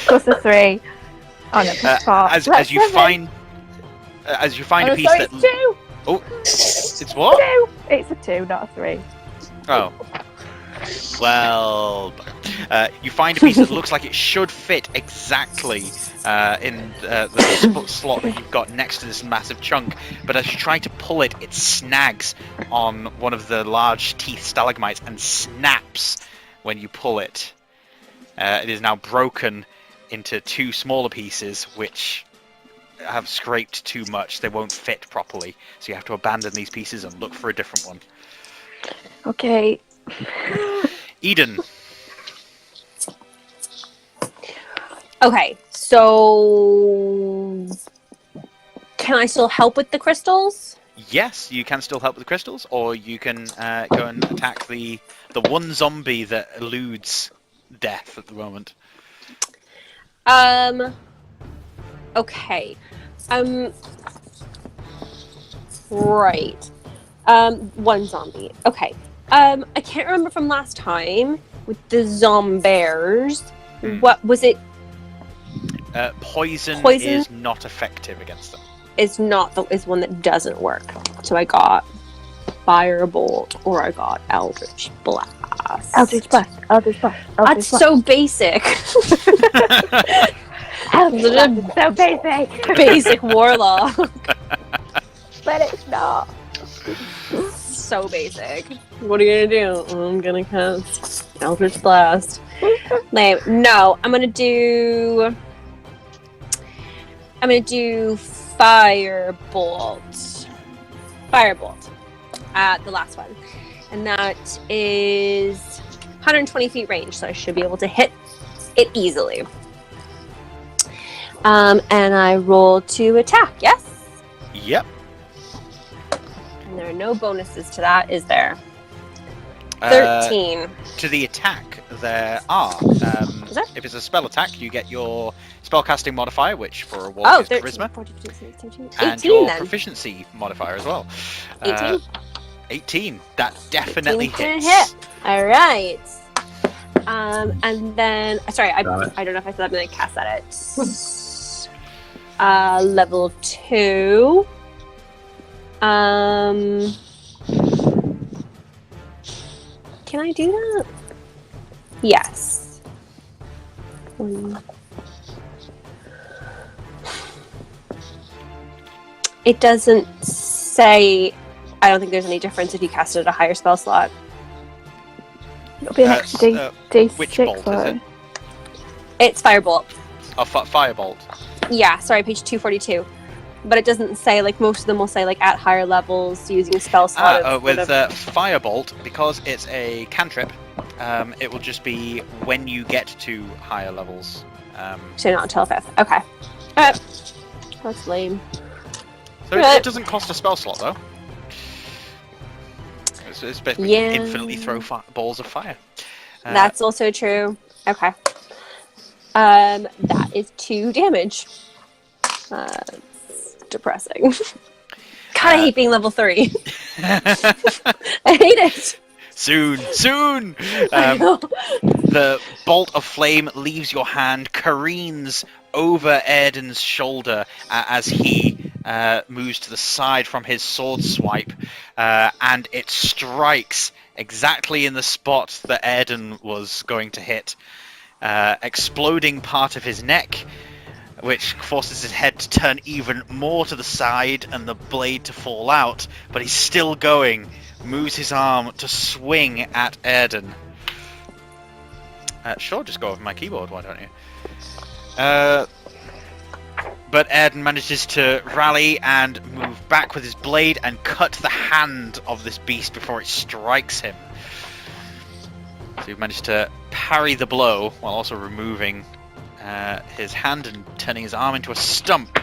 Plus a 3. Oh, no, plus 4. As you find a piece sorry, that... it's 2! Oh, it's what? 2! It's a 2, not a 3. Oh. Well, you find a piece that looks like it should fit exactly in the slot that you've got next to this massive chunk, but as you try to pull it, it snags on one of the large teeth stalagmites and snaps when you pull it. It is now broken into 2 smaller pieces, which have scraped too much. They won't fit properly, so you have to abandon these pieces and look for a different one. Okay. Eden. Okay, so can I still help with the crystals? Yes, you can still help with the crystals, or you can go and attack the one zombie that eludes death at the moment. Okay. Right. One zombie. Okay. I can't remember from last time with the zombies. What was it? Poison is not effective against them. Is one that doesn't work. So I got Firebolt or I got Eldritch Blast. Eldritch Blast. That's so basic. Eldritch Blast is so basic. Basic Warlock. But it's not. So basic. What are you gonna do? I'm gonna cast Eldritch Blast. Lame. No, I'm gonna do Firebolt. The last one. And that is 120 feet range, so I should be able to hit it easily. And I roll to attack, yes? Yep. And there are no bonuses to that, is there? 13. To the attack, there are. If it's a spell attack, you get your spellcasting modifier, which for a warlock is 13, charisma, 14, 15, 16, 18, and your then. proficiency modifier as well. 18. 18. That definitely 18 hits. hit. All right. And then, sorry, I don't know if I said I'm going to cast that at level 2. Can I do that? Yes. It doesn't say. I don't think there's any difference if you cast it at a higher spell slot. It'll be an extra D6. Which bolt is it? It's Firebolt. Oh, Firebolt. Yeah, sorry, page 242. But it doesn't say, like, most of them will say, like, at higher levels using a spell slot. With Firebolt, because it's a cantrip, it will just be when you get to higher levels. So not until 5th. Okay. Alright. That's lame. So it doesn't cost a spell slot, though. It's basically infinitely throw balls of fire. That's also true. Okay. That is 2 damage. Depressing. God, I hate being level 3. I hate it. Soon. The bolt of flame leaves your hand, careens over Airden's shoulder as he moves to the side from his sword swipe, and it strikes exactly in the spot that Airden was going to hit, exploding part of his neck, which forces his head to turn even more to the side and the blade to fall out, but he's still going, moves his arm to swing at Airden. Sure, just go over my keyboard, why don't you? But Airden manages to rally and move back with his blade and cut the hand of this beast before it strikes him. So he managed to parry the blow while also removing his hand and turning his arm into a stump.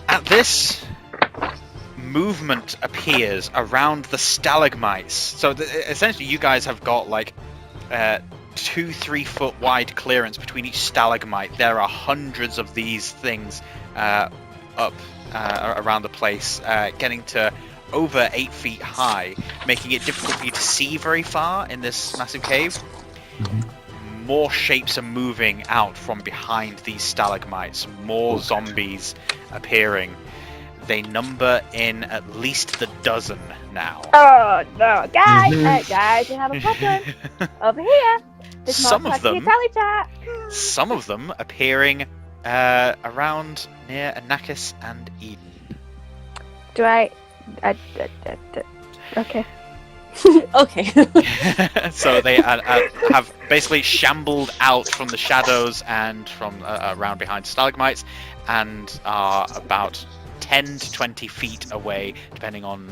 At this, movement appears around the stalagmites. So essentially you guys have got like 2-3 foot wide clearance between each stalagmite. There are hundreds of these things up around the place, getting to over 8 feet high, making it difficult for you to see very far in this massive cave. More shapes are moving out from behind these stalagmites, more zombies appearing. They number in at least the dozen now. Oh no, guys, guys, we have a problem over here. Some of them appearing around near Anakis and Eden. Okay. Okay. So they have basically shambled out from the shadows and from around behind stalagmites, and are about 10 to 20 feet away, depending on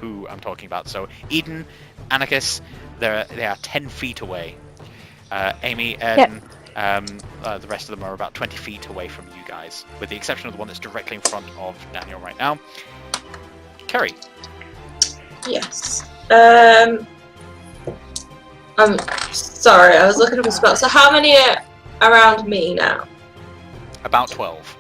who I'm talking about. So Eden, Anakis, they are 10 feet away. Amy, Airden, the rest of them are about 20 feet away from you guys, with the exception of the one that's directly in front of Daniel right now. Kerry. Yes. I'm sorry, I was looking up a spell. So how many are around me now? About 12.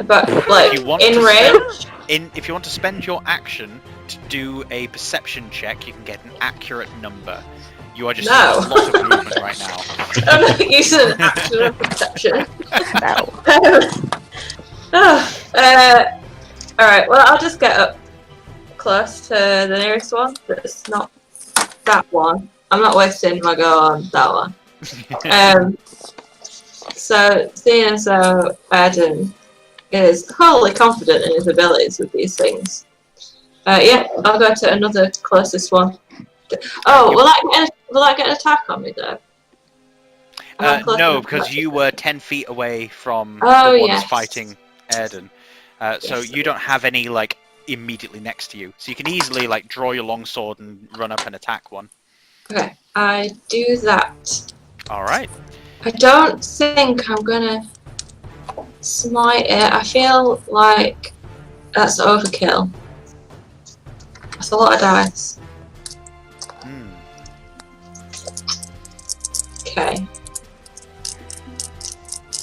About, like, in range? If you want to spend your action to do a perception check, you can get an accurate number. You are just seeing a lot of movement right now. I'm not using an action of perception. Alright, well, I'll just get up close to the nearest one, but it's not that one. I'm not wasting my go on that one. So, seeing as though Airden is wholly confident in his abilities with these things, I'll go to another closest one. Oh, will that get an attack on me though? No, because you were 10 feet away from the one that's fighting Airden. So you don't have any like immediately next to you. So you can easily like draw your longsword and run up and attack one. Okay, I do that. Alright. I don't think I'm gonna smite it. I feel like that's overkill. That's a lot of dice. Okay.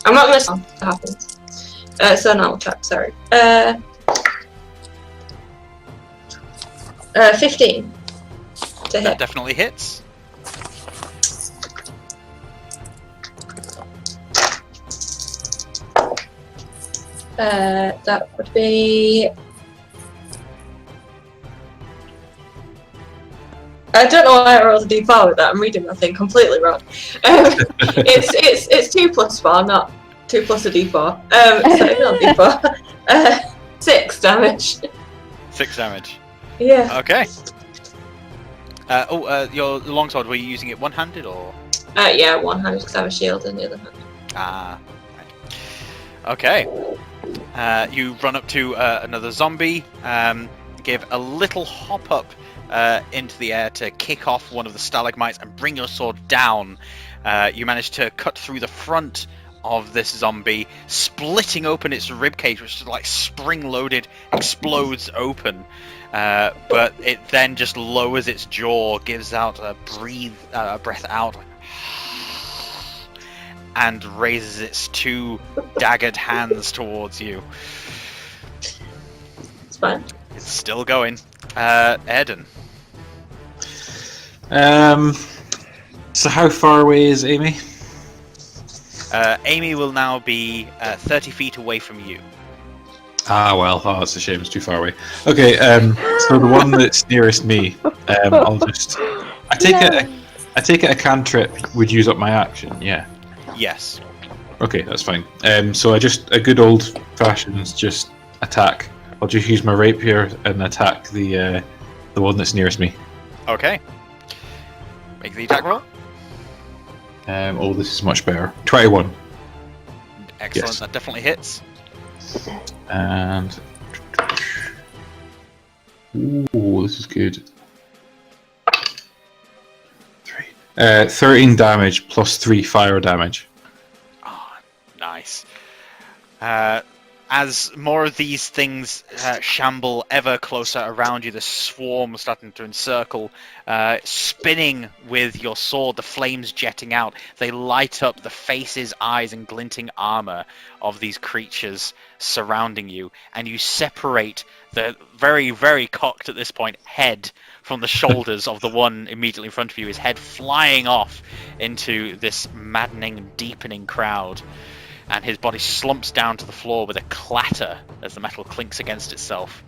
I'm not gonna see what happens. So normal track, sorry. 15 to hit. That definitely hits. That would be. I don't know why I rolled a d4 with that. I'm reading that thing completely wrong. It's 2 plus 4, not 2 plus a d4. So not d4. 6 damage. 6 damage. Yeah. Okay. Your longsword, were you using it one-handed or? Yeah, one-handed because I have a shield in the other hand. Ah. Right. Okay. You run up to another zombie. Give a little hop up into the air to kick off one of the stalagmites and bring your sword down. You manage to cut through the front of this zombie, splitting open its ribcage, which is like spring-loaded, explodes open. But it then just lowers its jaw, gives out a breath out, and raises its 2 daggered hands towards you. It's fine. It's still going. Airden. So how far away is Amy? Amy will now be 30 feet away from you. Ah, well, that's a shame. It's too far away. Okay, so the one that's nearest me, I'll just. I take it a cantrip would use up my action. Yeah. Yes. Okay, that's fine. So I just a good old fashioned just attack. I'll just use my rapier and attack the one that's nearest me. Okay. Make the attack roll. Oh, this is much better. 21. Excellent. Yes. That definitely hits. And ooh, this is good. 13 damage plus 3 fire damage. Ah, nice. As more of these things shamble ever closer around you, the swarm starting to encircle, spinning with your sword, the flames jetting out. They light up the faces, eyes, and glinting armor of these creatures surrounding you, and you separate the very, very cocked at this point head from the shoulders of the one immediately in front of you, his head flying off into this maddening, deepening crowd. And his body slumps down to the floor with a clatter as the metal clinks against itself.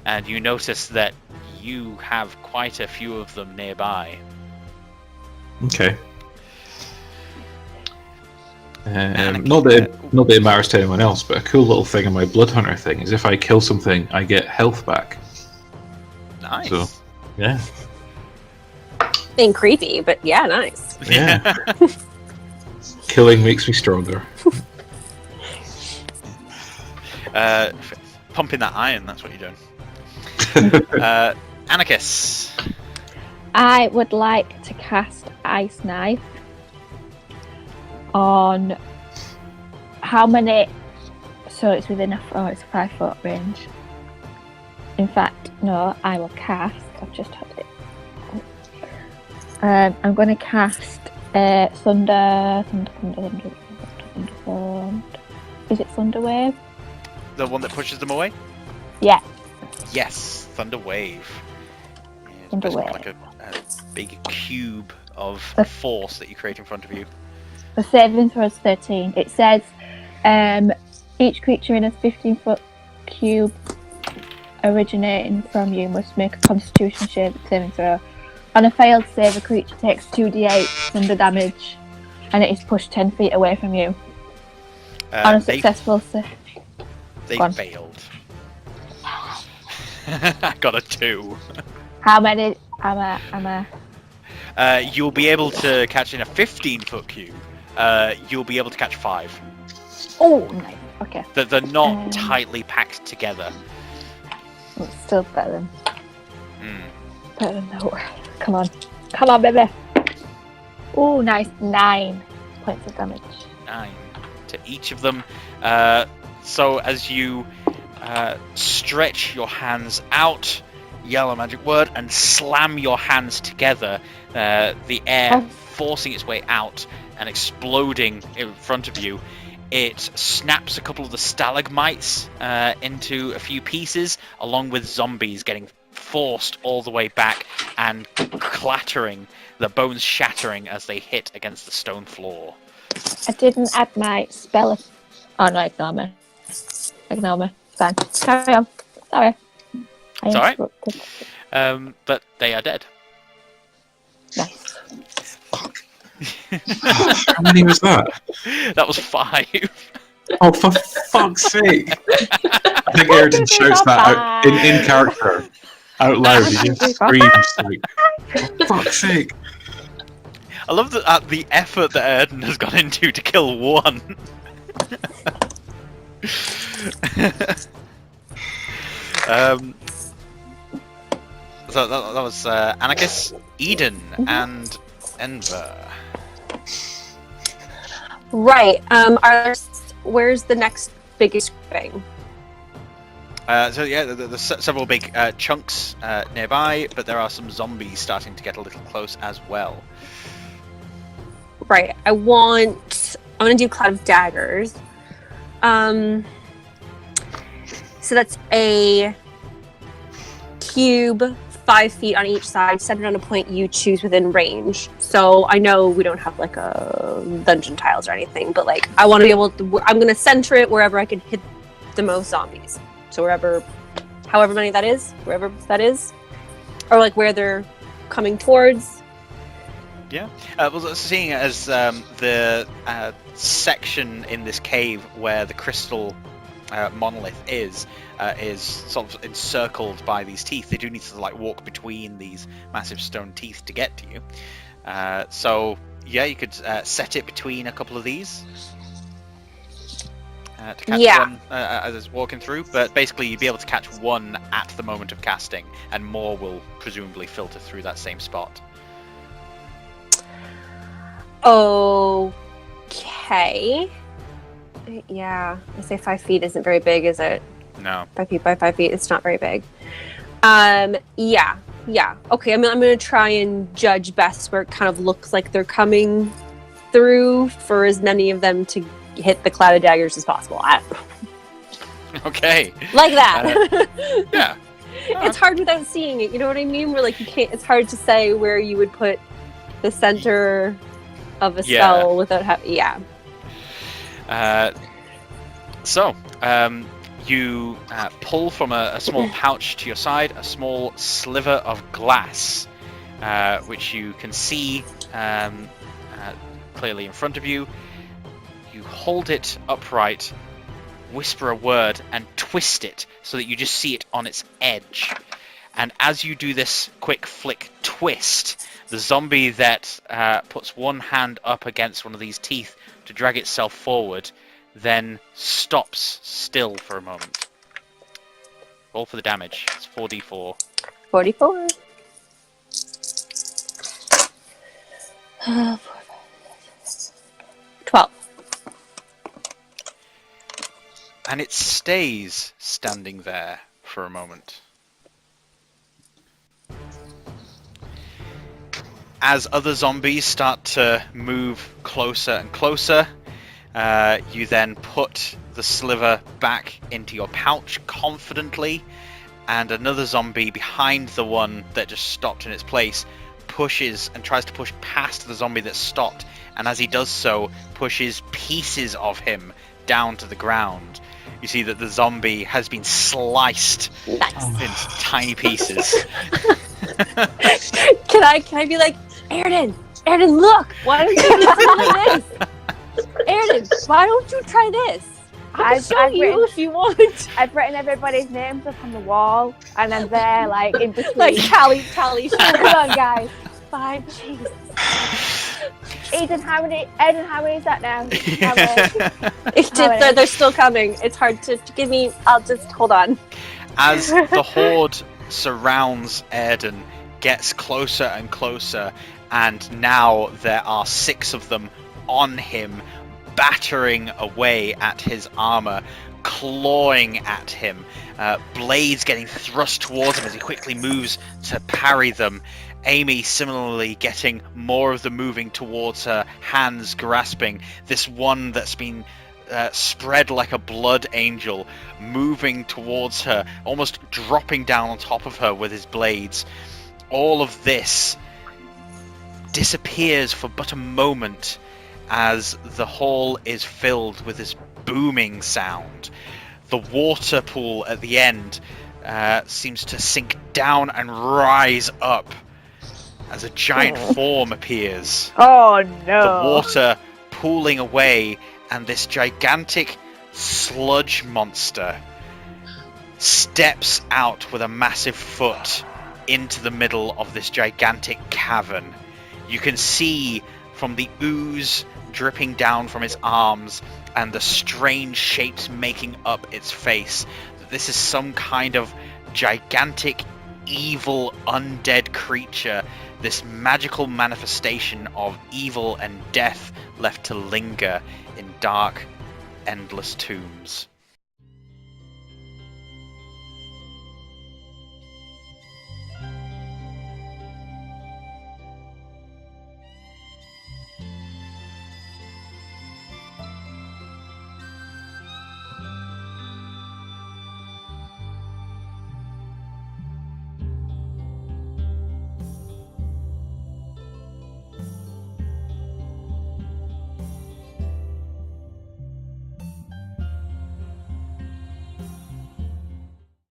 And you notice that you have quite a few of them nearby. Okay. Not that it matters to anyone else, but a cool little thing in my Bloodhunter thing is if I kill something, I get health back. Nice. So, yeah. Being creepy, but yeah, nice. Yeah. Killing makes me stronger. Pumping that iron, that's what you're doing. Anakis. I would like to cast Ice Knife on how many... So it's within it's a 5-foot range. In fact, no, I will cast... I've just had it. I'm going to cast Thunder... Is it Thunder Wave? The one that pushes them away? Yeah. Yes, Thunder Wave. Yeah, it's Thunder basically Wave. like a big cube of force that you create in front of you. The saving throw is 13. It says each creature in a 15-foot cube originating from you must make a Constitution saving throw. On a failed save, a creature takes 2d8 thunder damage, and it is pushed 10 feet away from you. On a successful save. They failed. I got a 2. How many am I? You'll be able to catch in a 15-foot cube. You'll be able to catch 5. Oh, nice. Okay. They're not tightly packed together. It's still better than... Better than no. Come on, baby. Oh, nice. 9 points of damage. 9 to each of them. So as you stretch your hands out, yell a magic word, and slam your hands together, the air forcing its way out and exploding in front of you, it snaps a couple of the stalagmites into a few pieces, along with zombies getting forced all the way back and clattering, the bones shattering as they hit against the stone floor. I didn't add my spell. Oh no, ignore me. It's fine. Carry on. Sorry. It's alright. But they are dead. Nice. Fuck. How many was that? That was 5. Oh, for fuck's sake! I think Airden shouts that out in character, out loud. He just screams like, "For fuck's sake!" I love that the effort that Airden has gone into to kill one. So that was Anakis, Eden, and Enver. Right. Where's the next biggest thing? So yeah, there's several big chunks nearby, but there are some zombies starting to get a little close as well. Right. I want to do Cloud of Daggers. So that's a cube 5 feet on each side, centered on a point you choose within range. So I know we don't have like a dungeon tiles or anything, but like I want to be able to. I'm going to center it wherever I can hit the most zombies. So however many that is, wherever that is, or like where they're coming towards. Yeah. Well, seeing it as the section in this cave where the crystal monolith is sort of encircled by these teeth, they do need to like walk between these massive stone teeth to get to you. So yeah, you could set it between a couple of these. To catch one as it's walking through, but basically you'd be able to catch one at the moment of casting, and more will presumably filter through that same spot. Okay. Yeah, I say 5 feet isn't very big, is it? No. 5 feet by 5 feet, it's not very big. Yeah. Okay, I'm gonna try and judge best where it kind of looks like they're coming through for as many of them to hit the cloud of daggers as possible. Okay. Like that. Yeah. It's hard without seeing it. You know what I mean? Where like you can't. It's hard to say where you would put the center of a spell without having. Yeah. So you pull from a small pouch to your side a small sliver of glass, which you can see clearly in front of you. You hold it upright, whisper a word, and twist it so that you just see it on its edge. And as you do this quick flick twist, the zombie that puts one hand up against one of these teeth to drag itself forward then stops still for a moment. Roll for the damage. It's 4d4. 44. 12. And it stays standing there for a moment. As other zombies start to move closer and closer, you then put the sliver back into your pouch confidently, and another zombie behind the one that just stopped in its place pushes and tries to push past the zombie that stopped, and as he does so, pushes pieces of him down to the ground. You see that the zombie has been sliced into tiny pieces. Can I be like, Airden, look! Why don't you try this? Airden, why don't you try this? I'll show you if you want. I've written everybody's names up on the wall, and then they're like in between. Like tally. Come on, guys. 5. Jesus. Eden, how many is that now? They're still coming. It's hard to give me. I'll just hold on. As the horde surrounds Airden, gets closer and closer, and now there are 6 of them on him, battering away at his armor, clawing at him, blades getting thrust towards him as he quickly moves to parry them. Amy similarly getting more of the moving towards her, hands grasping. This one that's been spread like a blood angel, moving towards her, almost dropping down on top of her with his blades. All of this disappears for but a moment as the hall is filled with this booming sound. The water pool at the end seems to sink down and rise up as a giant form appears. Oh no! The water pooling away, and this gigantic sludge monster steps out with a massive foot into the middle of this gigantic cavern. You can see from the ooze dripping down from its arms and the strange shapes making up its face that this is some kind of gigantic, evil, undead creature, this magical manifestation of evil and death left to linger in dark, endless tombs.